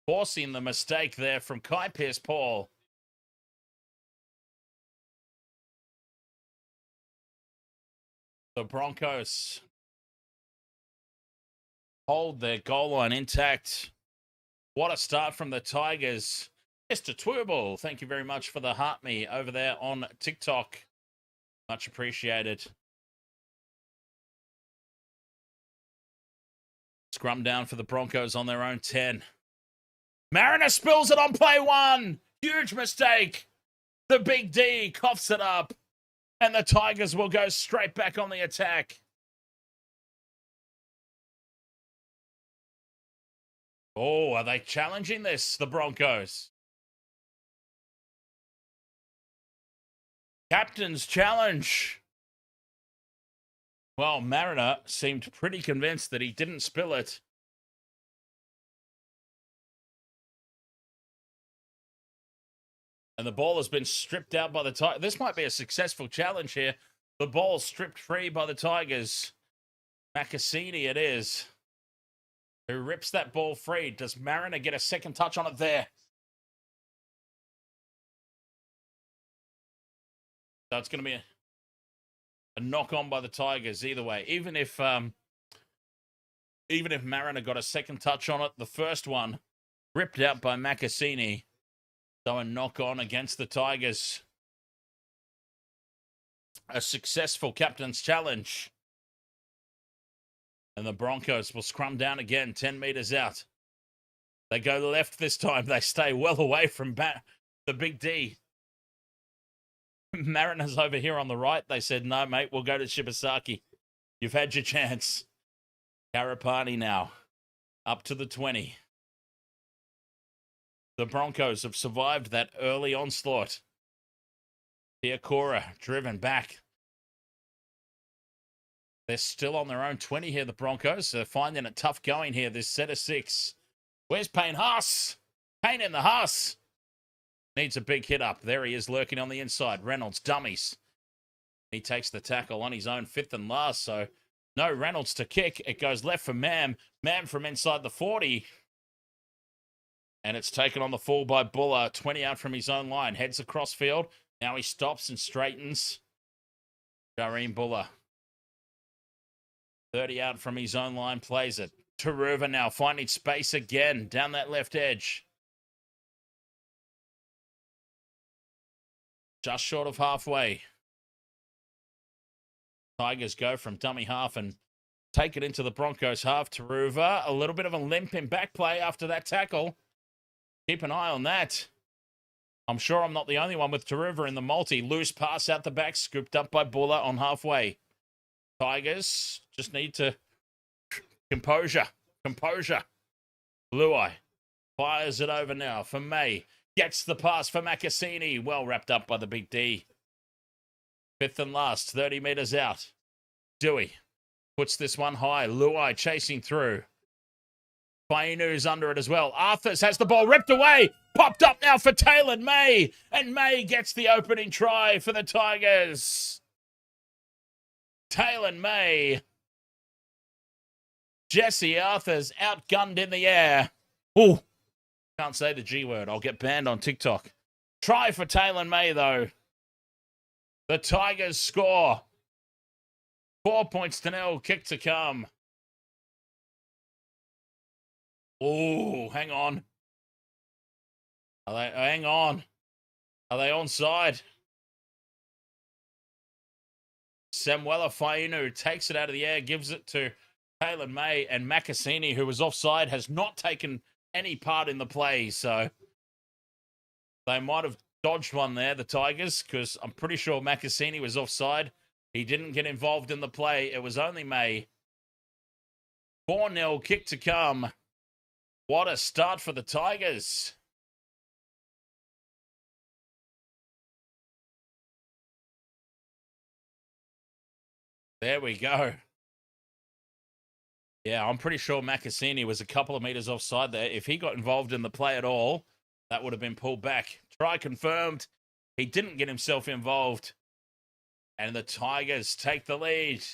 Forcing the mistake there from Kai Pearce-Paul. The Broncos hold their goal line intact. What a start from the Tigers. Mr. Twirball, thank you very much for the heart me over there on TikTok. Much appreciated. Scrum down for the Broncos on their own 10. Mariner spills it on play 1. Huge mistake. The Big D coughs it up. And the Tigers will go straight back on the attack. Oh, are they challenging this, the Broncos? Captain's challenge. Well, Mariner seemed pretty convinced that he didn't spill it. And the ball has been stripped out by the Tigers. This might be a successful challenge here. The ball stripped free by the Tigers. Macassini it is. Who rips that ball free. Does Mariner get a second touch on it there? So it's going to be a knock on by the Tigers either way. Even if Mariner got a second touch on it, the first one ripped out by Macassini. So a knock on against the Tigers. A successful captain's challenge. And the Broncos will scrum down again, 10 metres out. They go left this time. They stay well away from the Big D. Mariners over here on the right. They said, no, mate, we'll go to Shibasaki. You've had your chance. Karapani now. Up to the 20. The Broncos have survived that early onslaught. Piakora driven back. They're still on their own 20 here, the Broncos. They're finding it tough going here, this set of 6. Where's Payne Haas? Payne in the Haas. Needs a big hit up. There he is lurking on the inside. Reynolds, dummies. He takes the tackle on his own 5th and last, so no Reynolds to kick. It goes left for Mam. Mam from inside the 40. And it's taken on the full by Buller. 20 out from his own line. Heads across field. Now he stops and straightens. Jareen Buller. 30 out from his own line. Plays it. Taruva now finding space again. Down that left edge. Just short of halfway. Tigers go from dummy half and take it into the Broncos half. Taruva, a little bit of a limp in back play after that tackle. Keep an eye on that. I'm sure I'm not the only one with Taruva in the multi. Loose pass out the back, scooped up by Buller on halfway. Tigers just need to composure. Luai fires it over now for May. Gets the pass for Macassini. Well wrapped up by the big D. 5th and last, 30 metres out. Dewey puts this one high. Luai chasing through. Fainu's under it as well. Arthurs has the ball ripped away. Popped up now for Taylor May. And May gets the opening try for the Tigers. Taylor May. Jesse Arthurs outgunned in the air. Ooh. Can't say the G word. I'll get banned on TikTok. Try for Taylor May, though. The Tigers score. 4 points to 0. Kick to come. Oh, hang on. Hang on. Are they onside? Samuela Fainu takes it out of the air, gives it to Taylor May, and Macassini, who was offside, has not taken any part in the play, so they might have dodged one there, the Tigers, because I'm pretty sure Macassini was offside. He didn't get involved in the play. It was only May. 4-0, kick to come. What a start for the Tigers. There we go. Yeah, I'm pretty sure Macassini was a couple of meters offside there. If he got involved in the play at all, that would have been pulled back. Try confirmed. He didn't get himself involved. And the Tigers take the lead.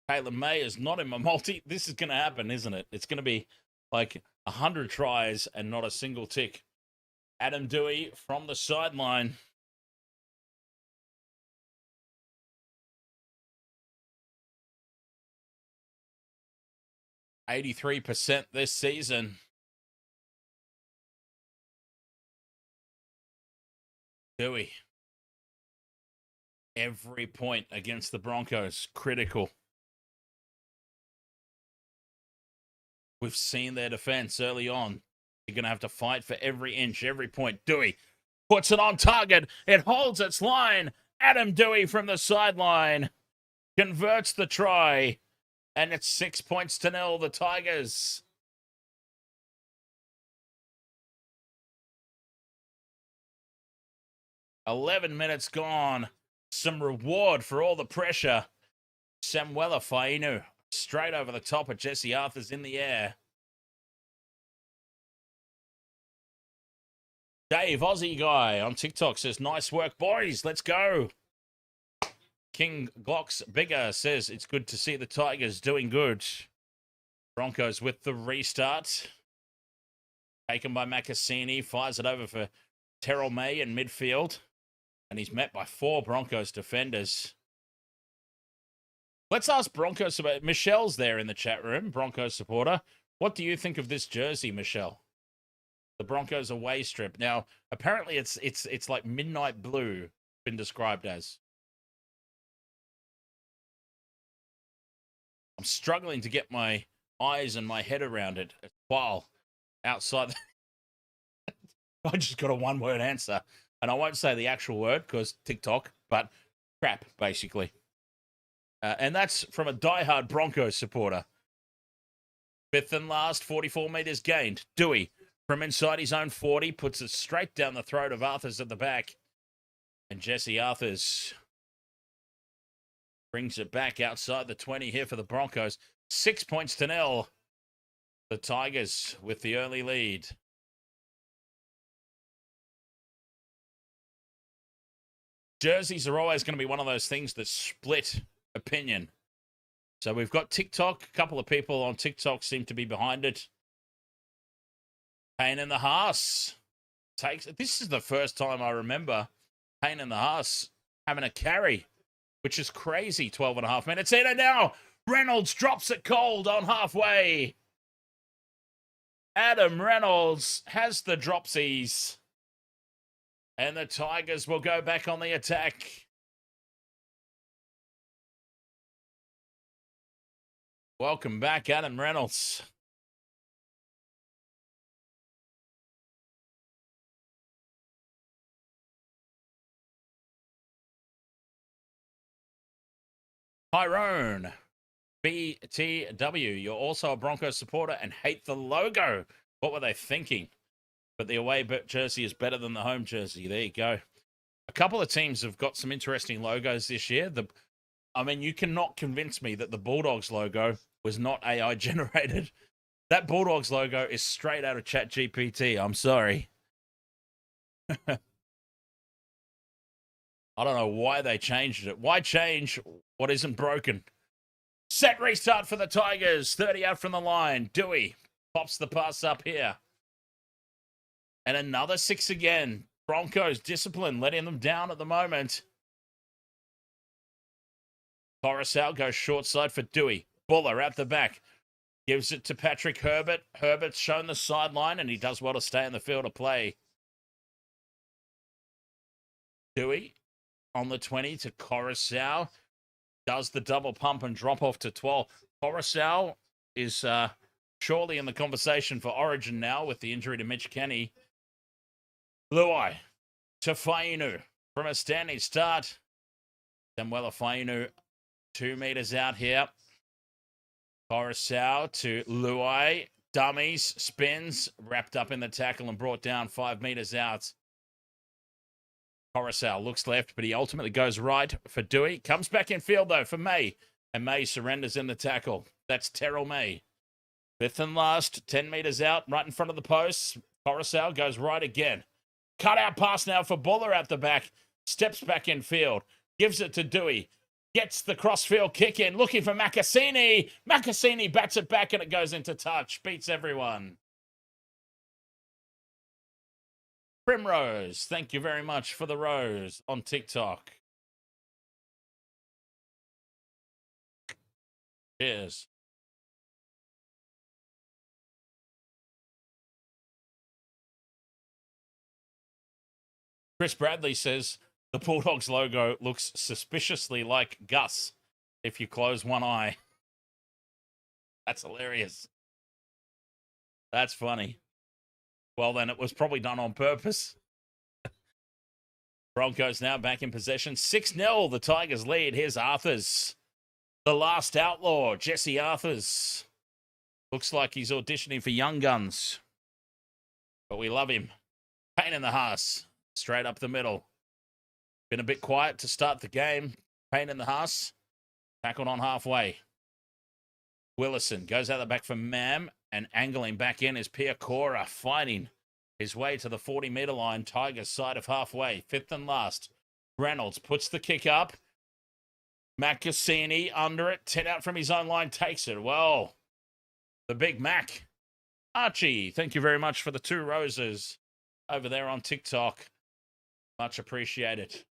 Taylor May is not in my multi. This is going to happen, isn't it? It's going to be like 100 tries and not a single tick. Adam Dewey from the sideline. %83 this season. Dewey. Every point against the Broncos, critical. We've seen their defense early on. You're going to have to fight for every inch, every point. Dewey puts it on target. It holds its line. Adam Dewey from the sideline converts the try. And it's 6 points to 0, the Tigers. $11 minutes gone. Some reward for all the pressure. Samuela Fainu straight over the top of Jesse Arthurs in the air. Dave, Aussie guy on TikTok says, nice work, boys. Let's go. King Glocks Bigger says, it's good to see the Tigers doing good. Broncos with the restart. Taken by Macassini. Fires it over for Terrell May in midfield. And he's met by 4 Broncos defenders. Let's ask Broncos about... Michelle's there in the chat room, Broncos supporter. What do you think of this jersey, Michelle? The Broncos away strip. Now, apparently it's like midnight blue, been described as. I'm struggling to get my eyes and my head around it while outside. I just got a one-word answer. And I won't say the actual word because TikTok, but crap, basically. And that's from a diehard Broncos supporter. Fifth and last, 44 metres gained. Dewey from inside his own 40 puts it straight down the throat of Arthurs at the back. And Jesse Arthurs brings it back outside the 20 here for the Broncos. 6 points to 0. The Tigers with the early lead. Jerseys are always going to be one of those things that split opinion. So we've got TikTok. A couple of people on TikTok seem to be behind it. Payne in the Haas takes it. This is the first time I remember Payne in the Haas having a carry, which is crazy. 12 and a half minutes in, and now Reynolds drops it cold on halfway. Adam Reynolds has the dropsies. And the Tigers will go back on the attack. Welcome back, Adam Reynolds. Tyrone, BTW, you're also a Broncos supporter and hate the logo. What were they thinking? But the away jersey is better than the home jersey. There you go. A couple of teams have got some interesting logos this year. I mean, you cannot convince me that the Bulldogs logo was not AI generated. That Bulldogs logo is straight out of ChatGPT. I'm sorry. I don't know why they changed it. Why change what isn't broken? Set restart for the Tigers. 30 out from the line. Dewey pops the pass up here. And another 6 again. Broncos discipline, letting them down at the moment. Coruscant goes short side for Dewey. Buller out the back. Gives it to Patrick Herbert. Herbert's shown the sideline, and he does well to stay in the field of play. Dewey on the 20 to Coruscant. Does the double pump and drop off to 12. Coruscant is surely in the conversation for Origin now with the injury to Mitch Kenny. Luai to Fainu from a standing start. Samuela Fainu 2 meters out here. Coruscant to Luai. Dummies, spins, wrapped up in the tackle and brought down 5 meters out. Coruscant looks left, but he ultimately goes right for Dewey. Comes back in field, though, for May. And May surrenders in the tackle. That's Terrell May. Fifth and last, 10 meters out, right in front of the post. Coruscant goes right again. Cut out pass now for Buller at the back. Steps back in field. Gives it to Dewey. Gets the crossfield kick in. Looking for Makasini. Makasini bats it back and it goes into touch. Beats everyone. Primrose, thank you very much for the rose on TikTok. Cheers. Chris Bradley says the Bulldogs logo looks suspiciously like Gus if you close one eye. That's hilarious. That's funny. Well, then it was probably done on purpose. Broncos now back in possession. 6-0, the Tigers lead. Here's Arthurs. The last outlaw, Jesse Arthurs. Looks like he's auditioning for Young Guns. But we love him. Payne in the Haas. Straight up the middle. Been a bit quiet to start the game. Payne in the Haas. Tackled on halfway. Willison goes out the back for Mam. And angling back in is Pia Cora, fighting his way to the 40-meter line. Tigers side of halfway. Fifth and last. Reynolds puts the kick up. Matt Cassini under it. 10 out from his own line. Takes it. Well, the big Mac. Archie, thank you very much for the 2 roses over there on TikTok. Much appreciated.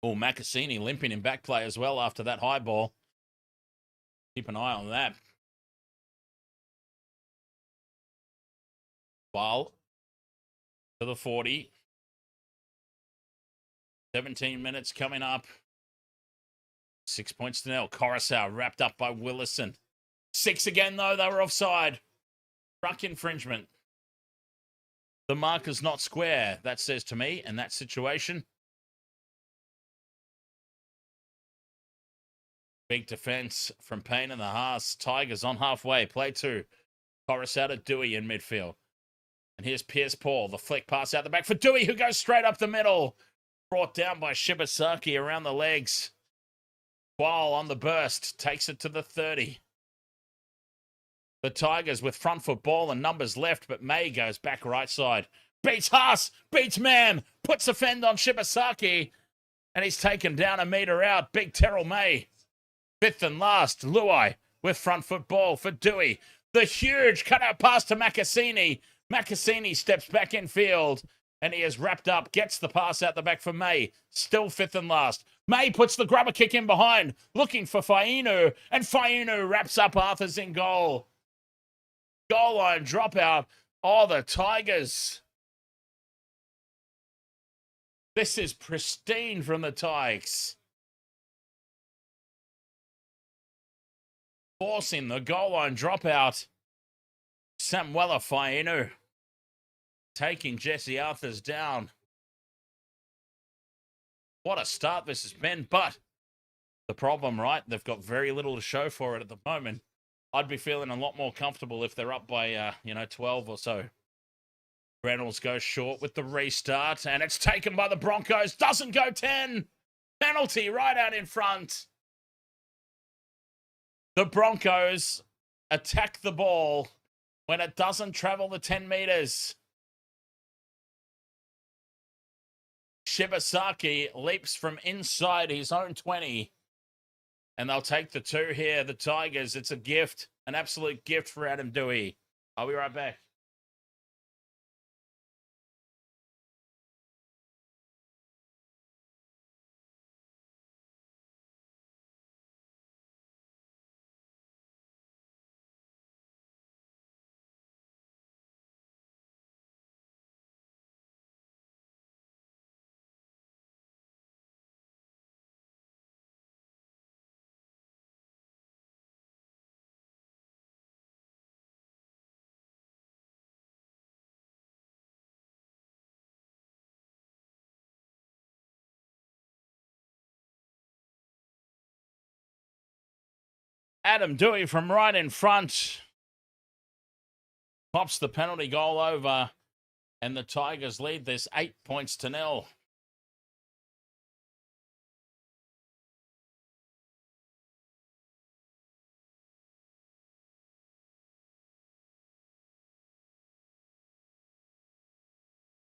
Oh, Macassini limping in back play as well after that high ball. Keep an eye on that. Well, to the 40. 17 minutes coming up. 6 points to 0. Coruscant wrapped up by Willison. 6 again, though. They were offside. Ruck infringement. The marker's not square, that says to me, in that situation. Big defense from Payne and the Haas. Tigers on halfway. Play 2. Corus out at Dewey in midfield. And here's Pierce Paul. The flick pass out the back for Dewey, who goes straight up the middle. Brought down by Shibasaki around the legs. Qual on the burst. Takes it to the 30. The Tigers with front foot ball and numbers left, but May goes back right side. Beats Haas. Beats Mam. Puts a fend on Shibasaki. And he's taken down a metre out. Big Terrell May. 5th and last. Luai with front foot ball for Dewey. The huge cutout pass to Makasini. Makasini steps back in field, and he is wrapped up, gets the pass out the back for May, still 5th and last. May puts the grubber kick in behind, looking for Fainu, and Fainu wraps up Arthur's in goal. Goal line dropout. Oh, the Tigers. This is pristine from the Tigers. Forcing the goal line dropout. Samuela Fainu taking Jesse Arthurs down. What a start this has been, but the problem, right? They've got very little to show for it at the moment. I'd be feeling a lot more comfortable if they're up by, 12 or so. Reynolds goes short with the restart, and it's taken by the Broncos. Doesn't go 10. Penalty right out in front. The Broncos attack the ball when it doesn't travel the 10 metres. Shibasaki leaps from inside his own 20. And they'll take the 2 here. The Tigers, it's a gift. An absolute gift for Adam Dewey. I'll be right back. Adam Dewey from right in front pops the penalty goal over, and the Tigers lead this 8-0.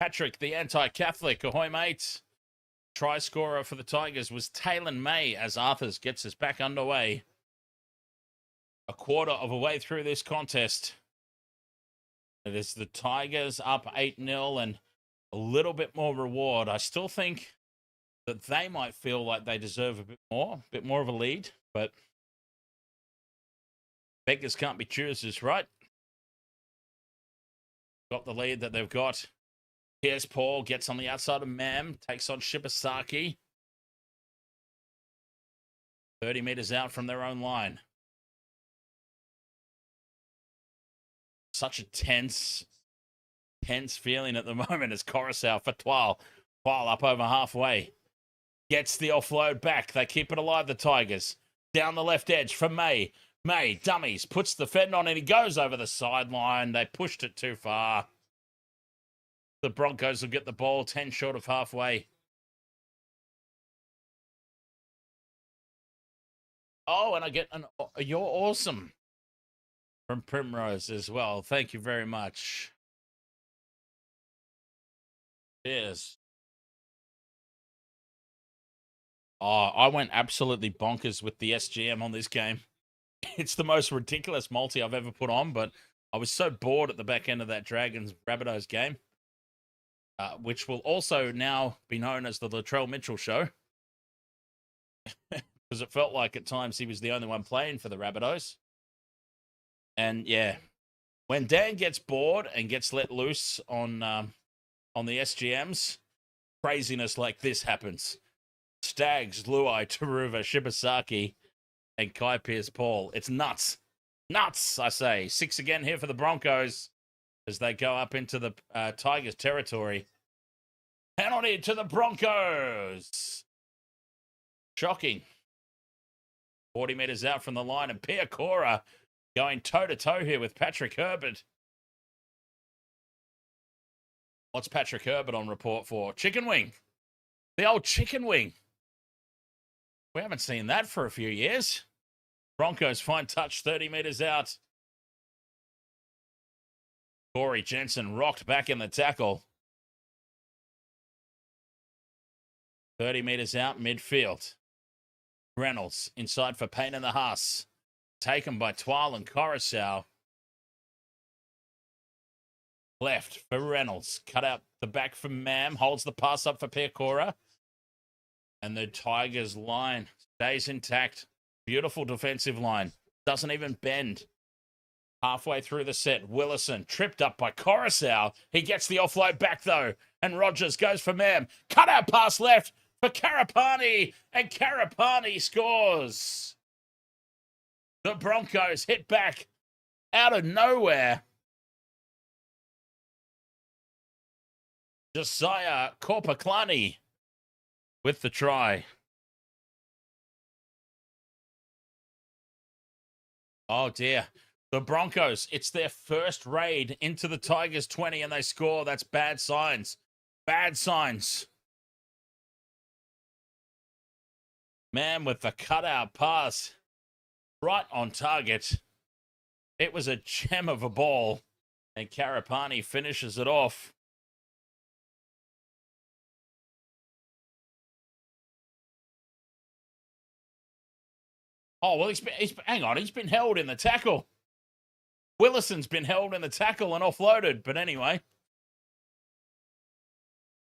Patrick, the anti-Catholic, ahoy mates. Try scorer for the Tigers was Taylor May as Arthurs gets us back underway. A quarter of a way through this contest. It is the Tigers up 8-0 and a little bit more reward. I still think that they might feel like they deserve a bit more of a lead, but beggars can't be choosers, right? Got the lead that they've got. Here's Paul, gets on the outside of Mam, takes on Shibasaki. 30 metres out from their own line. Such a tense feeling at the moment as Coruscant for Twal. Twal up over halfway. Gets the offload back. They keep it alive, the Tigers. Down the left edge for May. May, dummies, puts the fend on and he goes over the sideline. They pushed it too far. The Broncos will get the ball 10 short of halfway. Oh, and I get an "You're awesome" from Primrose as well. Thank you very much. Cheers. Oh, I went absolutely bonkers with the SGM on this game. It's the most ridiculous multi I've ever put on, but I was so bored at the back end of that Dragons Rabbitohs game, which will also now be known as the Latrell Mitchell Show, because it felt like at times he was the only one playing for the Rabbitohs. And yeah, when Dan gets bored and gets let loose on the SGMs, craziness like this happens. Stags, Luai, Taruva, Shibasaki, and Kai Pierce-Paul. It's nuts. Nuts, I say. 6 again here for the Broncos as they go up into the Tigers territory. Penalty to the Broncos. Shocking. 40 metres out from the line, and Piakora going toe-to-toe here with Patrick Herbert. What's Patrick Herbert on report for? Chicken wing. The old chicken wing. We haven't seen that for a few years. Broncos fine touch 30 metres out. Corey Jensen rocked back in the tackle. 30 metres out midfield. Reynolds inside for Payne and the Haas. Taken by Twal and Coruscant. Left for Reynolds. Cut out the back for Mam. Holds the pass up for Piakora. And the Tigers line stays intact. Beautiful defensive line. Doesn't even bend. Halfway through the set, Willison tripped up by Coruscant. He gets the offload back though. And Rogers goes for Mam. Cut out pass left for Karapani. And Karapani scores. The Broncos hit back out of nowhere. Josiah Korpaklani with the try. Oh dear. The Broncos, it's their first raid into the Tigers 20 and they score. That's bad signs. Bad signs. Man with the cutout pass. Right on target. It was a gem of a ball. And Karapani finishes it off. Oh, well, hang on. He's been held in the tackle. Willison's been held in the tackle and offloaded. But anyway,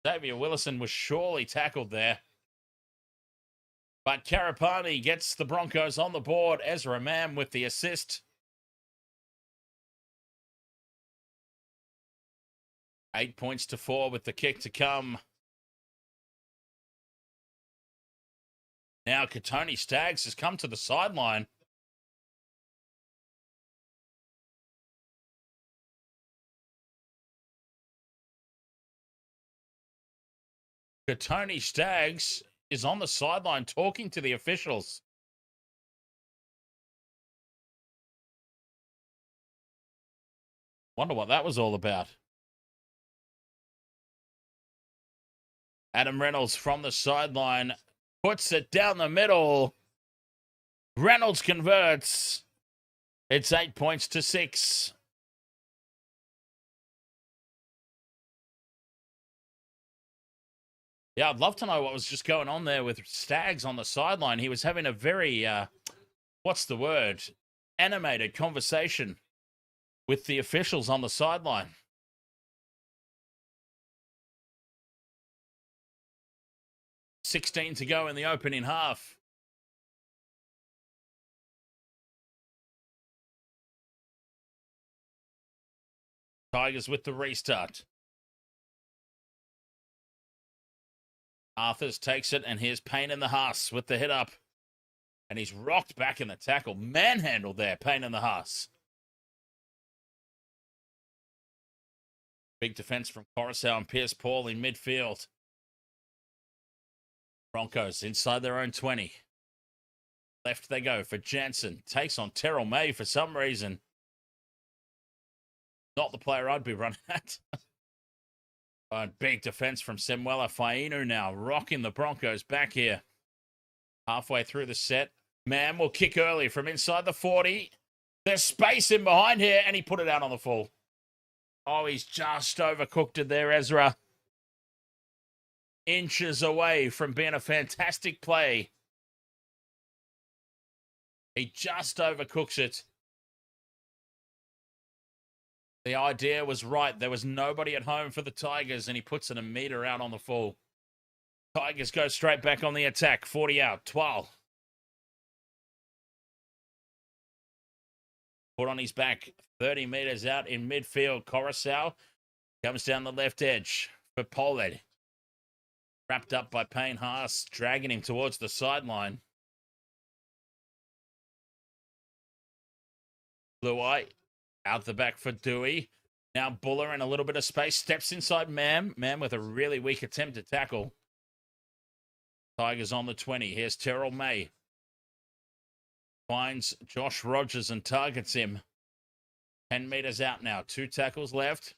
Xavier Willison was surely tackled there. But Karapani gets the Broncos on the board. Ezra Mam with the assist. 8 points to 4 with the kick to come. Now Katoni Staggs has come to the sideline. Katoni Staggs is on the sideline talking to the officials. Wonder what that was all about. Adam Reynolds from the sideline puts it down the middle. Reynolds converts. It's 8 points to 6. Yeah, I'd love to know what was just going on there with Staggs on the sideline. He was having a very, what's the word? Animated conversation with the officials on the sideline. $16 to go in the opening half. Tigers with the restart. Arthurs takes it, and here's Payne in the Haas with the hit up. And he's rocked back in the tackle. Manhandled there, Payne in the Haas. Big defense from Coruscant and Pierce Paul in midfield. Broncos inside their own 20. Left they go for Jansen. Takes on Terrell May for some reason. Not the player I'd be running at. Big defense from Samuela Fainu now. Rocking the Broncos back here. Halfway through the set. Man will kick early from inside the 40. There's space in behind here, and he put it out on the full. Oh, he's just overcooked it there, Ezra. Inches away from being a fantastic play. He just overcooks it. The idea was right. There was nobody at home for the Tigers, and he puts it a metre out on the full. Tigers go straight back on the attack. 40 out. 12. Put on his back. 30 metres out in midfield. Coruscant comes down the left edge for Pollard. Wrapped up by Payne Haas, dragging him towards the sideline. Luai out the back for Dewey. Now Buller in a little bit of space. Steps inside Mam. Mam with a really weak attempt to tackle. Tigers on the 20. Here's Terrell May. finds Josh Rogers and targets him. 10 meters out now. 2 tackles left.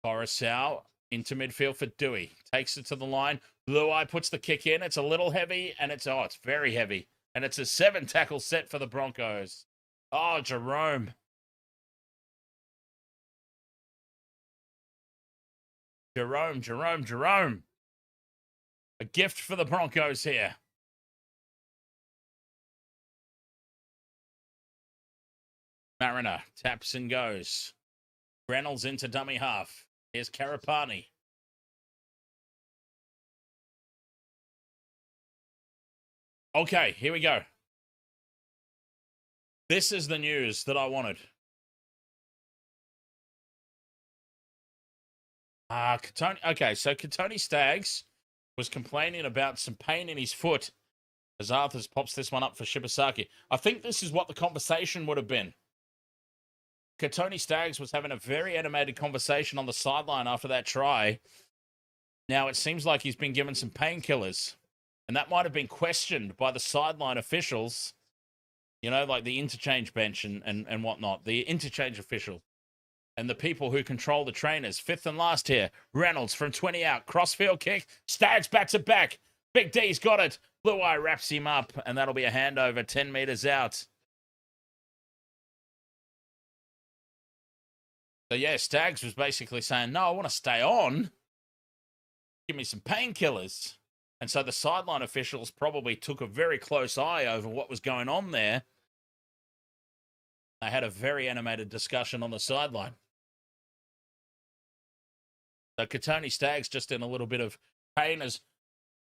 Coruscant into midfield for Dewey. Takes it to the line. Luai puts the kick in. It's a little heavy, and it's very heavy. And it's a 7-tackle set for the Broncos. Oh, Jerome. Jerome. A gift for the Broncos here. Mariner taps and goes. Reynolds into dummy half. Here's Karapani. Okay, here we go. This is the news that I wanted. Okay, so Katoni Staggs was complaining about some pain in his foot as Arthurs pops this one up for Shibasaki. I think this is what the conversation would have been. Katoni Staggs was having a very animated conversation on the sideline after that try. Now, it seems like he's been given some painkillers, and that might have been questioned by the sideline officials, you know, like the interchange bench and whatnot, the interchange official. And the people who control the trainers. 5th and last here. Reynolds from 20 out. Crossfield kick. Staggs bats it back. Big D's got it. Luai wraps him up. And that'll be a handover 10 meters out. So, yeah, Staggs was basically saying, no, I want to stay on. Give me some painkillers. And so the sideline officials probably took a very close eye over what was going on there. They had a very animated discussion on the sideline. So Katoni Staggs just in a little bit of pain as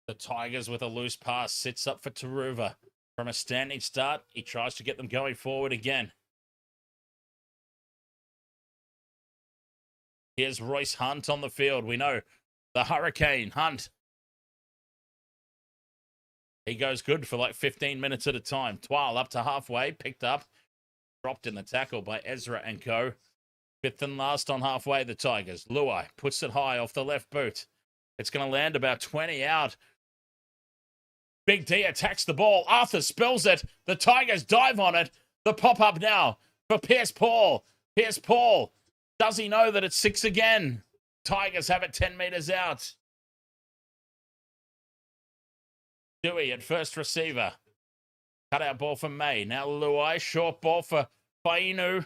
the Tigers with a loose pass sits up for Taruva. From a standing start, he tries to get them going forward again. Here's Royce Hunt on the field. We know the Hurricane Hunt. He goes good for like 15 minutes at a time. Twal up to halfway, picked up, dropped in the tackle by Ezra and co. 5th and last on halfway, the Tigers. Luai puts it high off the left boot. It's going to land about 20 out. Big D attacks the ball. Arthur spills it. The Tigers dive on it. The pop-up now for Pierce Paul. Pierce Paul. Does he know that it's 6 again? Tigers have it 10 meters out. Dewey at first receiver. Cut out ball for May. Now Luai. Short ball for Fainu.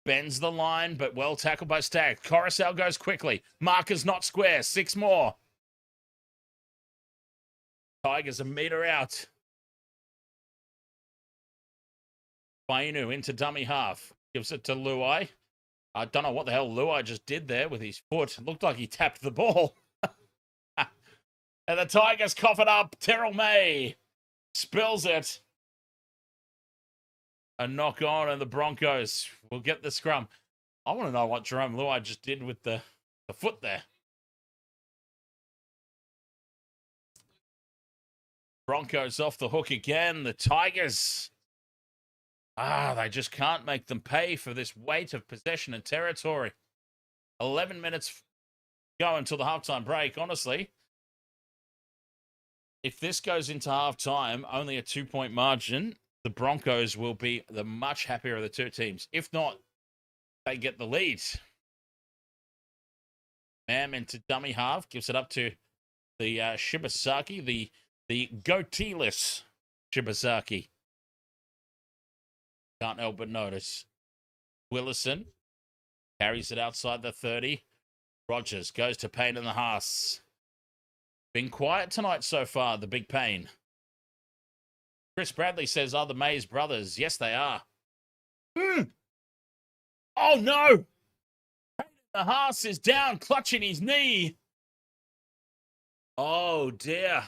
Bends the line, but well tackled by Staggs. Coruscant goes quickly. Marker's not square. 6 more. Tigers a meter out. Fainu into dummy half. Gives it to Luai. I don't know what the hell Luai just did there with his foot. It looked like he tapped the ball. And the Tigers cough it up. Terrell May spills it. A knock on, and the Broncos will get the scrum. I want to know what Jerome Luai just did with the foot there. Broncos off the hook again. The Tigers, they just can't make them pay for this weight of possession and territory. 11 minutes go until the halftime break. Honestly, if this goes into halftime, only a 2-point margin, the Broncos will be the much happier of the two teams. If not, they get the lead. Mam into dummy half. Gives it up to the Shibasaki, the goatee-less Shibasaki. Can't help but notice. Willison carries it outside the 30. Rogers goes to Payne in the Haas. Been quiet tonight so far, the big Payne. Chris Bradley says, are the Mays brothers? Yes, they are. Oh, no. The Haas is down, clutching his knee. Oh, dear.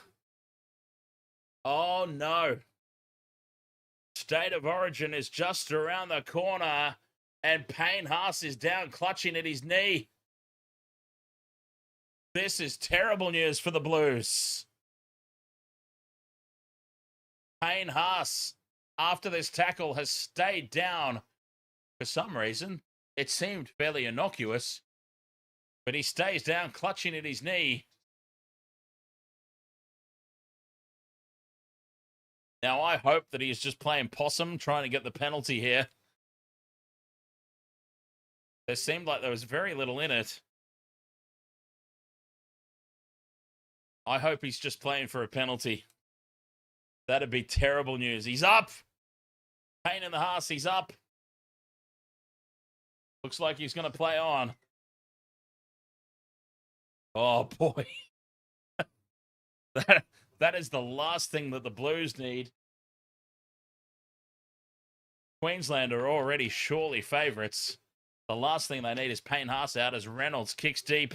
Oh, no. State of Origin is just around the corner, and Payne Haas is down, clutching at his knee. This is terrible news for the Blues. Payne Haas, after this tackle, has stayed down for some reason. It seemed fairly innocuous, but he stays down, clutching at his knee. Now, I hope that he's just playing possum, trying to get the penalty here. There seemed like there was very little in it. I hope he's just playing for a penalty. That'd be terrible news. He's up. Pain in the ass, he's up. Looks like he's going to play on. Oh, boy. That is the last thing that the Blues need. Queensland are already surely favourites. The last thing they need is Payne Haas out as Reynolds kicks deep.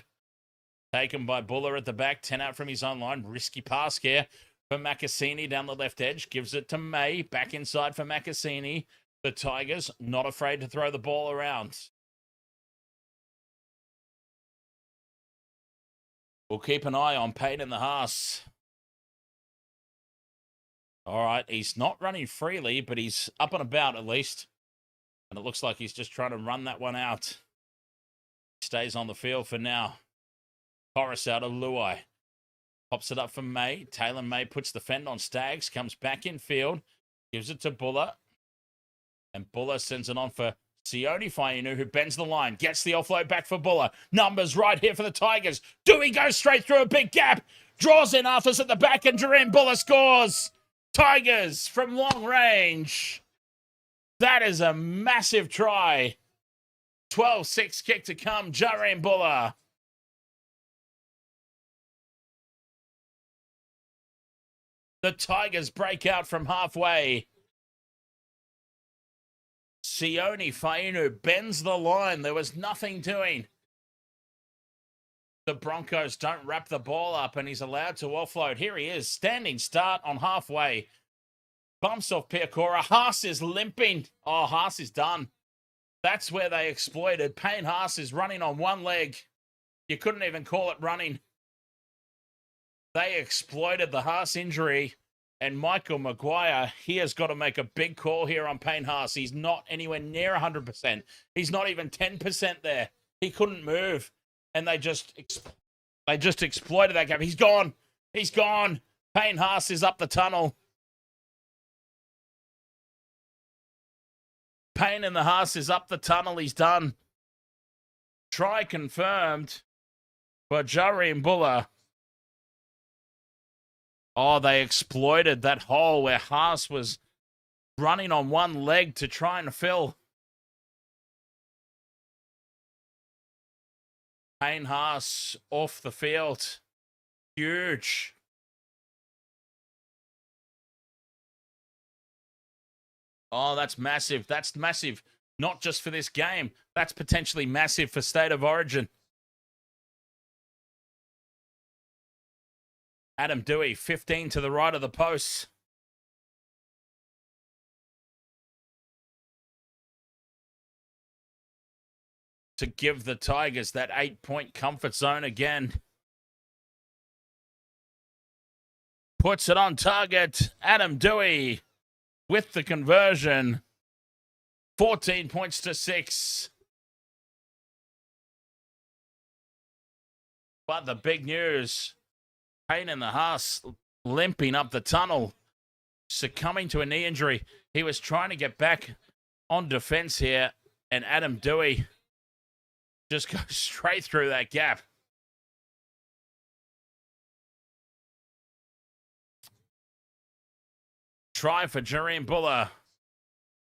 Taken by Buller at the back. 10 out from his own line. Risky pass here for Makasini down the left edge. Gives it to May. Back inside for Makasini. The Tigers not afraid to throw the ball around. We'll keep an eye on Payne in the Haas. All right, he's not running freely, but he's up and about at least. And it looks like he's just trying to run that one out. Stays on the field for now. Horace out of Luai. Pops it up for May. Taylor May puts the fend on Staggs. Comes back in field. Gives it to Buller. And Buller sends it on for Sione Fainu, who bends the line. Gets the offload back for Buller. Numbers right here for the Tigers. Dewey goes straight through a big gap. Draws in Arthurs at the back, and Jareen Buller scores. Tigers from long range. That is a massive try. 12-6 kick to come. Jareen Buller. The Tigers break out from halfway. Sione Fainu bends the line. There was nothing doing. The Broncos don't wrap the ball up, and he's allowed to offload. Here he is, standing start on halfway. Bumps off Piakora. Haas is limping. Oh, Haas is done. That's where they exploited. Payne Haas is running on one leg. You couldn't even call it running. They exploited the Haas injury. And Michael Maguire, he has got to make a big call here on Payne Haas. He's not anywhere near 100%. He's not even 10% there. He couldn't move. And they just exploited that gap. He's gone. He's gone. Payne Haas is up the tunnel. Payne in the Haas is up the tunnel. He's done. Try confirmed for Jareen Buller. Oh, they exploited that hole where Haas was running on one leg to try and fill. Payne Haas off the field. Huge. Oh, that's massive. That's massive. Not just for this game. That's potentially massive for State of Origin. Adam Dewey, 15 to the right of the post. To give the Tigers that 8-point comfort zone again. Puts it on target. Adam Dewey with the conversion. 14 points to 6. But the big news, Payne in the Haas limping up the tunnel, succumbing to a knee injury. He was trying to get back on defense here, and Adam Dewey just goes straight through that gap. Try for Jareen Buller.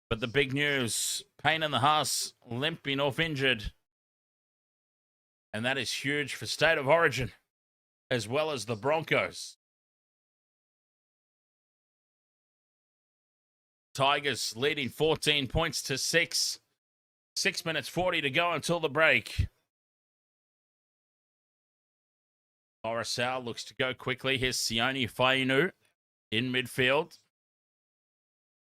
But the big news, Payne in the Haas limping off injured. And that is huge for State of Origin, as well as the Broncos. Tigers leading 14 points to 6. 6 minutes 40 to go until the break. Orasau looks to go quickly. Here's Sione Fainu in midfield.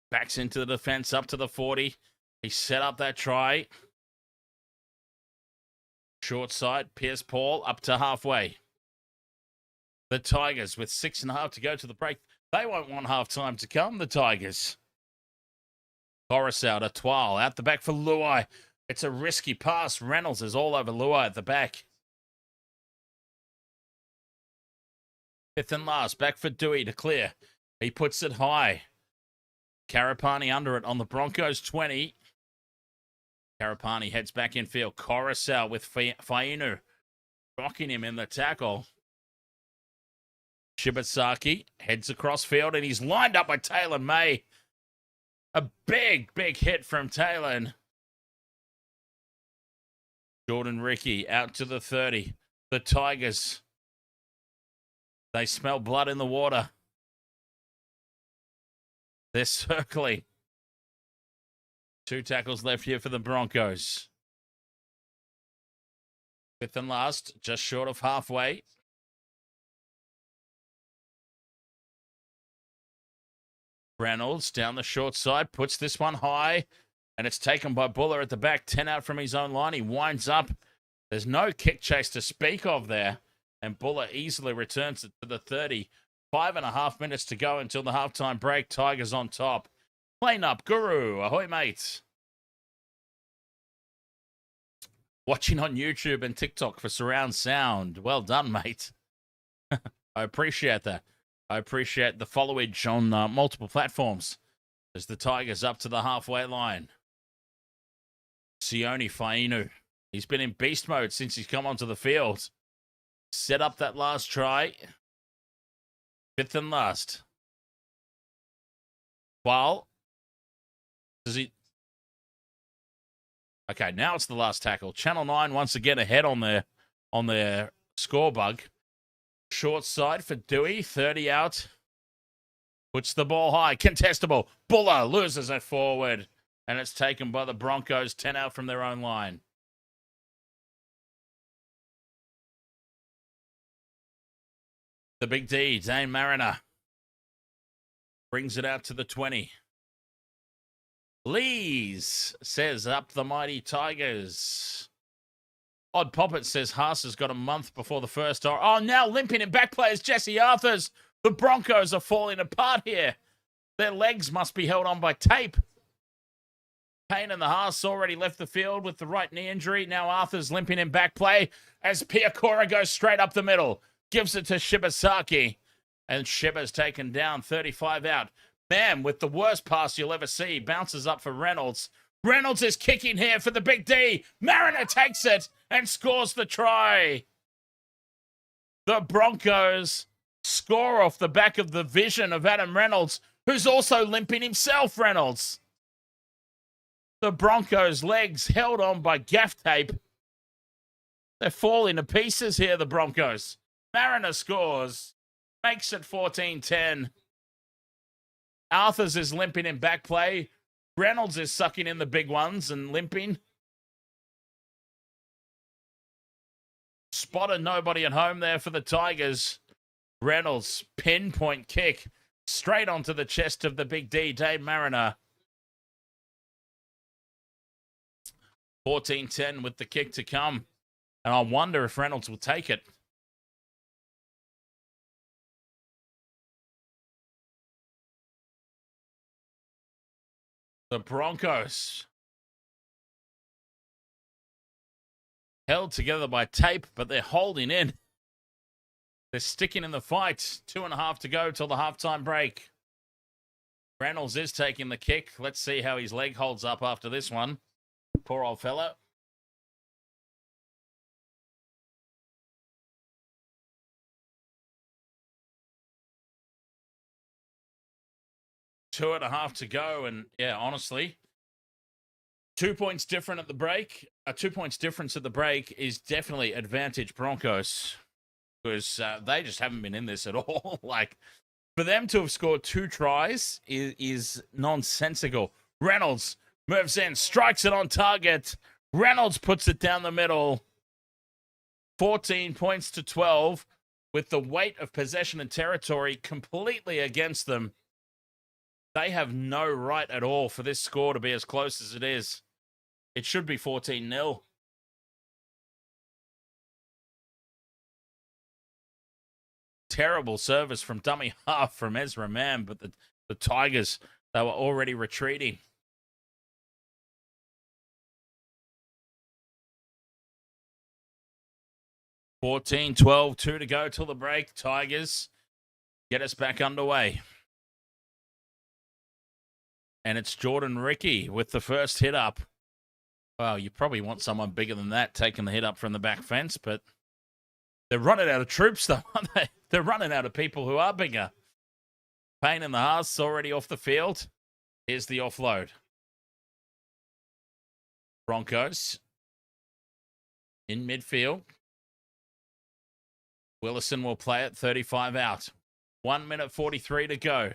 Backs into the defense up to the 40. He set up that try. Short side, Pierce Paul up to halfway. The Tigers with 6.5 to go to the break. They won't want half time to come, the Tigers. Coruscant, a twirl out the back for Luai. It's a risky pass. Reynolds is all over Luai at the back. Fifth and last, back for Dewey to clear. He puts it high. Karapani under it on the Broncos 20. Karapani heads back in field. Coruscant with Fainu rocking him in the tackle. Shibasaki heads across field and he's lined up by Taylor May. A big, big hit from Taylor. Jordan Ricky out to the 30. The Tigers. They smell blood in the water. They're circling. 2 tackles left here for the Broncos. 5th and last, just short of halfway. Reynolds down the short side, puts this one high, and it's taken by Buller at the back. 10 out from his own line. He winds up. There's no kick chase to speak of there, and Buller easily returns it to the 30. 5.5 minutes to go until the halftime break. Tigers on top. Clean up, Guru. Ahoy, mates. Watching on YouTube and TikTok for surround sound. Well done, mate. I appreciate that. I appreciate the followage on multiple platforms as the Tigers up to the halfway line. Sione Fainu. He's been in beast mode since he's come onto the field. Set up that last try. 5th and last. Well, does he... Okay, now it's the last tackle. Channel 9 once again ahead on their score bug. Short side for Dewey, 30 out. Puts the ball high, contestable. Buller loses it forward, and it's taken by the Broncos, 10 out from their own line. The big D, Dane Mariner, brings it out to the 20. Lees says up the mighty Tigers. Odd Poppet says Haas has got a month before the first hour. Oh, now limping in back players, Jesse Arthurs. The Broncos are falling apart here. Their legs must be held on by tape. Payne and the Haas already left the field with the right knee injury. Now Arthur's limping in back play as Piakora goes straight up the middle. Gives it to Shibasaki. And Shiba's taken down, 35 out. Man, with the worst pass you'll ever see. Bounces up for Reynolds. Reynolds is kicking here for the big D. Mariner takes it and scores the try. The Broncos score off the back of the vision of Adam Reynolds, who's also limping himself, Reynolds. The Broncos' legs held on by gaff tape. They're falling to pieces here, the Broncos. Mariner scores. Makes it 14-10. Arthurs is limping in back play. Reynolds is sucking in the big ones and limping. Spotted nobody at home there for the Tigers. Reynolds, pinpoint kick. Straight onto the chest of the big D, Dave Mariner. 14-10 with the kick to come. And I wonder if Reynolds will take it. The Broncos held together by tape, but they're holding in. They're sticking in the fight. 2.5 to go till the halftime break. Reynolds is taking the kick. Let's see how his leg holds up after this one. Poor old fellow. Two and a half to go, and yeah, honestly, 2 points different at the break. 2 points difference at the break is definitely advantage Broncos because they just haven't been in this at all. Like, for them to have scored 2 tries is nonsensical. Reynolds moves in, strikes it on target. Reynolds puts it down the middle. 14 points to 12 with the weight of possession and territory completely against them. They have no right at all for this score to be as close as it is. It should be 14-0. Terrible service from dummy half from Ezra Mann, but the Tigers, they were already retreating. (14-12), 2 to go till the break. Tigers get us back underway. And it's Jordan Ricky with the first hit up. Well, you probably want someone bigger than that taking the hit up from the back fence, but they're running out of troops, though, aren't they? They're running out of people who are bigger. Payne in the Haas already off the field. Here's the offload. Broncos in midfield. Willison will play it, 35 out. 1 minute 43 to go.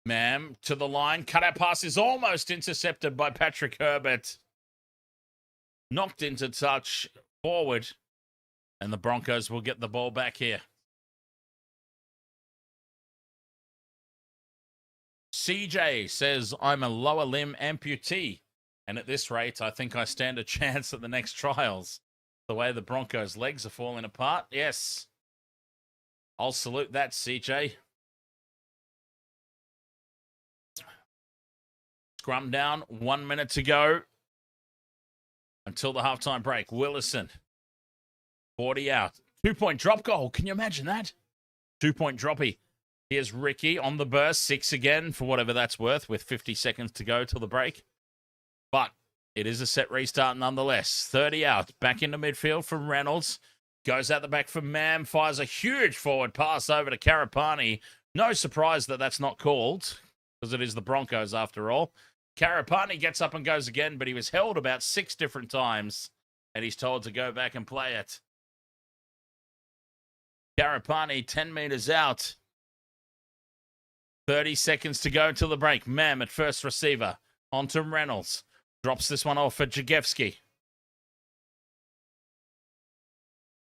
Mam to the line. Cutout pass is almost intercepted by Patrick Herbert. Knocked into touch forward. And the Broncos will get the ball back here. CJ says, I'm a lower limb amputee. And at this rate, I think I stand a chance at the next trials. The way the Broncos' legs are falling apart. Yes. I'll salute that, CJ. Scrum down. 1 minute to go until the halftime break. Willison, 40 out. 2-point drop goal. Can you imagine that? 2-point droppy. Here's Ricky on the burst. 6 again for whatever that's worth with 50 seconds to go till the break. But it is a set restart nonetheless. 30 out. Back into midfield from Reynolds. Goes out the back for Mam. Fires a huge forward pass over to Karapani. No surprise that that's not called because it is the Broncos after all. Karapani gets up and goes again, but he was held about 6 different times, and he's told to go back and play it. Karapani, 10 meters out. 30 seconds to go till the break. Mam at first receiver. On to Reynolds. Drops this one off for Jagewski.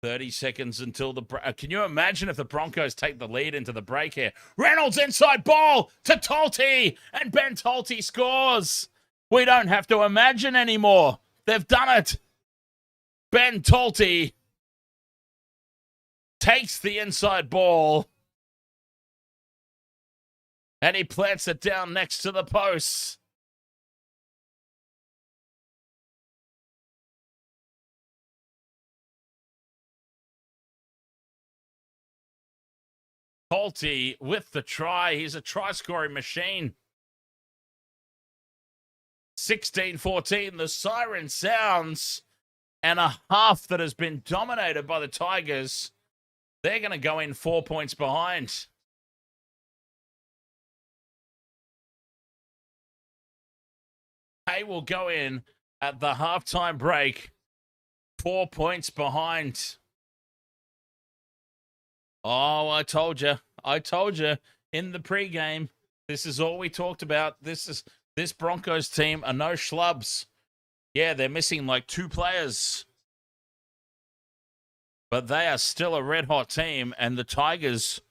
30 seconds until the break. Can you imagine if the Broncos take the lead into the break here? Reynolds inside ball to Tolte, and Ben Tolte scores. We don't have to imagine anymore. They've done it. Ben Tolte takes the inside ball, and he plants it down next to the posts. Tolte with the try. He's a try-scoring machine. 16-14. The siren sounds. And a half that has been dominated by the Tigers. They're going to go in 4 points behind. They will go in at the halftime break 4 points behind. Oh, I told you. I told you in the pregame. This is all we talked about. This Broncos team are no schlubs. Yeah, they're missing like 2 players. But they are still a red-hot team, and the Tigers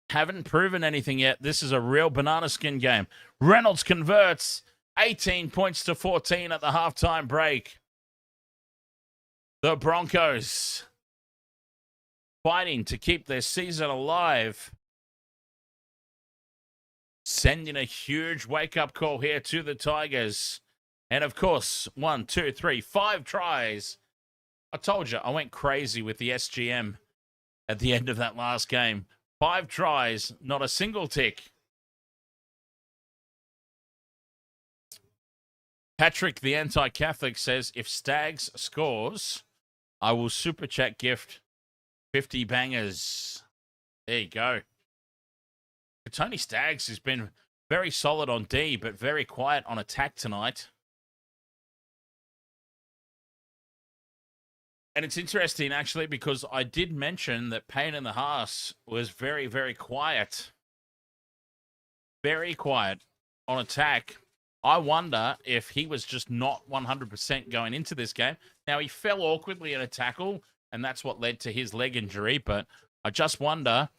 haven't proven anything yet. This is a real banana skin game. Reynolds converts 18 points to 14 at the halftime break. The Broncos fighting to keep their season alive. Sending a huge wake-up call here to the Tigers. And, of course, 1, 2, 3, 5 tries. I told you, I went crazy with the SGM at the end of that last game. 5 tries, not a single tick. Patrick, the anti-Catholic, says, if Stags scores, I will super chat gift 50 bangers. There you go. Tony Staggs has been very solid on D, but very quiet on attack tonight. And it's interesting, actually, because I did mention that Payne in the Haas was very, very quiet. Very quiet on attack. I wonder if he was just not 100% going into this game. Now, he fell awkwardly in a tackle, and that's what led to his leg injury. But I just wonder,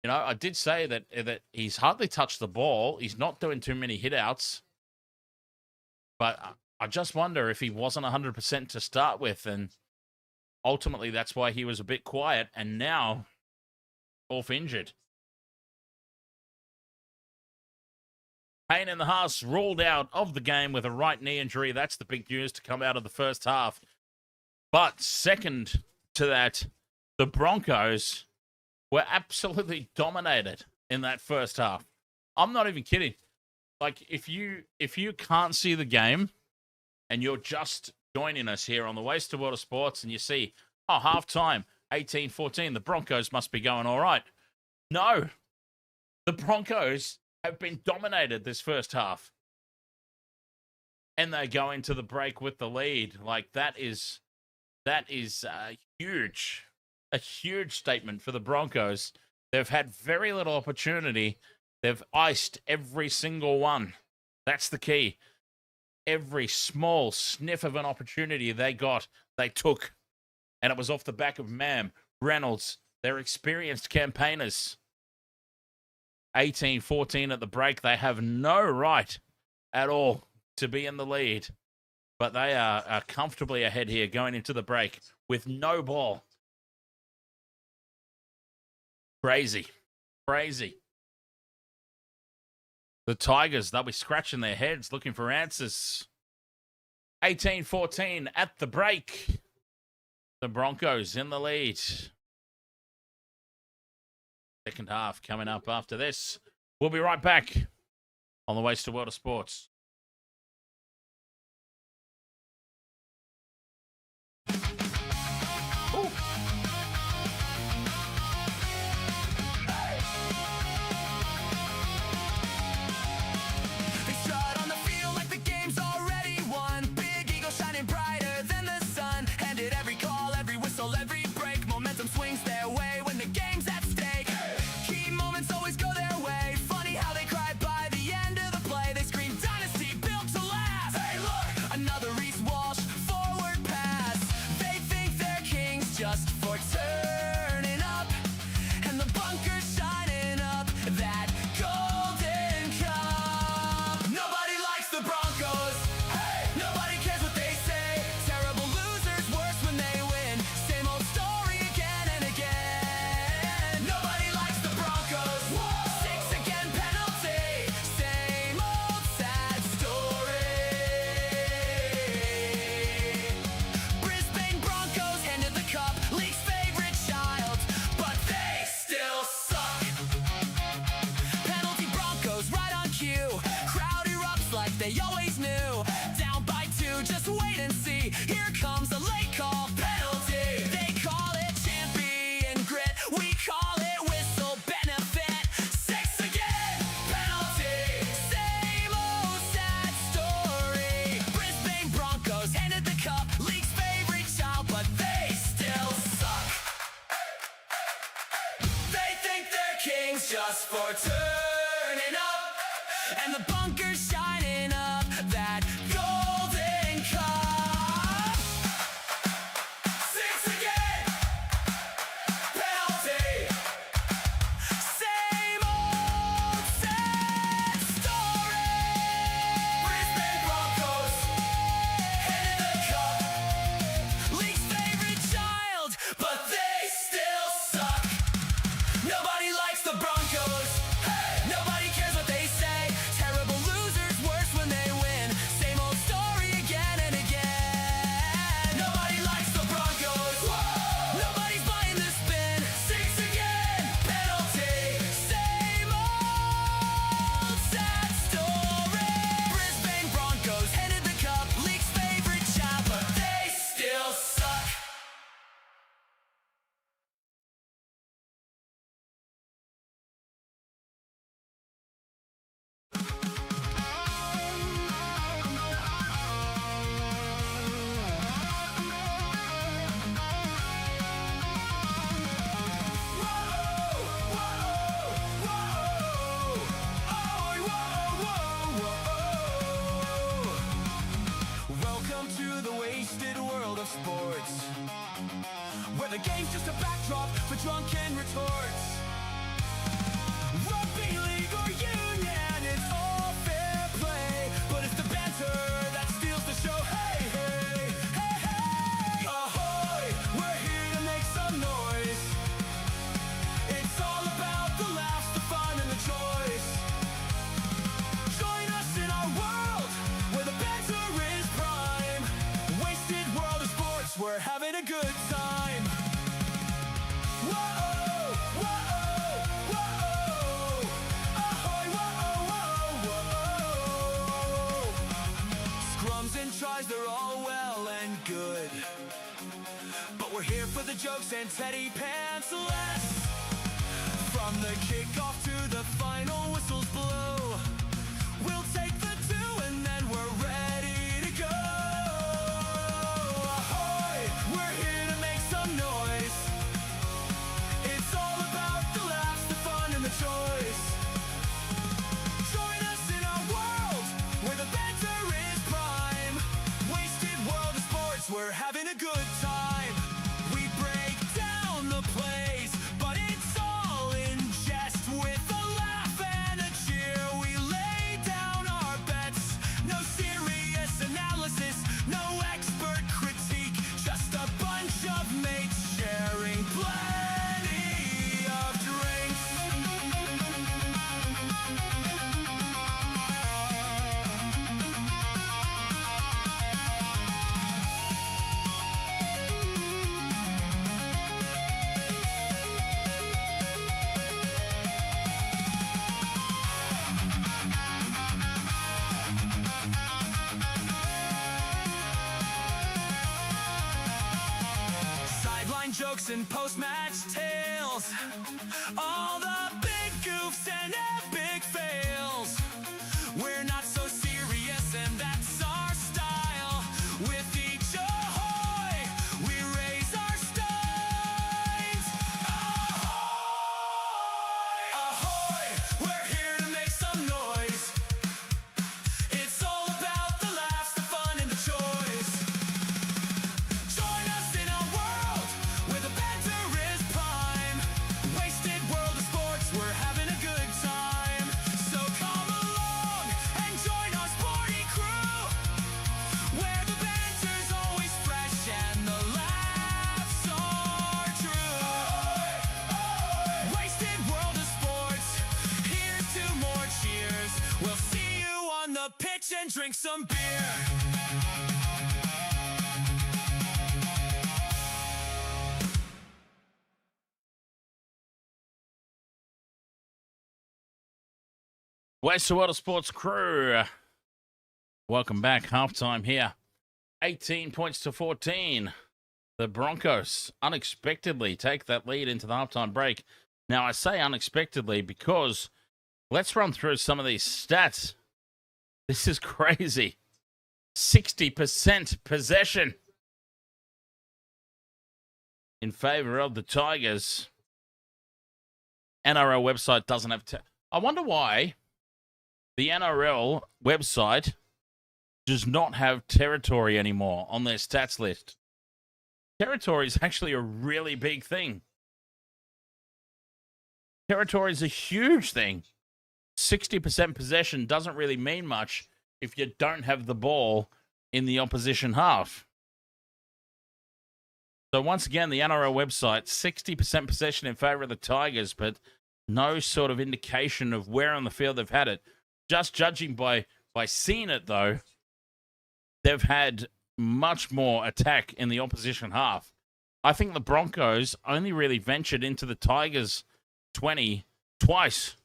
you know, I did say that he's hardly touched the ball. He's not doing too many hit-outs. But I just wonder if he wasn't 100% to start with. And ultimately, that's why he was a bit quiet. And now, off injured. Payne in the Haas ruled out of the game with a right knee injury. That's the big news to come out of the first half. But second to that, the Broncos were absolutely dominated in that first half. I'm not even kidding. Like, if you can't see the game and you're just joining us here on the Waste of Water Sports and you see, oh, halftime, 18-14, the Broncos must be going all right. No, the Broncos have been dominated this first half. And they go into the break with the lead. Like, that is a huge statement for the Broncos. They've had very little opportunity. They've iced every single one. That's the key. Every small sniff of an opportunity they got, they took. And it was off the back of Mam, Reynolds. They're experienced campaigners. 18-14 at the break. They have no right at all to be in the lead. But they are comfortably ahead here going into the break with no ball. Crazy. The Tigers, they'll be scratching their heads looking for answers. 18-14 at the break. The Broncos in the lead. Second half coming up after this. We'll be right back on the Waste of Water Sports. They always knew. Down by 2, just wait and see. Here comes a late call penalty. They call it champion grit. We call it whistle benefit. 6 again, penalty. Same old sad story. Brisbane Broncos handed the cup. League's favorite child, but they still suck. They think they're kings just for turning up. And the bunker's shining up that golden cup. 6 again, penalty. Same old sad story. Brisbane Broncos handed the cup. League's favorite child, but they still suck. Nobody likes the Broncos. Hey, nobody cares what they say. Terrible losers, worse when they win. Same old story again and again. Nobody likes the Broncos. Whoa. Nobody's buying the spin. 6 again, penalty. Same old sad story. Brisbane Broncos handed the cup. League's favorite child, but they still suck. Welcome to the wasted world of sports, where the game's just a backdrop for drunken retorts. Rugby league or union, it's all fair play, but it's the banter that steals the show. Hey, hey, hey, hey, ahoy, we're here to make some noise. It's all about the laughs, the fun, and the choice. Join us in our world, where the banter is prime. Wasted world of sports, we're having a good time. Whoa, whoa. jokes and teddy pants less. From the kickoff to the final whistles blow, we'll take the two and then we're ready to go. Ahoy, we're here to make some noise. It's all about the laughs, the fun and the choice. Join us in our world where the banter is prime. Wasted world of sports, we're having a good time. We break down the plays, but it's all in jest. With a laugh and a cheer, we lay down our bets. No serious analysis, no expert critique, just a bunch of mates sharing plenty of drinks. Sideline jokes and post-match tales, all the big goofs and epic fails. We're not so serious and that's our style. With each ahoy, we raise our steins. Ahoy, ahoy, we're here to make some noise. It's all about the laughs, the fun and the choice. Join us in a world where the banter is prime. Wasted world of sports, we're having a good time. So come along and join our sporty crew, where the banter's always fresh and the laughs are true. Wasted world of sports, here's to more cheers. We'll see you on the pitch and drink some beer. Waste of Water Sports crew. Welcome back. Halftime here. 18 points to 14. The Broncos unexpectedly take that lead into the halftime break. Now, I say unexpectedly because let's run through some of these stats. This is crazy. 60% possession in favor of the Tigers. NRL website doesn't have... I wonder why the NRL website does not have territory anymore on their stats list. Territory is actually a really big thing. Territory is a huge thing. 60% possession doesn't really mean much if you don't have the ball in the opposition half. So once again, the NRL website, 60% possession in favor of the Tigers, but no sort of indication of where on the field they've had it. Just judging by seeing it, though, they've had much more attack in the opposition half. I think the Broncos only really ventured into the Tigers 20 twice,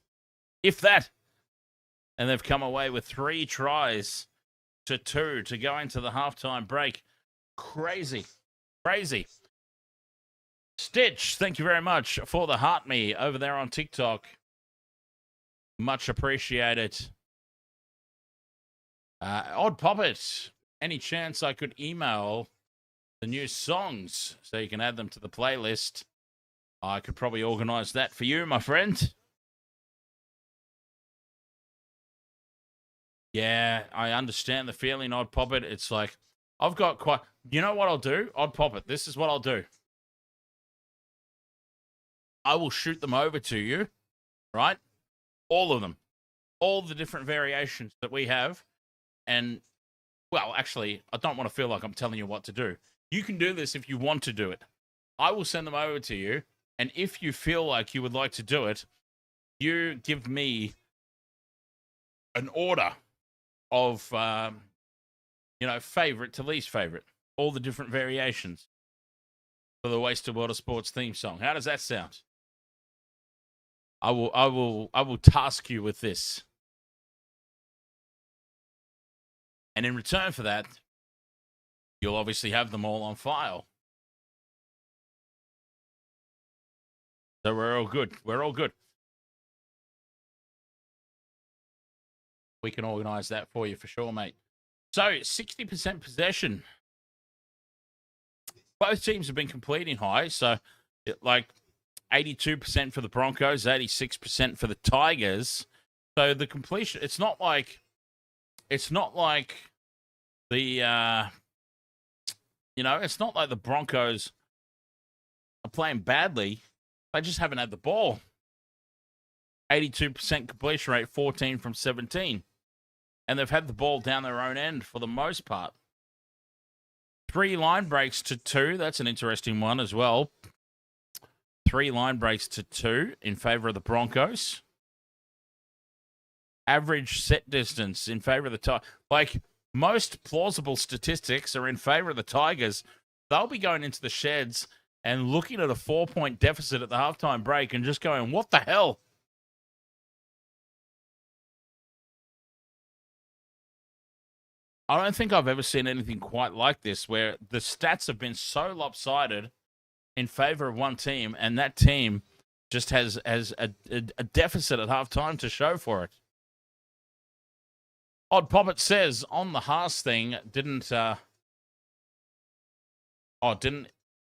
if that. And they've come away with 3 tries to 2 to go into the halftime break. Crazy. Crazy. Stitch, thank you very much for the heart me over there on TikTok. Much appreciated. Odd Poppet, any chance I could email the new songs so you can add them to the playlist? I could probably organize that for you, my friend. Yeah, I understand the feeling, Odd Poppet. It's like, I've got quite... You know what I'll do? Odd Poppet, this is what I'll do. I will shoot them over to you, right? All of them. All the different variations that we have. And, well, actually, I don't want to feel like I'm telling you what to do. You can do this if you want to do it. I will send them over to you. And if you feel like you would like to do it, you give me an order of, favorite to least favorite. All the different variations for the Wasted Water Sports theme song. How does that sound? I will task you with this. And in return for that, you'll obviously have them all on file. So we're all good. We're all good. We can organise that for you for sure, mate. So 60% possession. Both teams have been completing high. So like 82% for the Broncos, 86% for the Tigers. So the completion, it's not like the it's not like the Broncos are playing badly. They just haven't had the ball. 82% completion rate, 14 from 17. And they've had the ball down their own end for the most part. 3 line breaks to 2. That's an interesting one as well. 3 line breaks to 2 in favor of the Broncos. Average set distance in favor of the Tigers. Like, most plausible statistics are in favor of the Tigers. They'll be going into the sheds and looking at a 4-point deficit at the halftime break and just going, what the hell? I don't think I've ever seen anything quite like this, where the stats have been so lopsided in favor of one team, and that team just has a deficit at halftime to show for it. Odd Poppet says on the Haas thing, didn't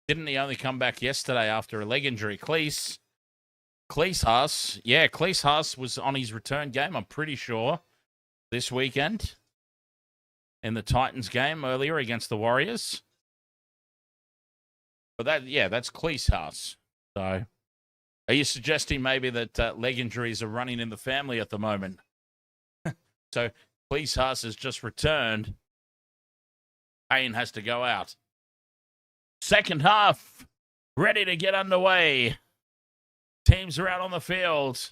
he only come back yesterday after a leg injury? Cleese Haas. Yeah, Cleese Haas was on his return game, I'm pretty sure, this weekend in the Titans game earlier against the Warriors. But that's Cleese Haas. So are you suggesting maybe that leg injuries are running in the family at the moment? So Cleese Haas has just returned. Payne has to go out. Second half, ready to get underway. Teams are out on the field.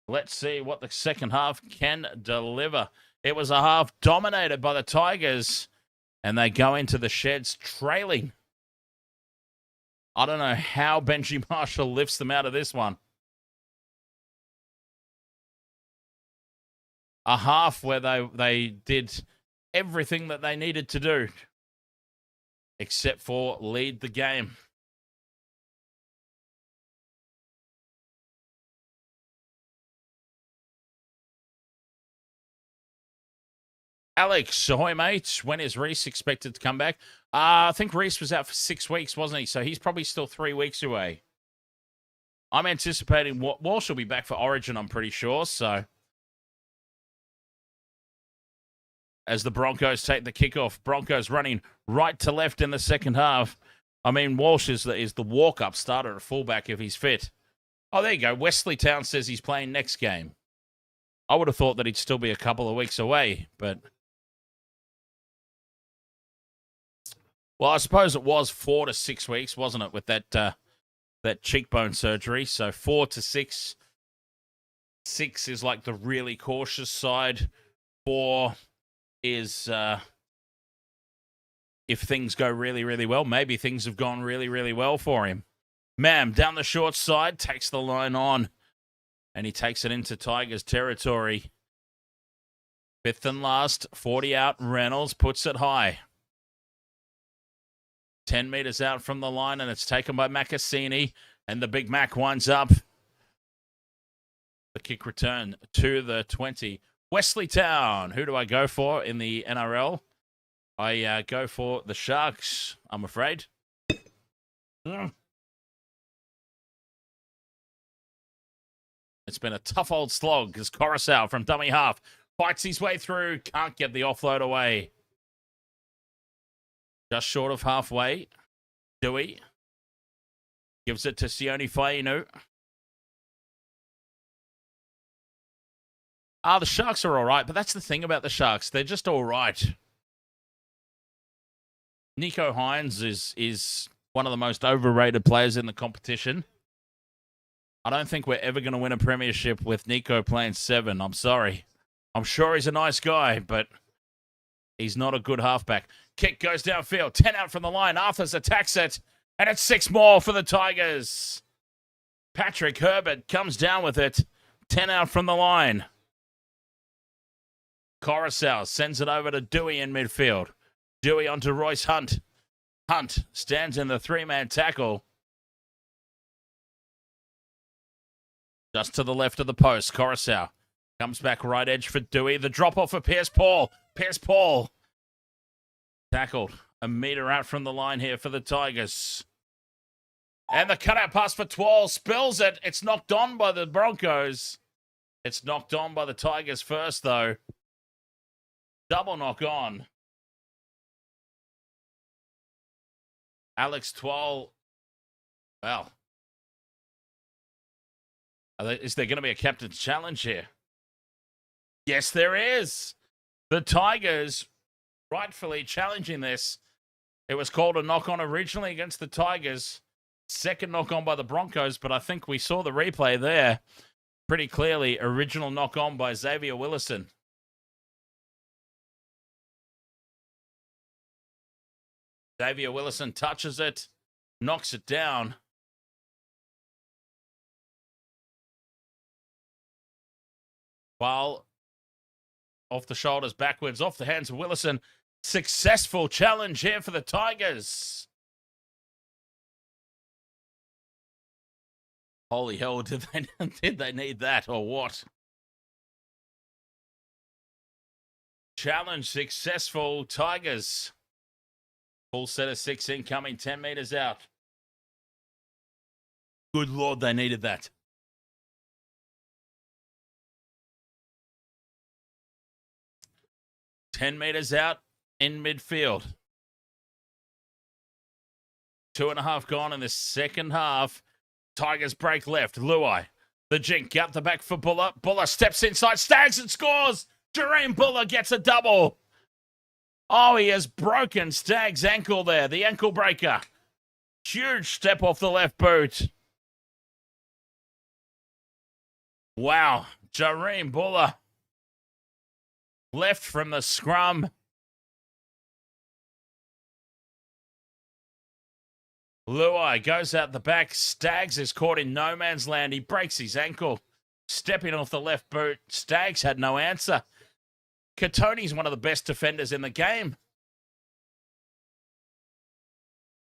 Let's see what the second half can deliver. It was a half dominated by the Tigers, and they go into the sheds trailing. I don't know how Benji Marshall lifts them out of this one. A half where they did everything that they needed to do, except for lead the game. Alex, ahoy, mate. When is Reese expected to come back? I think Reese was out for 6 weeks, wasn't he? So he's probably still 3 weeks away. I'm anticipating Walsh will be back for Origin, I'm pretty sure. So as the Broncos take the kickoff, Broncos running right to left in the second half. I mean, Walsh is the walk-up starter at fullback if he's fit. Oh, there you go. Wesley Town says he's playing next game. I would have thought that he'd still be a couple of weeks away, but... Well, I suppose it was 4 to 6 weeks, wasn't it, with that cheekbone surgery? So 4 to 6. 6 is like the really cautious side. 4 is if things go really, really well. Maybe things have gone really, really well for him. Mam, down the short side, takes the line on, and he takes it into Tigers territory. 5th and last, 40 out, Reynolds puts it high. 10 metres out from the line, and it's taken by Macassini, and the Big Mac winds up. The kick return to the 20. Wesley Town, who do I go for in the NRL? I go for the Sharks, I'm afraid. It's been a tough old slog as Coruscant from dummy half fights his way through, can't get the offload away. Just short of halfway. Dewey gives it to Sione Fainu. The Sharks are all right, but that's the thing about the Sharks. They're just all right. Nico Hines is one of the most overrated players in the competition. I don't think we're ever going to win a premiership with Nico playing 7. I'm sorry. I'm sure he's a nice guy, but he's not a good halfback. Kick goes downfield. 10 out from the line. Arthurs attacks it. And it's 6 more for the Tigers. Patrick Herbert comes down with it. 10 out from the line. Coruscant sends it over to Dewey in midfield. Dewey onto Royce Hunt. Hunt stands in the three-man tackle. Just to the left of the post, Coruscant comes back right edge for Dewey. The drop-off for Pierce-Paul. Pierce-Paul tackled a metre out from the line here for the Tigers. And the cutout pass for Twal spills it. It's knocked on by the Broncos. It's knocked on by the Tigers first, though. Double knock on. Alex Twal. Well. Is there going to be a captain's challenge here? Yes, there is. The Tigers rightfully challenging this. It was called a knock-on originally against the Tigers. Second knock-on by the Broncos, but I think we saw the replay there pretty clearly. Original knock-on by Xavier Willison. Xavier Willison touches it, knocks it down. While off the shoulders, backwards, off the hands of Willison. Successful challenge here for the Tigers. Holy hell, did they need that or what? Challenge successful, Tigers. Full set of 6 incoming, 10 metres out. Good Lord, they needed that. Ten metres out in midfield. 2.5 gone in the second half. Tigers break left. Luai. The jink out the back for Buller. Buller steps inside. Staggs and scores. Jareem Buller gets a double. Oh, he has broken Staggs' ankle there. The ankle breaker. Huge step off the left boot. Wow. Jareem Buller. Left from the scrum. Luai goes out the back. Staggs is caught in no man's land. He breaks his ankle. Stepping off the left boot. Staggs had no answer. Katoni's one of the best defenders in the game.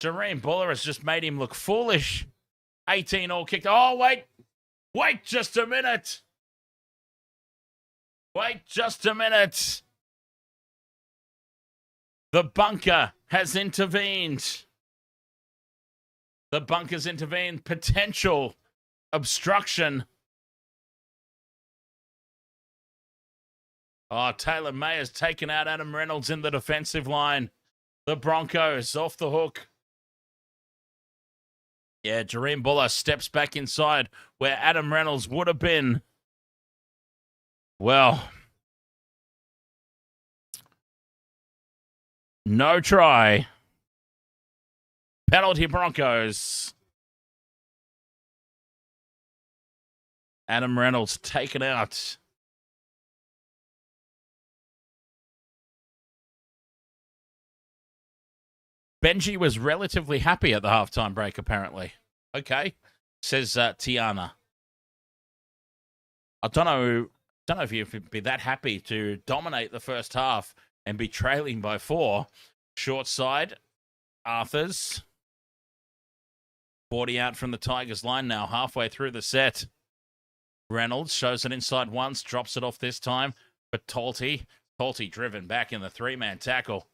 Jareem Buller has just made him look foolish. 18 all kicked. Oh, wait. Wait just a minute. Wait just a minute. The bunker has intervened. The bunker's intervened. Potential obstruction. Oh, Taylor May has taken out Adam Reynolds in the defensive line. The Broncos off the hook. Yeah, Jareem Buller steps back inside where Adam Reynolds would have been. Well, no try. Penalty Broncos. Adam Reynolds taken out. Benji was relatively happy at the halftime break, apparently. Okay, says Tiana. I don't know if you'd be that happy to dominate the first half and be trailing by 4. Short side, Arthurs. 40 out from the Tigers line now, halfway through the set. Reynolds shows it inside once, drops it off this time for Talty. Talty driven back in the 3-man tackle.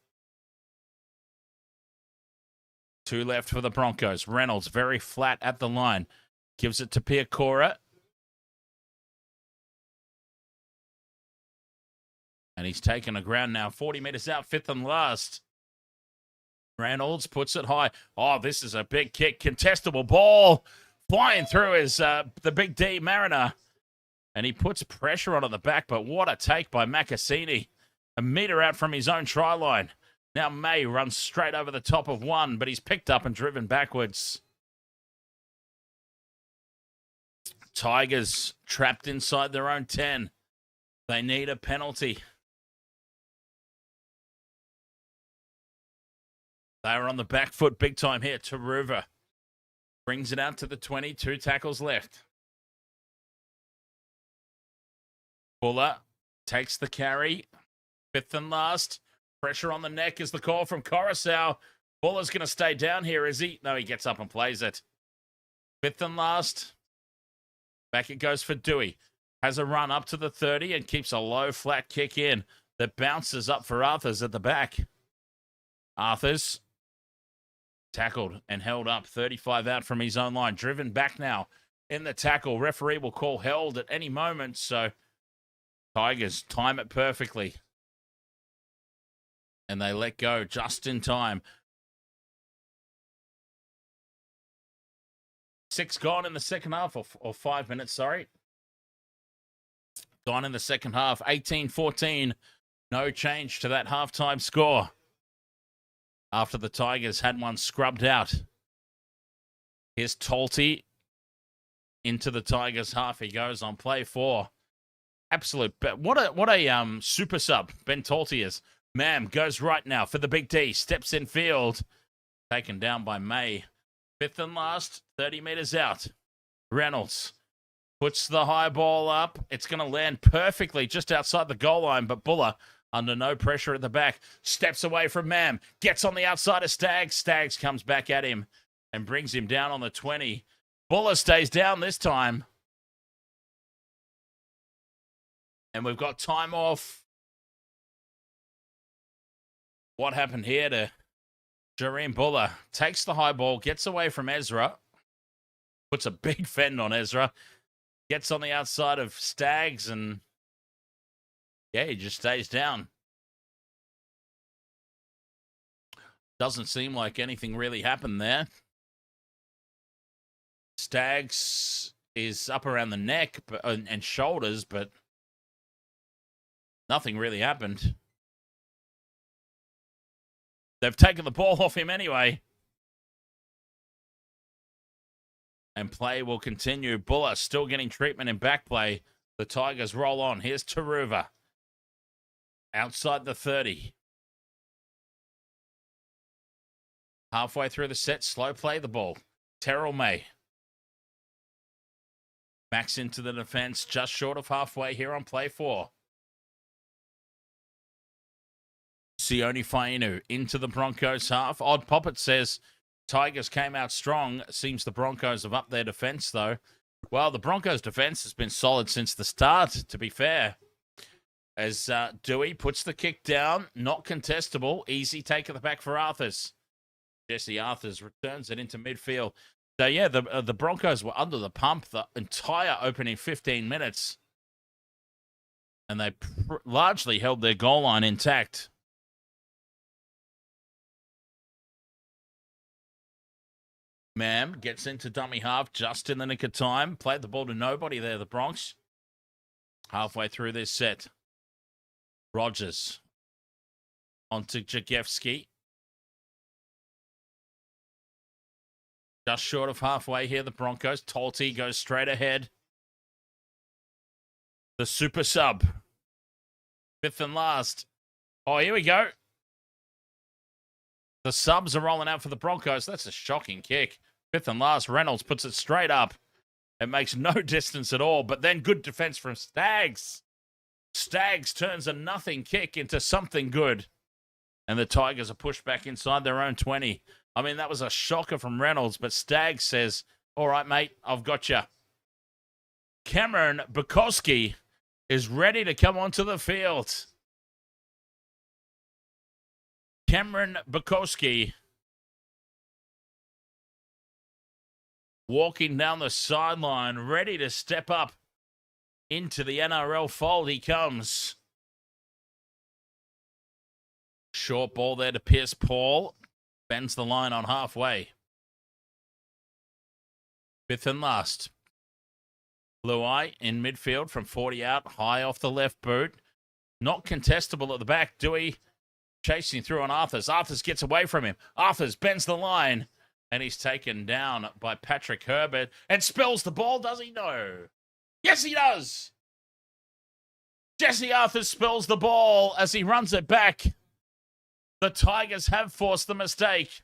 2 left for the Broncos. Reynolds very flat at the line. Gives it to Piakora. And he's taken a ground now. 40 metres out, 5th and last. Reynolds puts it high. Oh, this is a big kick. Contestable ball. Flying through is the big D, Mariner. And he puts pressure on at the back, but what a take by Makasini. A metre out from his own try line. Now May runs straight over the top of one, but he's picked up and driven backwards. Tigers trapped inside their own 10. They need a penalty. They are on the back foot big time here. Taruva brings it out to the 20. 2 tackles left. Buller takes the carry. 5th and last. Pressure on the neck is the call from Coruscant. Buller's going to stay down here, is he? No, he gets up and plays it. Fifth and last. Back it goes for Dewey. Has a run up to the 30 and keeps a low, flat kick in that bounces up for Arthurs at the back. Arthurs tackled and held up. 35 out from his own line. Driven back now in the tackle. Referee will call held at any moment, so Tigers time it perfectly. And they let go just in time. 6 gone in the second half, or 5 minutes, sorry. Gone in the second half. 18-14. No change to that halftime score. After the Tigers had one scrubbed out. Here's Talty into the Tigers half. He goes on play 4. Absolute. What a super sub Ben Talty is. Mam goes right now for the big D. Steps in field. Taken down by May. Fifth and last. 30 metres out. Reynolds puts the high ball up. It's going to land perfectly just outside the goal line, but Buller, under no pressure at the back, steps away from Mam. Gets on the outside of Staggs. Staggs comes back at him and brings him down on the 20. Buller stays down this time. And we've got time off. What happened here to Jareem Buller? Takes the high ball, gets away from Ezra. Puts a big fend on Ezra. Gets on the outside of Staggs and, yeah, he just stays down. Doesn't seem like anything really happened there. Staggs is up around the neck and shoulders, but nothing really happened. They've taken the ball off him anyway. And play will continue. Buller still getting treatment in back play. The Tigers roll on. Here's Taruva. Outside the 30. Halfway through the set, slow play the ball. Terrell May. Max into the defense, just short of halfway here on play 4. Sione Fainu into the Broncos half. Odd Poppet says Tigers came out strong. Seems the Broncos have upped their defense, though. Well, the Broncos' defense has been solid since the start, to be fair. As Dewey puts the kick down, not contestable. Easy take at the back for Arthurs. Jesse Arthurs returns it into midfield. So, yeah, the Broncos were under the pump the entire opening 15 minutes. And they largely held their goal line intact. Mam gets into dummy half just in the nick of time. Played the ball to nobody there, the Bronx. Halfway through this set. Rogers onto Jagewski. Just short of halfway here, the Broncos. Talty goes straight ahead. The super sub. Fifth and last. Oh, here we go. The subs are rolling out for the Broncos. That's a shocking kick. Fifth and last. Reynolds puts it straight up. It makes no distance at all, but then good defense from Staggs. Staggs turns a nothing kick into something good. And the Tigers are pushed back inside their own 20. I mean, that was a shocker from Reynolds, but Staggs says, all right, mate, I've got you. Cameron Bukowski is ready to come onto the field. Cameron Bukowski walking down the sideline, ready to step up into the NRL fold. He comes. Short ball there to Pierce Paul. Bends the line on halfway. Fifth and last. Luai in midfield from 40 out, high off the left boot. Not contestable at the back. Dewey chasing through on Arthurs. Arthurs gets away from him. Arthurs bends the line. And he's taken down by Patrick Herbert. And spills the ball, does he? No. Yes, he does. Jesse Arthurs spills the ball as he runs it back. The Tigers have forced the mistake.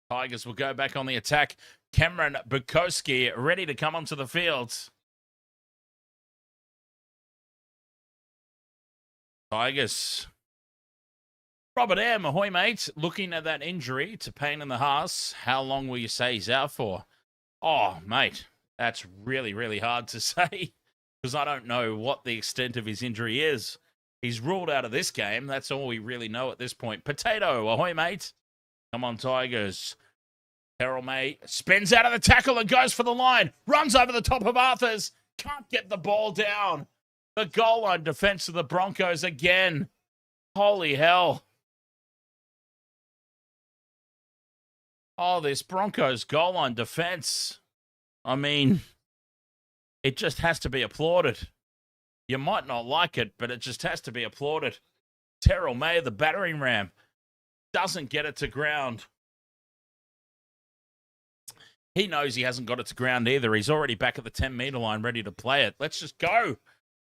Tigers will go back on the attack. Cameron Bukowski ready to come onto the field. Tigers. Robert M, ahoy, mate. Looking at that injury to pain in the hearse, how long will you say he's out for? Oh, mate, that's really, really hard to say because I don't know what the extent of his injury is. He's ruled out of this game. That's all we really know at this point. Potato, ahoy, mate. Come on, Tigers. Terrell May spins out of the tackle and goes for the line. Runs over the top of Arthurs. Can't get the ball down. The goal line defense of the Broncos again. Holy hell. Oh, this Broncos goal line defense. I mean, it just has to be applauded. You might not like it, but it just has to be applauded. Terrell May, the battering ram, doesn't get it to ground. He knows he hasn't got it to ground either. He's already back at the 10-meter line ready to play it. Let's just go.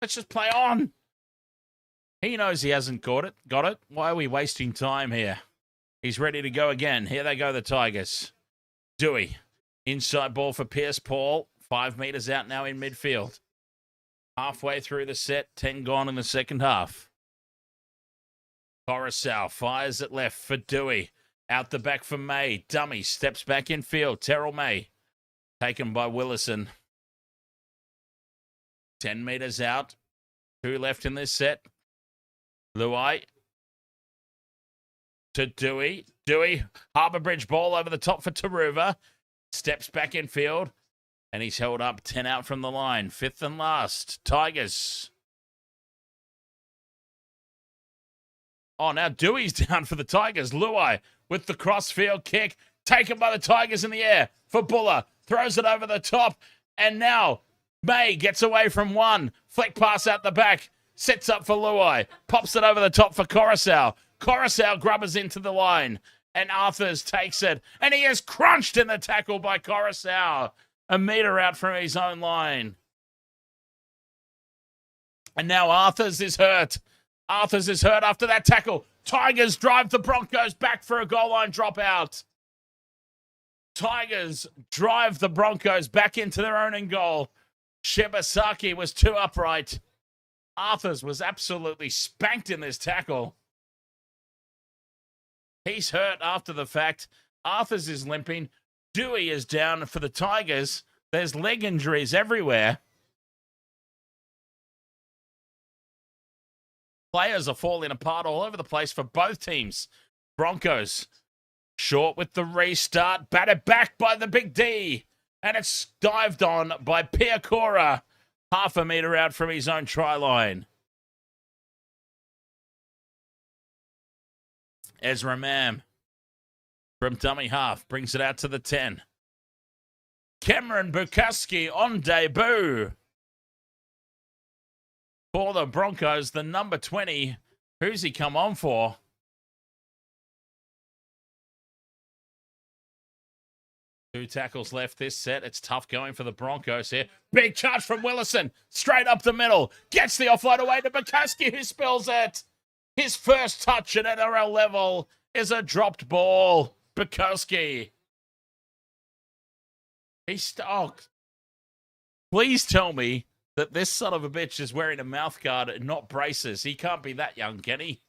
Let's just play on. He knows he hasn't got it. Why are we wasting time here? He's ready to go again. Here they go, the Tigers. Dewey. Inside ball for Pierce Paul. 5 meters out now in midfield. Halfway through the set. 10 gone in the second half. Coruscant fires it left for Dewey. Out the back for May. Dummy steps back in field. Terrell May. Taken by Willison. 10 meters out. 2 left in this set. Luai. To Dewey. Dewey. Harbour Bridge ball over the top for Taruva. Steps back in field. And he's held up 10 out from the line. 5th and last. Tigers. Oh, now Dewey's down for the Tigers. Luai with the crossfield kick. Taken by the Tigers in the air for Buller. Throws it over the top. And now May gets away from one. Flick pass out the back. Sets up for Luai. Pops it over the top for Coruscant. Coruscant grubbers into the line. And Arthurs takes it. And he is crunched in the tackle by Coruscant. A meter out from his own line. And now Arthurs is hurt. Arthurs is hurt after that tackle. Tigers drive the Broncos back for a goal line dropout. Tigers drive the Broncos back into their own end goal. Shibasaki was too upright. Arthurs was absolutely spanked in this tackle. He's hurt after the fact. Arthurs is limping. Dewey is down for the Tigers. There's leg injuries everywhere. Players are falling apart all over the place for both teams. Broncos short with the restart. Batted back by the Big D. And it's dived on by Piakora. Half a meter out from his own try line. Ezra Mam from dummy half brings it out to the 10. Cameron Bukowski on debut. For the Broncos, the number 20. Who's he come on for? Two tackles left this set. It's tough going for the Broncos here. Big charge from Willison. Straight up the middle. Gets the offload away to Bukowski, who spills it. His first touch at NRL level is a dropped ball. Bukowski. Please tell me that this son of a bitch is wearing a mouth guard and not braces. He can't be that young, can he?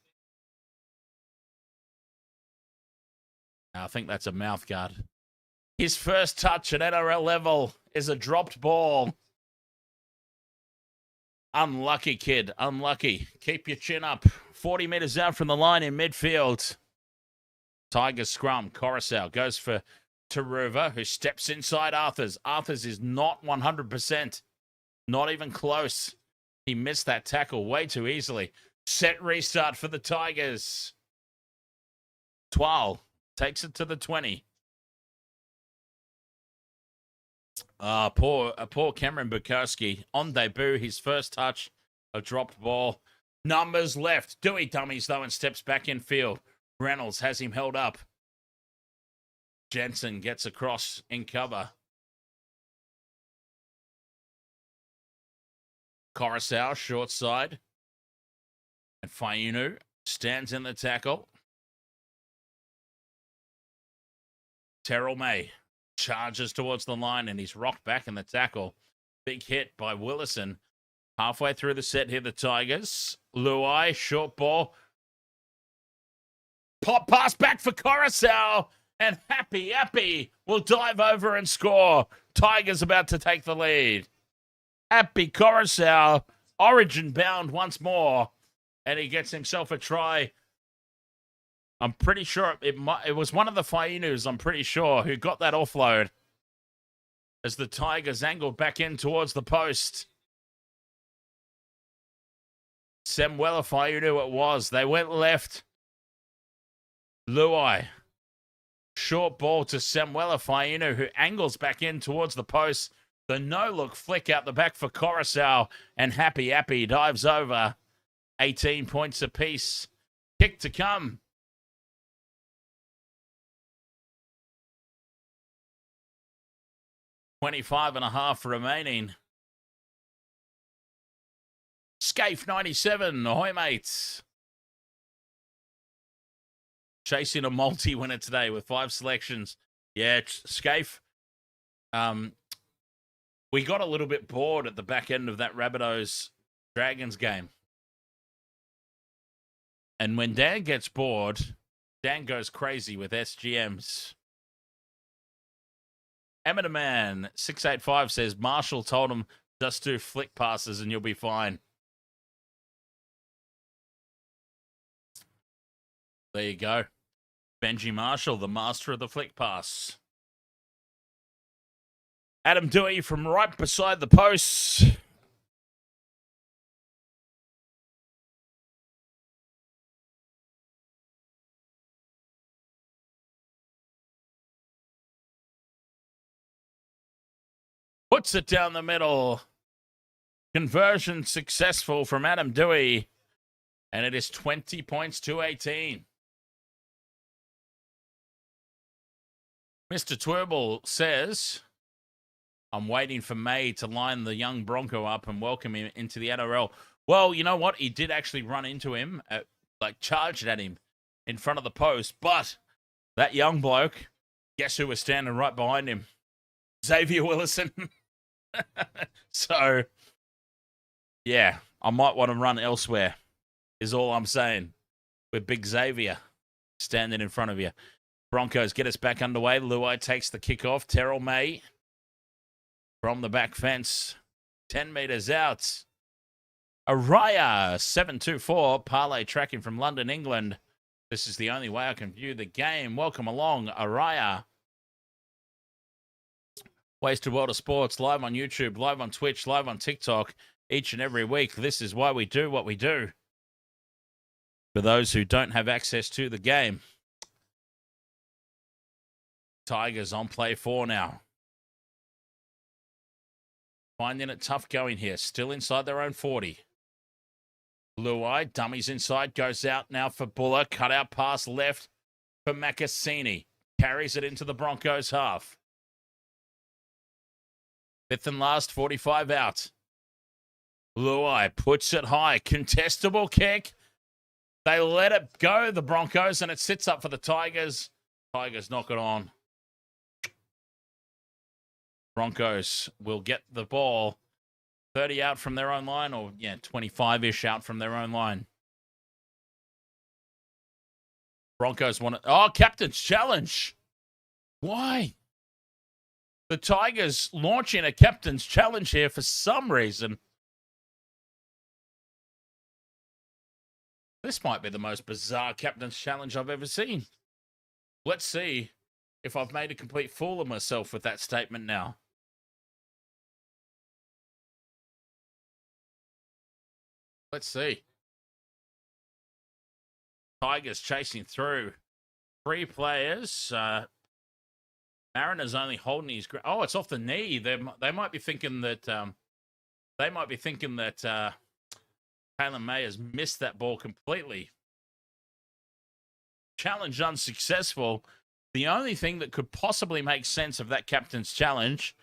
I think that's a mouth guard. His first touch at NRL level is a dropped ball. Unlucky, kid. Unlucky. Keep your chin up. 40 meters out from the line in midfield. Tigers scrum. Coruscant goes for Taruva, who steps inside Arthurs. Arthurs is not 100%. Not even close. He missed that tackle way too easily. Set restart for the Tigers. Twal takes it to the 20. Poor Cameron Bukowski. On debut, his first touch, a dropped ball. Numbers left. Dewey dummies, though, and steps back in field. Reynolds has him held up. Jensen gets across in cover. Coruscant, short side. And Fainu stands in the tackle. Terrell May charges towards the line and he's rocked back in the tackle. Big hit by Willison. Halfway through the set here, the Tigers. Luai, short ball. Pop pass back for Coruscant. And Happy will dive over and score. Tigers about to take the lead. Happy Coruscant, origin bound once more. And he gets himself a try. I'm pretty sure it was one of the Fainus, I'm pretty sure, who got that offload. As the Tigers angled back in towards the post. Samuela Fainu it was. They went left. Luai. Short ball to Samuela Fainu, who angles back in towards the post. The no-look flick out the back for Coruscant. And Happy dives over. 18 points apiece. Kick to come. $25.5 remaining. Scaife 97. Ahoy, mates. Chasing a multi-winner today with 5 selections. Yeah, Scaife. We got a little bit bored at the back end of that Rabbitohs Dragons game. And when Dan gets bored, Dan goes crazy with SGMs. Amateur Man 685 says Marshall told him just do flick passes and you'll be fine. There you go. Benji Marshall, the master of the flick pass. Adam Dewey from right beside the posts. Puts it down the middle. Conversion successful from Adam Dewey. And it is 20 points to 18. Mr. Twerble says, I'm waiting for May to line the young Bronco up and welcome him into the NRL. Well, you know what? He did actually run into him, charged at him in front of the post. But that young bloke, guess who was standing right behind him? Xavier Willison. So, yeah, I might want to run elsewhere, is all I'm saying. With Big Xavier standing in front of you. Broncos get us back underway. Luai takes the kickoff. Terrell May from the back fence. 10 metres out. Araya 724. Parlay tracking from London, England. This is the only way I can view the game. Welcome along, Araya. Wasted World of Sports, live on YouTube, live on Twitch, live on TikTok, each and every week. This is why we do what we do. For those who don't have access to the game. Tigers on play 4 now. Finding it tough going here. Still inside their own 40. Luai, dummies inside, goes out now for Buller. Cut out pass left for Macassini. Carries it into the Broncos half. 5th and last, 45 out. Luai puts it high. Contestable kick. They let it go, the Broncos, and it sits up for the Tigers. Tigers knock it on. Broncos will get the ball 30 out from their own line, or 25-ish out from their own line. Broncos want it. Oh, captain's challenge. Why? The Tigers launching a captain's challenge here for some reason. This might be the most bizarre captain's challenge I've ever seen. Let's see if I've made a complete fool of myself with that statement now. Let's see. Tigers chasing through. 3 players. Mariner's only holding his. Oh, it's off the knee. They might be thinking that. Taylor May has missed that ball completely. Challenge unsuccessful. The only thing that could possibly make sense of that captain's challenge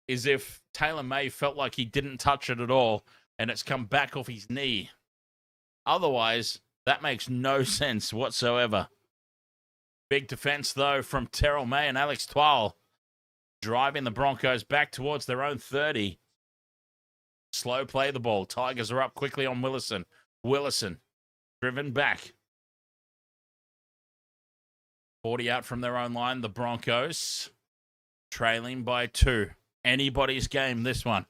is if Taylor May felt like he didn't touch it at all and it's come back off his knee. Otherwise, that makes no sense whatsoever. Big defense, though, from Terrell May and Alex Twal, driving the Broncos back towards their own 30. Slow play the ball. Tigers are up quickly on Willison. Willison driven back. 40 out from their own line. The Broncos trailing by 2. Anybody's game, this one.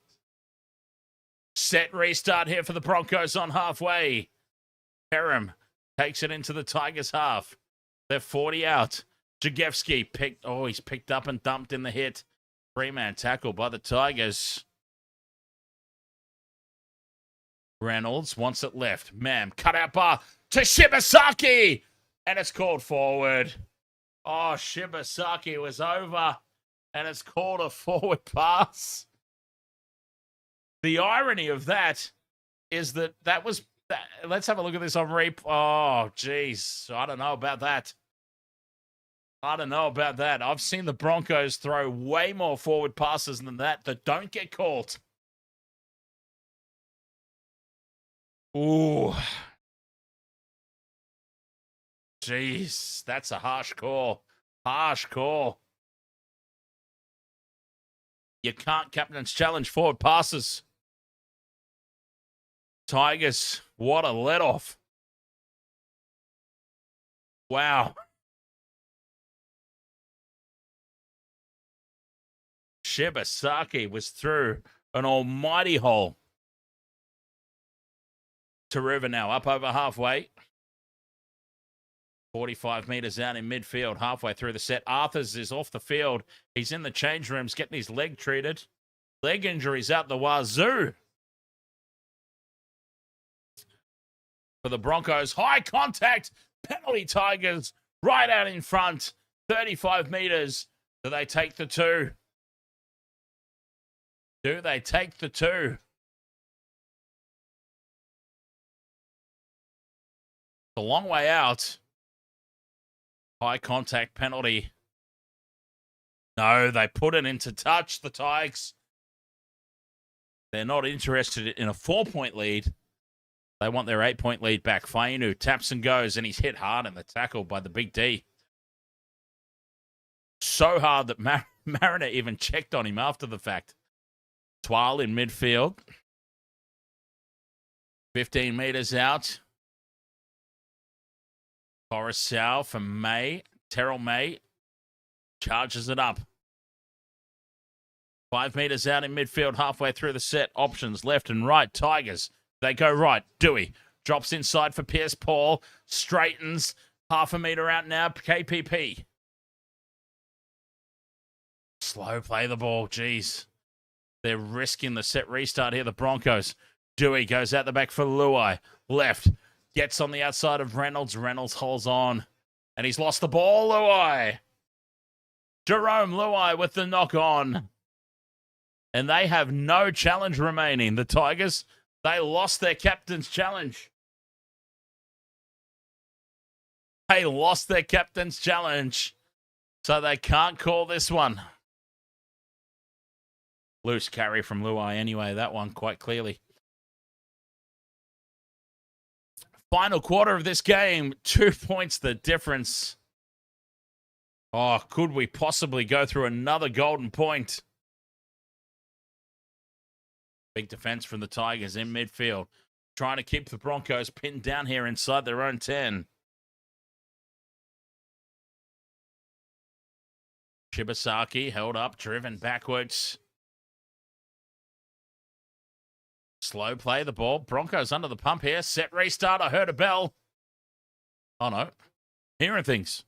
Set restart here for the Broncos on halfway. Perham takes it into the Tigers' half. They're 40 out. Jagewski he's picked up and dumped in the hit. 3-man tackle by the Tigers. Reynolds wants it left. Cut out bar to Shibasaki. And it's called forward. Oh, Shibasaki was over. And it's called a forward pass. The irony of that is that was... Let's have a look at this on replay. Oh, jeez. I don't know about that. I've seen the Broncos throw way more forward passes than that don't get called. Ooh. Jeez, that's a harsh call. You can't captain's challenge forward passes. Tigers, what a let-off. Wow. Shibasaki was through an almighty hole. Taruva now up over halfway. 45 metres out in midfield, halfway through the set. Arthurs is off the field. He's in the change rooms getting his leg treated. Leg injuries out the wazoo. For the Broncos, high contact, penalty Tigers, right out in front. 35 metres. Do they take the 2? Do they take the 2? A long way out. High contact penalty. No, they put it into touch, the Tigers. They're not interested in a 4-point lead. They want their 8-point lead back. Fainu taps and goes, and he's hit hard in the tackle by the Big D. So hard that Mariner even checked on him after the fact. Twal in midfield. 15 metres out. Coruscant from May. Terrell May charges it up. 5 metres out in midfield, halfway through the set. Options left and right. Tigers, they go right. Dewey drops inside for Pierce Paul. Straightens. Half a metre out now. KPP. Slow play the ball. Jeez. They're risking the set restart here, the Broncos. Dewey goes out the back for Luai. Left. Gets on the outside of Reynolds. Reynolds holds on. And he's lost the ball, Luai. Jerome Luai with the knock on. And they have no challenge remaining. The Tigers, they lost their captain's challenge. They lost their captain's challenge. So they can't call this one. Loose carry from Luai anyway, that one quite clearly. Final quarter of this game, 2 points the difference. Oh, could we possibly go through another golden point? Big defense from the Tigers in midfield. Trying to keep the Broncos pinned down here inside their own 10. Shibasaki held up, driven backwards. Slow play the ball. Broncos under the pump here. Set restart. I heard a bell. Oh, no. Hearing things.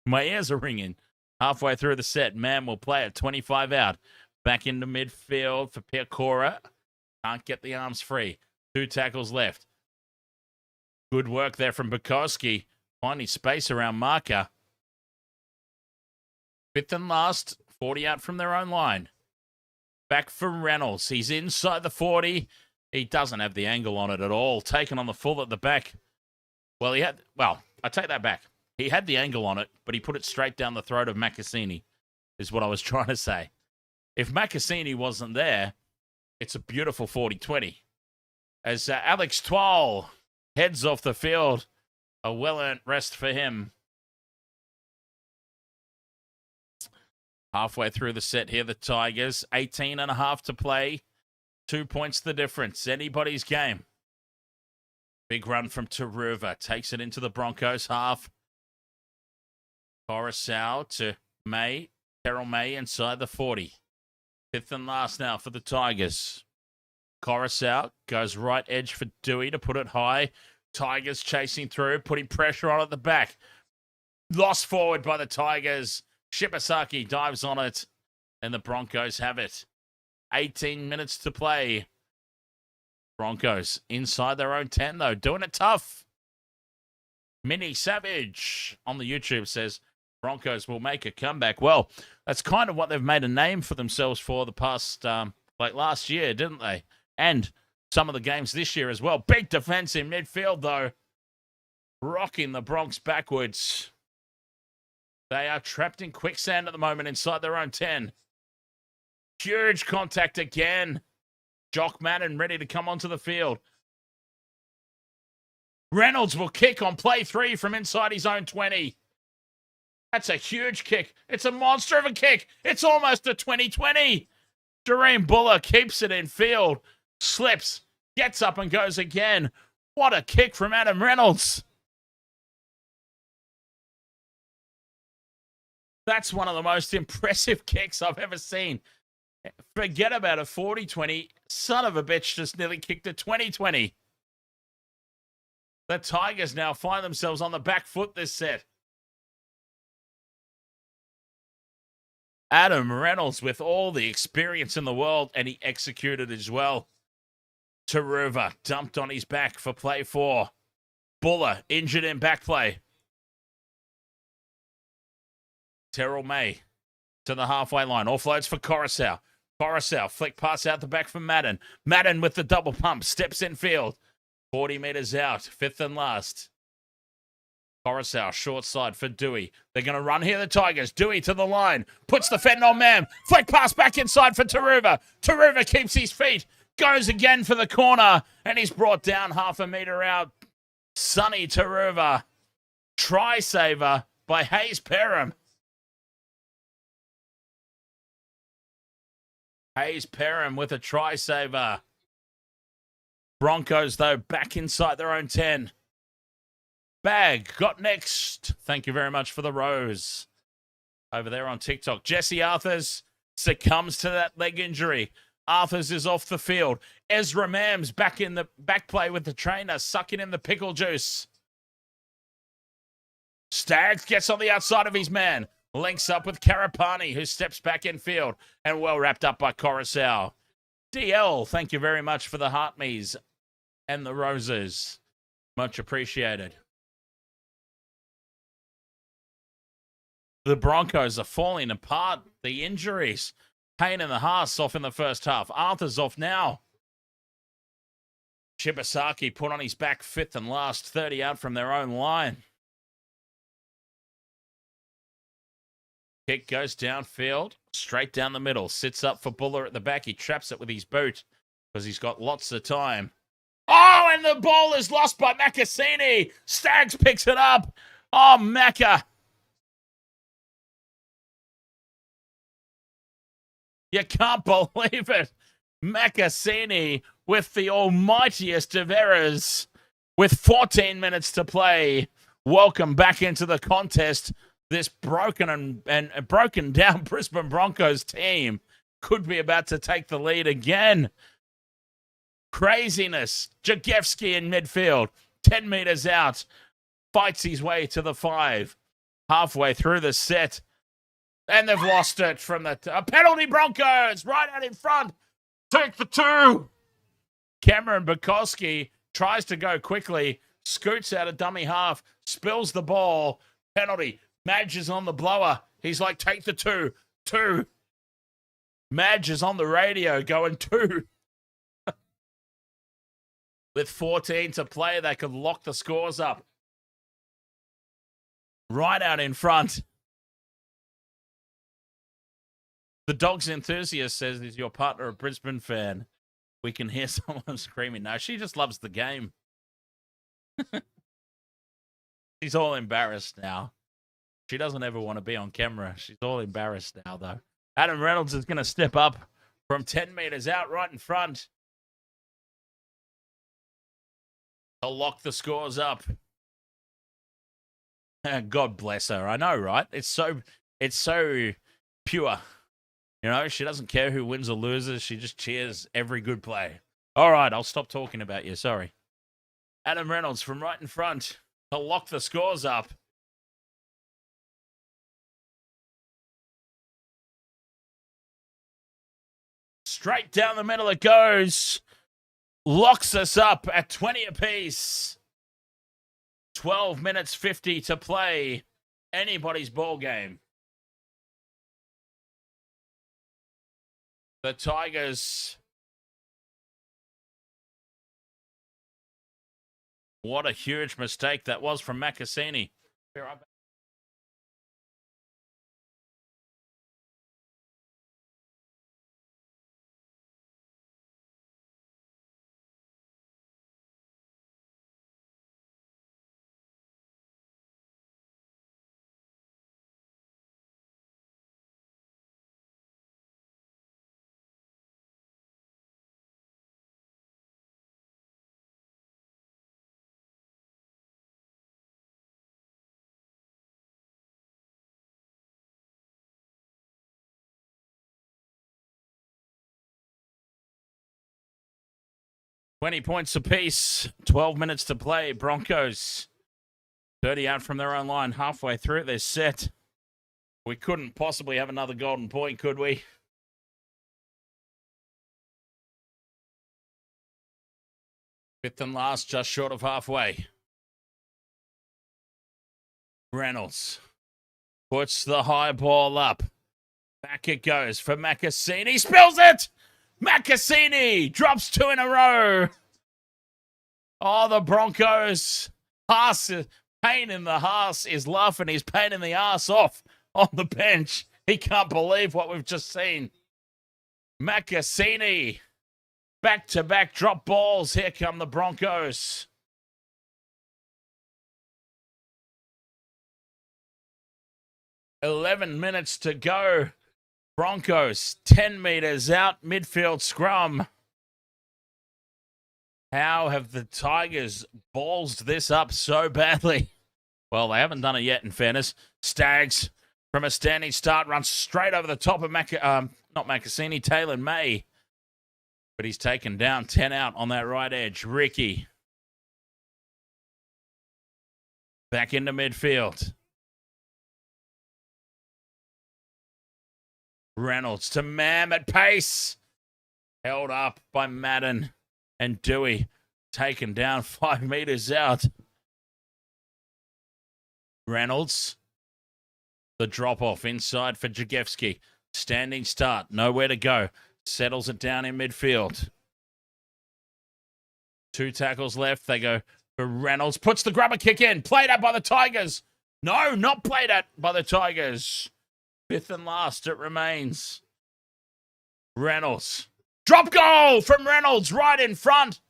My ears are ringing. Halfway through the set, man will play at 25 out. Back into midfield for Piakora. Can't get the arms free. 2 tackles left. Good work there from Bukowski. Finding space around marker. 5th and last. 40 out from their own line. Back for Reynolds. He's inside the 40. He doesn't have the angle on it at all. Taken on the full at the back. Well, I take that back. He had the angle on it, but he put it straight down the throat of Makasini, is what I was trying to say. If Makasini wasn't there, it's a beautiful 40-20. As Alex Twal heads off the field, a well-earned rest for him. Halfway through the set here, the Tigers. 18 and a half to play. 2 points the difference. Anybody's game. Big run from Taruva. Takes it into the Broncos half. Coruscant to May. Terrell May inside the 40. Fifth and last now for the Tigers. Coruscant goes right edge for Dewey to put it high. Tigers chasing through, putting pressure on at the back. Lost forward by the Tigers. Shibasaki dives on it, and the Broncos have it. 18 minutes to play. Broncos inside their own 10, though, doing it tough. Mini Savage on the YouTube says Broncos will make a comeback. Well, that's kind of what they've made a name for themselves for the past, like last year, didn't they? And some of the games this year as well. Big defense in midfield, though. Rocking the Bronx backwards. They are trapped in quicksand at the moment inside their own 10. Huge contact again. Jock Madden ready to come onto the field. Reynolds will kick on play 3 from inside his own 20. That's a huge kick. It's a monster of a kick. It's almost a 20-20. Doreen Buller keeps it in field. Slips, gets up and goes again. What a kick from Adam Reynolds. That's one of the most impressive kicks I've ever seen. Forget about a 40-20. Son of a bitch just nearly kicked a 20-20. The Tigers now find themselves on the back foot this set. Adam Reynolds with all the experience in the world, and he executed as well. Taruva dumped on his back for play 4. Buller injured in back play. Terrell May to the halfway line. Offloads for Coruscant. Coruscant flick pass out the back for Madden. Madden with the double pump. Steps in field. 40 metres out. Fifth and last. Coruscant short side for Dewey. They're going to run here, the Tigers. Dewey to the line. Puts the fend on man. Flick pass back inside for Taruva. Taruva keeps his feet. Goes again for the corner. And he's brought down half a metre out. Sonny Taruva. Try saver by Hayes Perham. Hayes Perham with a try saver. Broncos, though, back inside their own 10. Bag got next. Thank you very much for the rose. Over there on TikTok. Jesse Arthurs succumbs to that leg injury. Arthurs is off the field. Ezra Mams back in the back play with the trainer, sucking in the pickle juice. Staggs gets on the outside of his man. Links up with Karapani, who steps back in field. And well wrapped up by Coruscant. DL, thank you very much for the heart me's and the roses. Much appreciated. The Broncos are falling apart. The injuries. Payne and the Haas off in the first half. Arthur's off now. Shibasaki put on his back, fifth and last. 30 out from their own line. Kick goes downfield, straight down the middle. Sits up for Buller at the back. He traps it with his boot because he's got lots of time. Oh, and the ball is lost by Macassini. Staggs picks it up. Oh, Macca. You can't believe it. Macassini with the almightiest of errors with 14 minutes to play. Welcome back into the contest. This broken and broken down Brisbane Broncos team could be about to take the lead again. Craziness. Jagewski in midfield. 10 metres out. Fights his way to the 5. Halfway through the set. And they've lost it from the penalty Broncos. Right out in front. Take the 2. Cameron Bukowski tries to go quickly. Scoots out a dummy half. Spills the ball. Penalty. Madge is on the blower. He's like, take the 2. 2. Madge is on the radio going 2. With 14 to play, they could lock the scores up. Right out in front. The Dogs enthusiast says, is your partner a Brisbane fan? We can hear someone screaming. No, she just loves the game. She's all embarrassed now. She doesn't ever want to be on camera. She's all embarrassed now, though. Adam Reynolds is going to step up from 10 metres out right in front. to lock the scores up. God bless her. I know, right? It's so pure. You know, she doesn't care who wins or loses. She just cheers every good play. All right, I'll stop talking about you. Sorry. Adam Reynolds from right in front to lock the scores up. Straight down the middle it goes. Locks us up at 20 apiece. 12 minutes 50 to play. Anybody's ball game. The Tigers. What a huge mistake that was from Makasini. Be right back. $20 points apiece. 12 minutes to play. Broncos 30 out from their own line. Halfway through their set. We couldn't possibly have another golden point, could we? Fifth and last, just short of halfway. Reynolds puts the high ball up. Back it goes for Makasini. Spills it! Makasini drops 2 in a row. Oh, the Broncos. Pain in the ass is laughing his pain in the ass off on the bench. He can't believe what we've just seen. Makasini. Back-to-back drop balls. Here come the Broncos. $11 minutes to go. Broncos, 10 meters out, midfield scrum. How have the Tigers ballsed this up so badly? Well, they haven't done it yet, in fairness. Stags, from a standing start, runs straight over the top of not Makasini, Taylor May. But he's taken down 10 out on that right edge. Ricky. Back into midfield. Reynolds to Mam at pace. Held up by Madden and Dewey. Taken down 5 meters out. Reynolds. The drop off inside for Jagewski. Standing start. Nowhere to go. Settles it down in midfield. 2 tackles left. They go for Reynolds. Puts the grubber kick in. Played at by the Tigers. No, not played at by the Tigers. Fifth and last it remains. Reynolds. Drop goal from Reynolds right in front.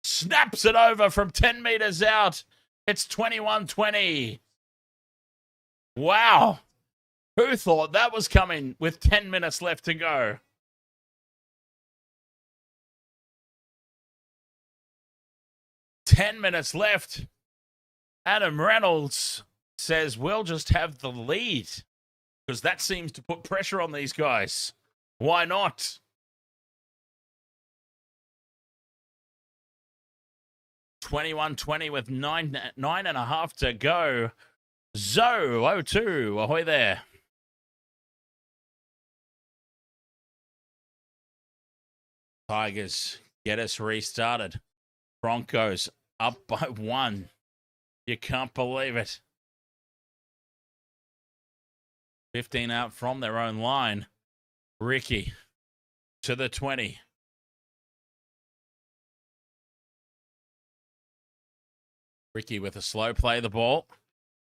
Snaps it over from 10 meters out. It's 21-20. Wow. Who thought that was coming with 10 minutes left to go? Ten minutes left. Adam Reynolds says we'll just have the lead because that seems to put pressure on these guys. Why not? 21-20 with nine and a half to go. Zoe 02, ahoy there. Tigers get us restarted. Broncos up by 1. You can't believe it. 15 out from their own line. Ricky to the 20. Ricky with a slow play the ball.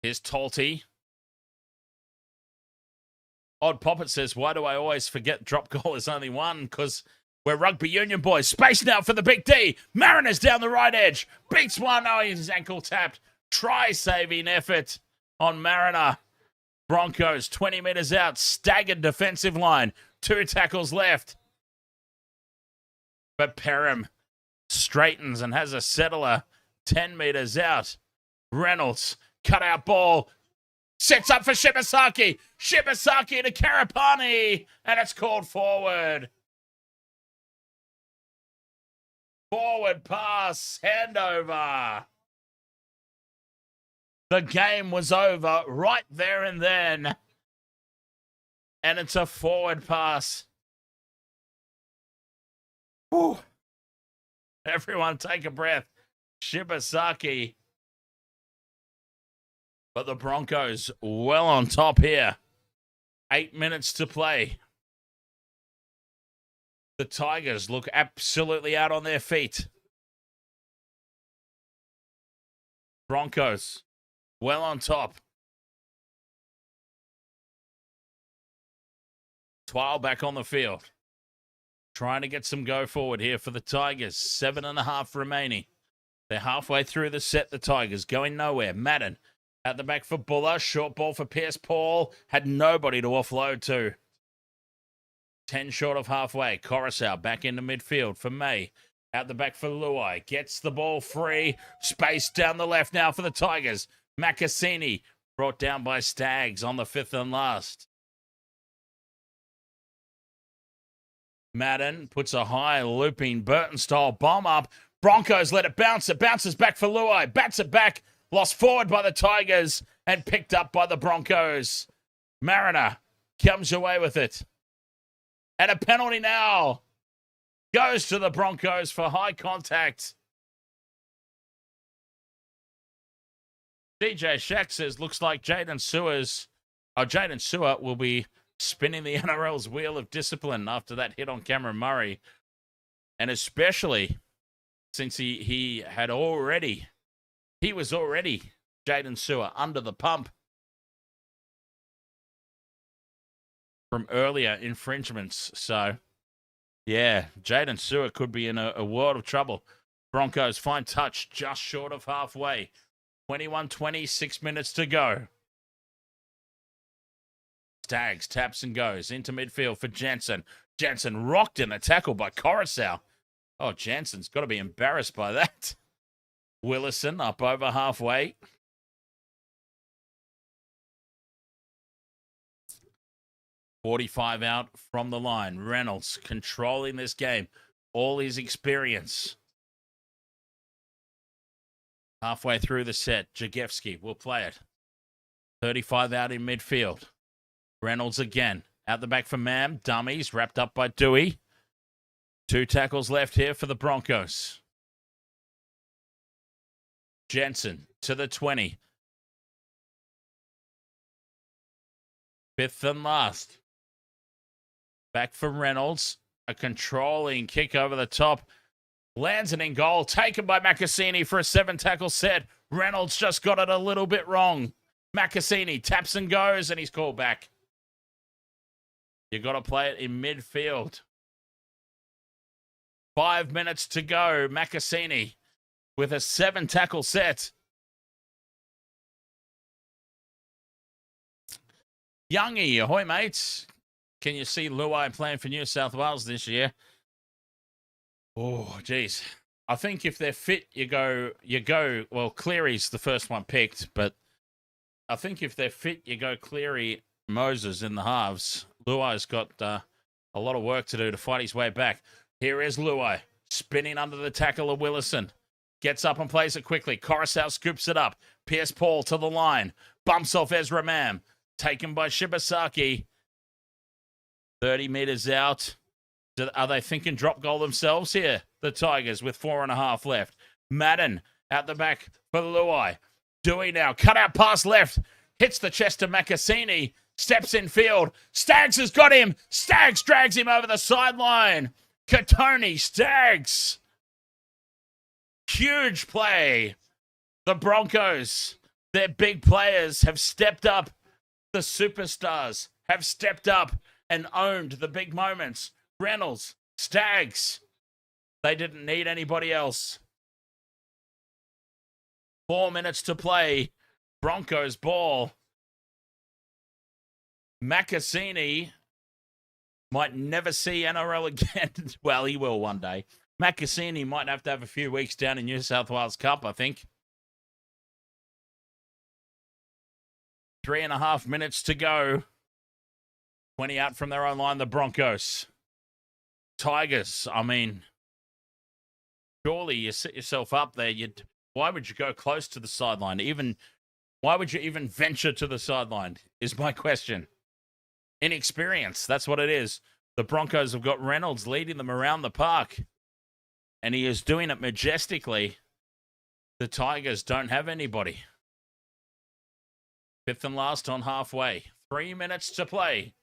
Here's Tolty. Odd Poppet says, why do I always forget drop goal is only one? Because we're rugby union boys. Space now for the big D. Mariners down the right edge. Beats one. Oh, his ankle tapped. Try saving effort on Mariner. Broncos 20 meters out. Staggered defensive line. 2 tackles left. But Perham straightens and has a settler 10 metres out. Reynolds, cut out ball, sets up for Shibasaki. Shibasaki to Karapani, and it's called forward. Forward pass, handover. The game was over right there and then. And it's a forward pass. Whew. Everyone take a breath. Shibasaki. But the Broncos well on top here. 8 minutes to play. The Tigers look absolutely out on their feet. Broncos well on top. Twile back on the field. Trying to get some go forward here for the Tigers. 7.5 remaining. They're halfway through the set, the Tigers. Going nowhere. Madden at the back for Buller. Short ball for Pierce Paul. Had nobody to offload to. 10 short of halfway. Coruscant back into midfield for May. Out the back for Luai. Gets the ball free. Space down the left now for the Tigers. Makasini brought down by Staggs on the 5th and last. Madden puts a high looping Burton-style bomb up. Broncos let it bounce. It bounces back for Luai. Bats it back. Lost forward by the Tigers and picked up by the Broncos. Mariner comes away with it. And a penalty now goes to the Broncos for high contact. DJ Shack says, looks like Jaden Stewart will be spinning the NRL's wheel of discipline after that hit on Cameron Murray. And especially since he was already Jaden Stewart under the pump from earlier infringements. So, yeah, Jaden Stewart could be in a world of trouble. Broncos fine touch just short of halfway. 21-20, 6 minutes to go. Staggs taps and goes into midfield for Jansen. Jansen rocked in a tackle by Coruscant. Oh, Jansen's got to be embarrassed by that. Willison up over halfway. .45 out from the line. Reynolds controlling this game. All his experience. Halfway through the set, Jagewski will play it. 35 out in midfield. Reynolds again. Out the back for Mam. Dummies wrapped up by Dewey. 2 tackles left here for the Broncos. Jensen to the 20. 5th and last. Back for Reynolds. A controlling kick over the top. Lands it in goal. Taken by Makasini for a 7-tackle set. Reynolds just got it a little bit wrong. Makasini taps and goes, and he's called back. You got to play it in midfield. 5 minutes to go. Makasini with a 7-tackle set. Youngie, ahoy, mates. Can you see Luai playing for New South Wales this year? Oh, geez. I think if they're fit, you go. Well, Cleary's the first one picked, but I think if they're fit, you go Cleary, Moses in the halves. Luai's got a lot of work to do to fight his way back. Here is Luai, spinning under the tackle of Willison. Gets up and plays it quickly. Coruscant scoops it up. Pierce Paul to the line. Bumps off Ezra Mam. Taken by Shibasaki. 30 metres out. Are they thinking drop goal themselves here? The Tigers with 4.5 left. Madden out the back for Luai. Dewey now. Cut out pass left. Hits the chest of Makasini. Steps in field. Staggs has got him. Staggs drags him over the sideline. Katoni Staggs. Huge play. The Broncos, their big players have stepped up. The superstars have stepped up and owned the big moments. Reynolds, Staggs. They didn't need anybody else. 4 minutes to play. Broncos ball. Makasini might never see NRL again. Well, he will one day. Matt Cassini might have to have a few weeks down in New South Wales Cup, I think. 3.5 minutes to go. 20 out from their own line, the Broncos. Tigers, I mean, surely you set yourself up there. Why would you go close to the sideline? Why would you even venture to the sideline is my question. Inexperience, that's what it is. The Broncos have got Reynolds leading them around the park, and he is doing it majestically. The Tigers don't have anybody. Fifth and last on halfway. 3 minutes to play.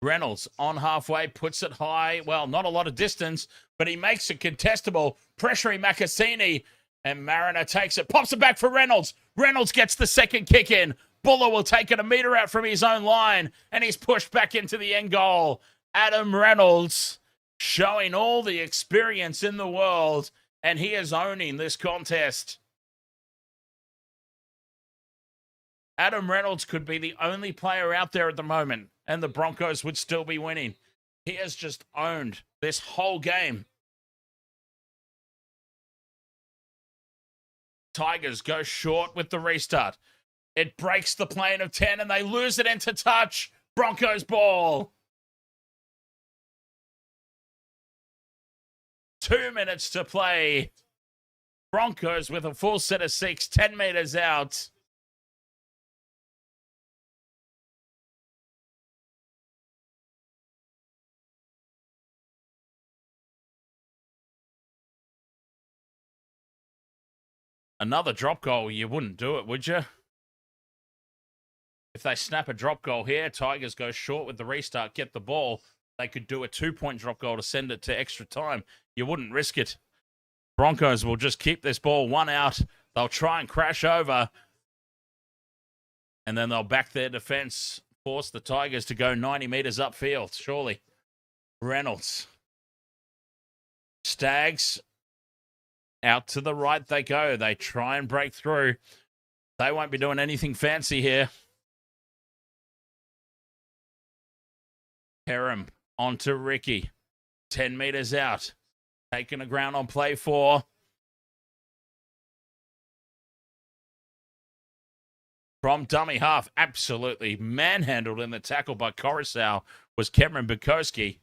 Reynolds on halfway, puts it high. Well, not a lot of distance, but he makes it contestable. Pressuring Macassini, and Mariner takes it. Pops it back for Reynolds. Reynolds gets the second kick in. Buller will take it a metre out from his own line, and he's pushed back into the end goal. Adam Reynolds showing all the experience in the world, and he is owning this contest. Adam Reynolds could be the only player out there at the moment, and the Broncos would still be winning. He has just owned this whole game. Tigers go short with the restart. It breaks the plane of 10, and they lose it into touch. Broncos ball. 2 minutes to play. Broncos with a full set of 6, 10 metres out. Another drop goal, you wouldn't do it, would you? If they snap a drop goal here, Tigers go short with the restart, get the ball. They could do a 2-point drop goal to send it to extra time. You wouldn't risk it. Broncos will just keep this ball one out. They'll try and crash over. And then they'll back their defense, force the Tigers to go 90 metres upfield, surely. Reynolds. Stags. Out to the right they go. They try and break through. They won't be doing anything fancy here. Perham onto Ricky. 10 metres out. Taking the ground on play 4. From dummy half. Absolutely manhandled in the tackle by Coruscant was Cameron Bukowski.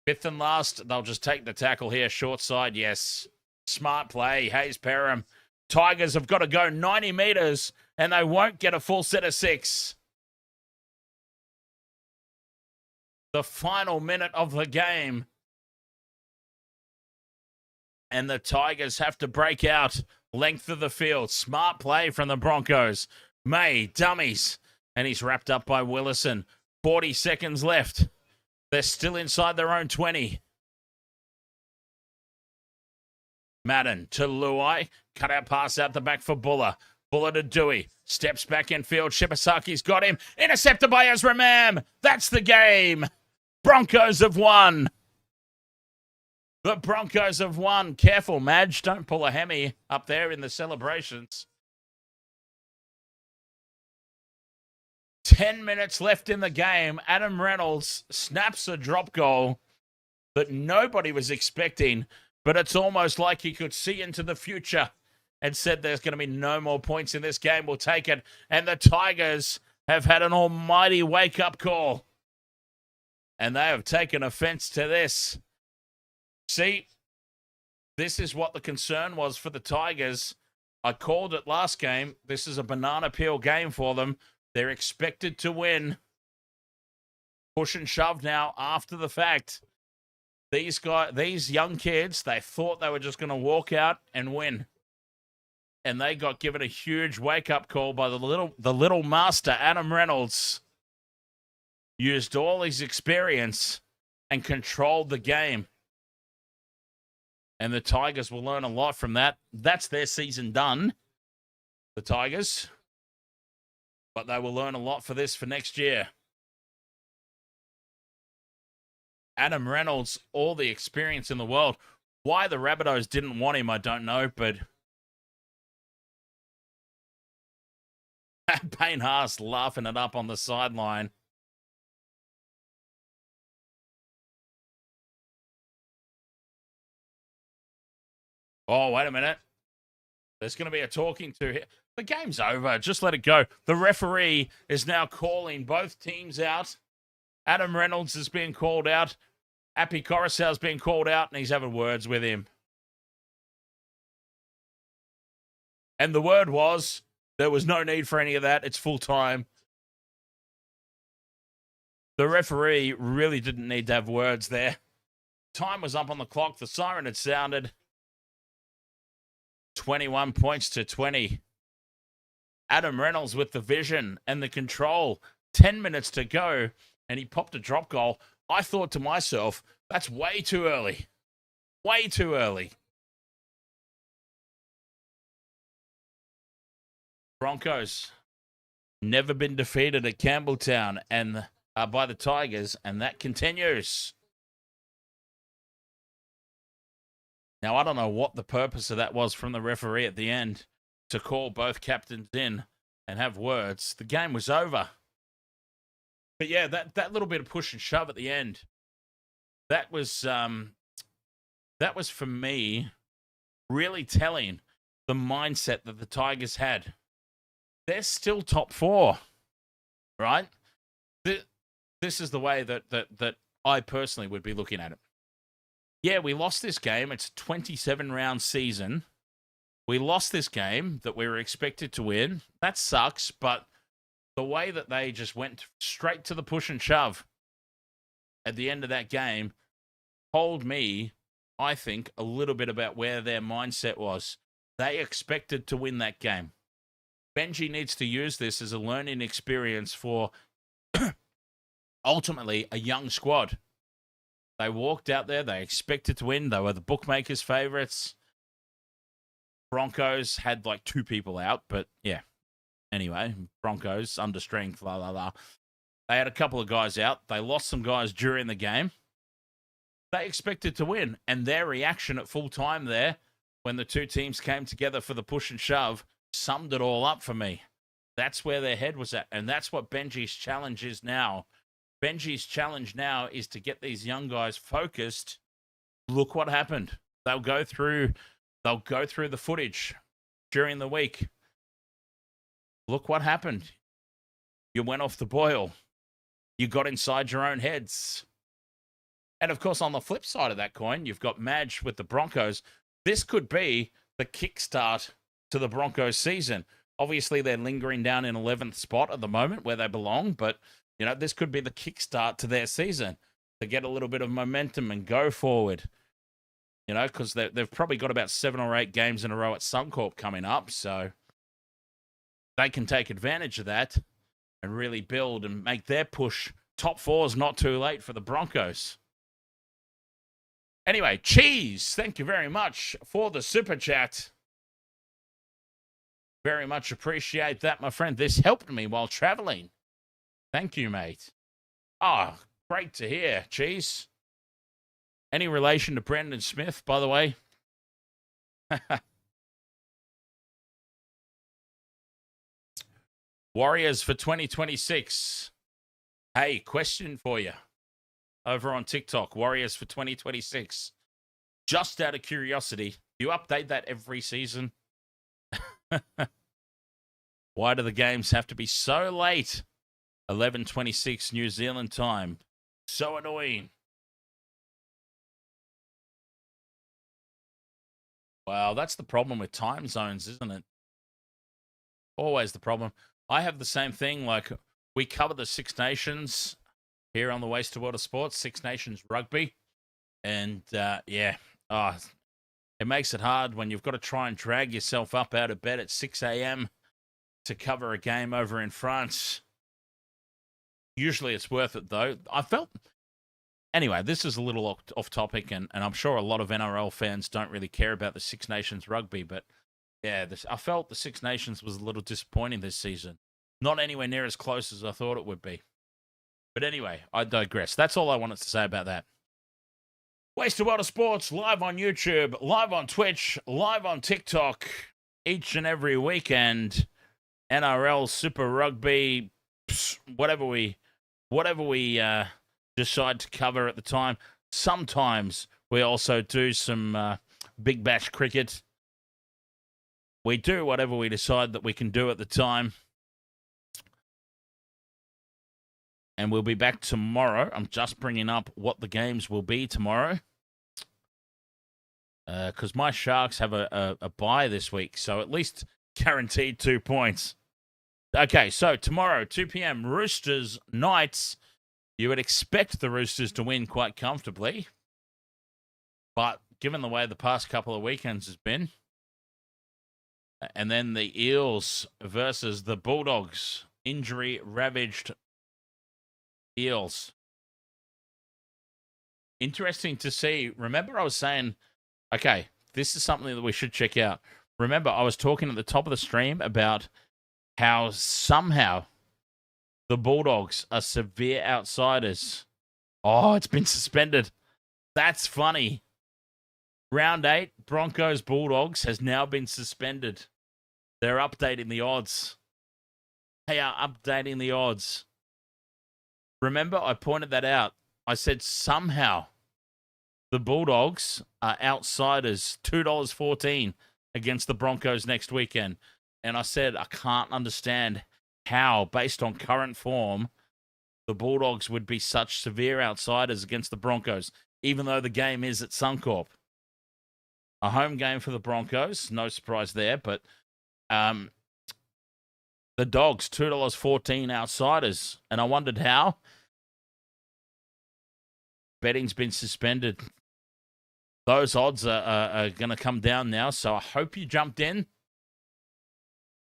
Fifth and last. They'll just take the tackle here. Short side. Yes. Smart play. Hayes Perham. Tigers have got to go 90 metres and they won't get a full set of 6. The final minute of the game. And the Tigers have to break out length of the field. Smart play from the Broncos. May, dummies. And he's wrapped up by Willison. 40 seconds left. They're still inside their own 20. Madden to Luai. Cut out pass out the back for Buller. Buller to Dewey. Steps back in field. Shibasaki's got him. Intercepted by Ezra Mam. That's the game. Broncos have won. The Broncos have won. Careful, Madge. Don't pull a hammy up there in the celebrations. 10 minutes left in the game. Adam Reynolds snaps a drop goal that nobody was expecting. But it's almost like he could see into the future and said there's going to be no more points in this game. We'll take it. And the Tigers have had an almighty wake-up call. And they have taken offense to this. See, this is what the concern was for the Tigers. I called it last game. This is a banana peel game for them. They're expected to win. Push and shove now after the fact. These young kids, they thought they were just going to walk out and win. And they got given a huge wake-up call by the little master, Adam Reynolds. Used all his experience and controlled the game. And the Tigers will learn a lot from that. That's their season done, the Tigers. But they will learn a lot for this for next year. Adam Reynolds, all the experience in the world. Why the Rabbitohs didn't want him, I don't know, but Payne Haas laughing it up on the sideline. Oh, wait a minute. There's going to be a talking to here. The game's over. Just let it go. The referee is now calling both teams out. Adam Reynolds is being called out. Api Coruscant's being called out, and he's having words with him. And the word was, there was no need for any of that. It's full time. The referee really didn't need to have words there. Time was up on the clock. The siren had sounded. 21 points to 20. Adam Reynolds with the vision and the control. 10 minutes to go, and he popped a drop goal. I thought to myself, that's way too early. Way too early. Broncos never been defeated at Campbelltown and by the Tigers, and that continues. Now, I don't know what the purpose of that was from the referee at the end to call both captains in and have words. The game was over. But yeah, that little bit of push and shove at the end, that was for me really telling the mindset that the Tigers had. They're still top four, right? This is the way that I personally would be looking at it. Yeah, we lost this game. It's a 27-round season. We lost this game that we were expected to win. That sucks, but the way that they just went straight to the push and shove at the end of that game told me, I think, a little bit about where their mindset was. They expected to win that game. Benji needs to use this as a learning experience for ultimately a young squad. They walked out there. They expected to win. They were the bookmakers' favorites. Broncos had like 2 people out, but yeah. Anyway, Broncos, under strength, la, la, la. They had a couple of guys out. They lost some guys during the game. They expected to win. And their reaction at full time there, when the 2 teams came together for the push and shove, summed it all up for me. That's where their head was at. And that's what Benji's challenge is now. Benji's challenge now is to get these young guys focused. Look what happened. They'll go through the footage during the week. Look what happened. You went off the boil. You got inside your own heads. And of course, on the flip side of that coin, you've got Madge with the Broncos. This could be the kickstart to the Broncos season. Obviously, they're lingering down in 11th spot at the moment where they belong, but you know, this could be the kickstart to their season to get a little bit of momentum and go forward. You know, because they've probably got about 7 or 8 games in a row at Suncorp coming up, so they can take advantage of that and really build and make their push. Top 4's not too late for the Broncos. Anyway, Cheese, thank you very much for the super chat. Very much appreciate that, my friend. This helped me while traveling. Thank you, mate. Oh, great to hear, Cheese. Any relation to Brendan Smith, by the way? Warriors for 2026. Hey, question for you. Over on TikTok, Warriors for 2026. Just out of curiosity, do you update that every season? Why do the games have to be so late? 11:26 New Zealand time. So annoying. Well, that's the problem with time zones, isn't it? Always the problem. I have the same thing. Like, we cover the Six Nations here on the Waste to Water Sports, Six Nations Rugby. And, it makes it hard when you've got to try and drag yourself up out of bed at 6 a.m. to cover a game over in France. Usually it's worth it, though. Anyway, this is a little off topic, and I'm sure a lot of NRL fans don't really care about the Six Nations rugby, but yeah, I felt the Six Nations was a little disappointing this season. Not anywhere near as close as I thought it would be. But anyway, I digress. That's all I wanted to say about that. Waste of Water Sports, live on YouTube, live on Twitch, live on TikTok, each and every weekend. NRL, Super Rugby, whatever we decide to cover at the time. Sometimes we also do some Big Bash cricket. We do whatever we decide that we can do at the time. And we'll be back tomorrow. I'm just bringing up what the games will be tomorrow. Because my Sharks have a bye this week. So at least guaranteed 2 points. Okay, so tomorrow, 2 p.m, Roosters, Knights. You would expect the Roosters to win quite comfortably. But given the way the past couple of weekends has been, and then the Eels versus the Bulldogs, injury-ravaged Eels. Interesting to see. Remember I was saying, okay, this is something that we should check out. Remember I was talking at the top of the stream about how somehow the Bulldogs are severe outsiders. Oh, it's been suspended. That's funny. Round 8, Broncos Bulldogs has now been suspended. They're updating the odds. They are updating the odds. Remember, I pointed that out. I said somehow the Bulldogs are outsiders, $2.14 against the Broncos next weekend. And I said I can't understand how, based on current form, the Bulldogs would be such severe outsiders against the Broncos, even though the game is at Suncorp. A home game for the Broncos, no surprise there, but the Dogs, $2.14 outsiders. And I wondered how. Betting's been suspended. Those odds are going to come down now, so I hope you jumped in.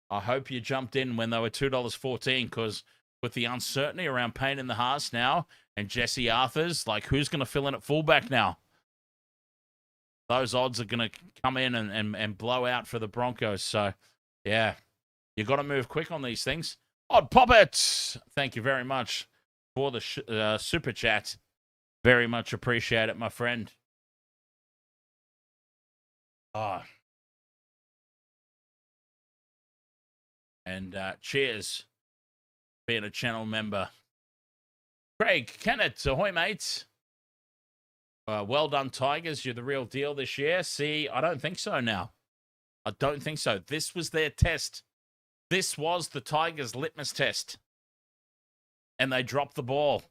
I hope you jumped in when they were $2.14, because with the uncertainty around Payne in the Haas now and Jesse Arthurs, like, who's going to fill in at fullback now? Those odds are going to come in and blow out for the Broncos. So, yeah, you got to move quick on these things. Odd Poppet, thank you very much for the super chat. Very much appreciate it, my friend. And cheers, being a channel member. Craig Kennett, ahoy, mates. Well done, Tigers. You're the real deal this year. See, I don't think so now. I don't think so. This was their test. This was the Tigers' litmus test. And they dropped the ball.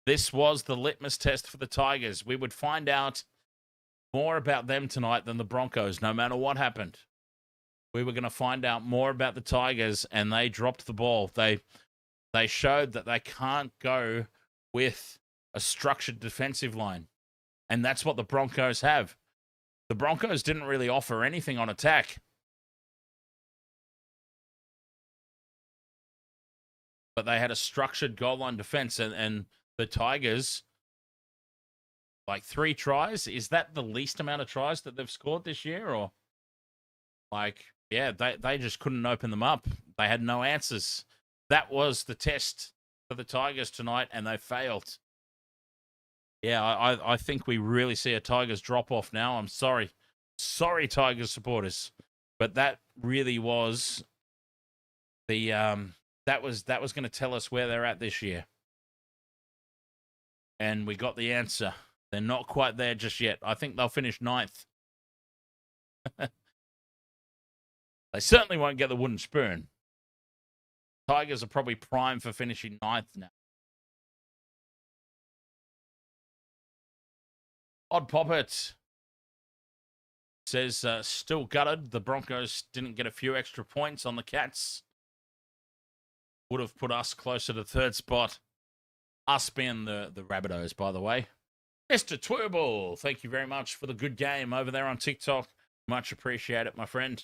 This was the litmus test for the Tigers. We would find out more about them tonight than the Broncos, no matter what happened. We were going to find out more about the Tigers, and they dropped the ball. They showed that they can't go with a structured defensive line. And that's what the Broncos have. The Broncos didn't really offer anything on attack. But they had a structured goal line defense, and the Tigers, like 3 tries. Is that the least amount of tries that they've scored this year? Or, like, yeah, they just couldn't open them up. They had no answers. That was the test for the Tigers tonight, and they failed. Yeah, I think we really see a Tigers drop-off now. I'm sorry. Sorry, Tigers supporters. But that really was the... That was going to tell us where they're at this year. And we got the answer. They're not quite there just yet. I think they'll finish 9th. They certainly won't get the wooden spoon. Tigers are probably primed for finishing 9th now. Odd Poppet says, still gutted. The Broncos didn't get a few extra points on the Cats. Would have put us closer to 3rd spot. Us being the Rabbitohs, by the way. Mr. Twirball, thank you very much for the good game over there on TikTok. Much appreciate it, my friend.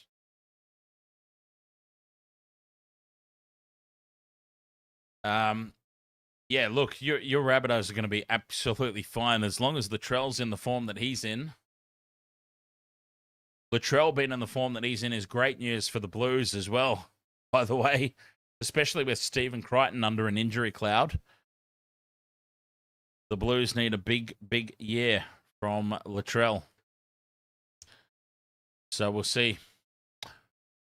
Yeah, look, your Rabbitohs are going to be absolutely fine as long as Latrell's in the form that he's in. Latrell being in the form that he's in is great news for the Blues as well, by the way, especially with Stephen Crichton under an injury cloud. The Blues need a big, big year from Latrell. So we'll see.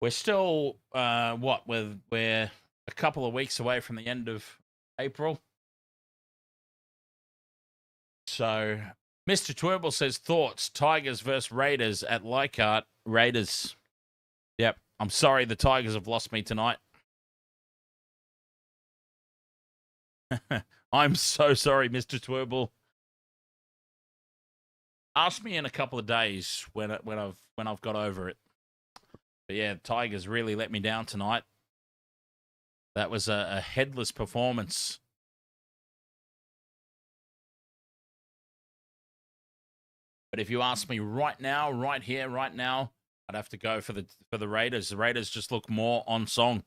We're still, we're a couple of weeks away from the end of April. So Mr. Twerble says, thoughts, Tigers versus Raiders at Leichhardt. Raiders. Yep. I'm sorry the Tigers have lost me tonight. I'm so sorry, Mr. Twerble. Ask me in a couple of days when I've got over it. But yeah, the Tigers really let me down tonight. That was a headless performance. But if you ask me right now, right here, right now, I'd have to go for the Raiders. The Raiders just look more on song.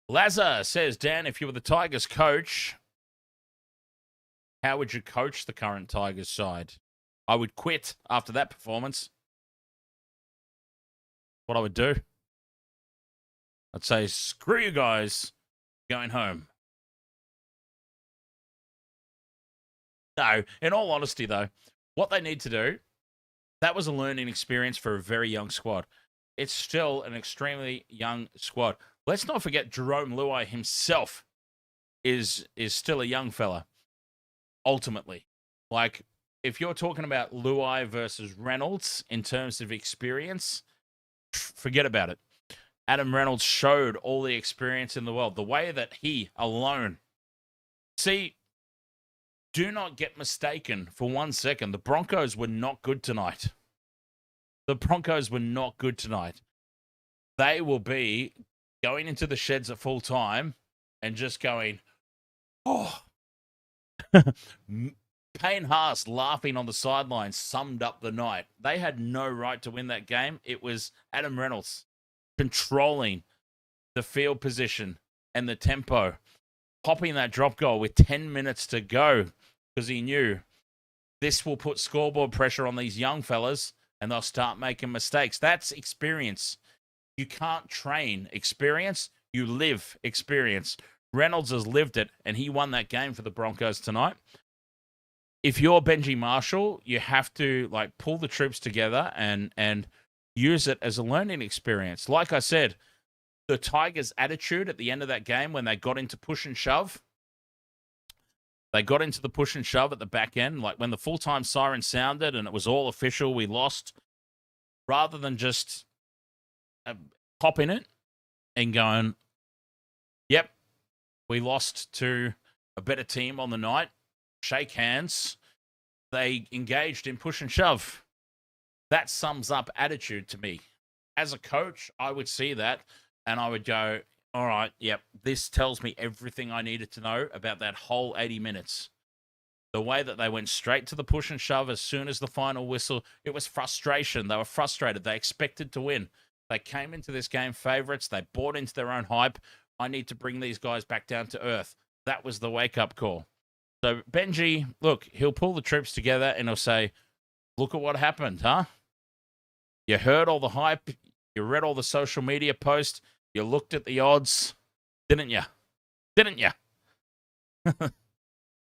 Lazar says, Dan, if you were the Tigers coach, how would you coach the current Tigers side? I would quit after that performance. What I would do? I'd say, screw you guys, going home. No, in all honesty, though, what they need to do, that was a learning experience for a very young squad. It's still an extremely young squad. Let's not forget Jerome Luai himself is still a young fella, ultimately. Like, if you're talking about Luai versus Reynolds in terms of experience, forget about it. Adam Reynolds showed all the experience in the world. The way that he alone... See, do not get mistaken for 1 second. The Broncos were not good tonight. The Broncos were not good tonight. They will be going into the sheds at full time and just going, oh. Payne Haas laughing on the sidelines summed up the night. They had no right to win that game. It was Adam Reynolds controlling the field position and the tempo, popping that drop goal with 10 minutes to go because he knew this will put scoreboard pressure on these young fellas and they'll start making mistakes. That's experience. You can't train experience. You live experience. Reynolds has lived it, and he won that game for the Broncos tonight. If you're Benji Marshall, you have to pull the troops together and use it as a learning experience. Like I said, the Tigers' attitude at the end of that game when they got into push and shove, they got into the push and shove at the back end, like when the full-time siren sounded and it was all official, we lost, rather than just popping it and going, yep, we lost to a better team on the night, shake hands, they engaged in push and shove. That sums up attitude to me. As a coach, I would see that and I would go, all right, yep, this tells me everything I needed to know about that whole 80 minutes. The way that they went straight to the push and shove as soon as the final whistle, it was frustration. They were frustrated. They expected to win. They came into this game favorites. They bought into their own hype. I need to bring these guys back down to earth. That was the wake-up call. So Benji, look, he'll pull the troops together and he'll say, look at what happened, huh? You heard all the hype. You read all the social media posts. You looked at the odds. Didn't you? Didn't you?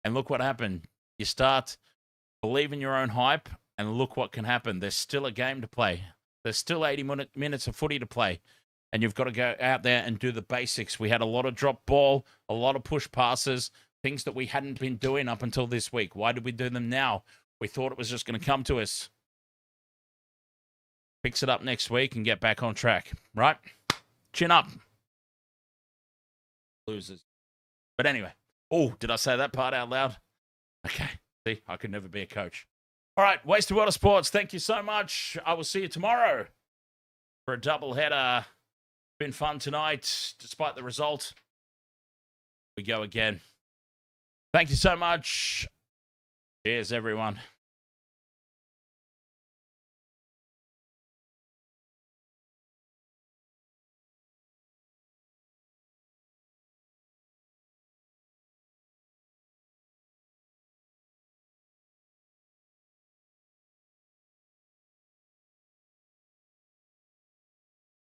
And look what happened. You start believing your own hype and look what can happen. There's still a game to play. There's still 80 minutes of footy to play. And you've got to go out there and do the basics. We had a lot of drop ball, a lot of push passes, things that we hadn't been doing up until this week. Why did we do them now? We thought it was just going to come to us. Fix it up next week and get back on track, right? Chin up. Losers. But anyway. Oh, did I say that part out loud? Okay. See, I could never be a coach. All right, Wasted World of Sports, thank you so much. I will see you tomorrow for a doubleheader. Been fun tonight, despite the result. We go again. Thank you so much. Cheers, everyone.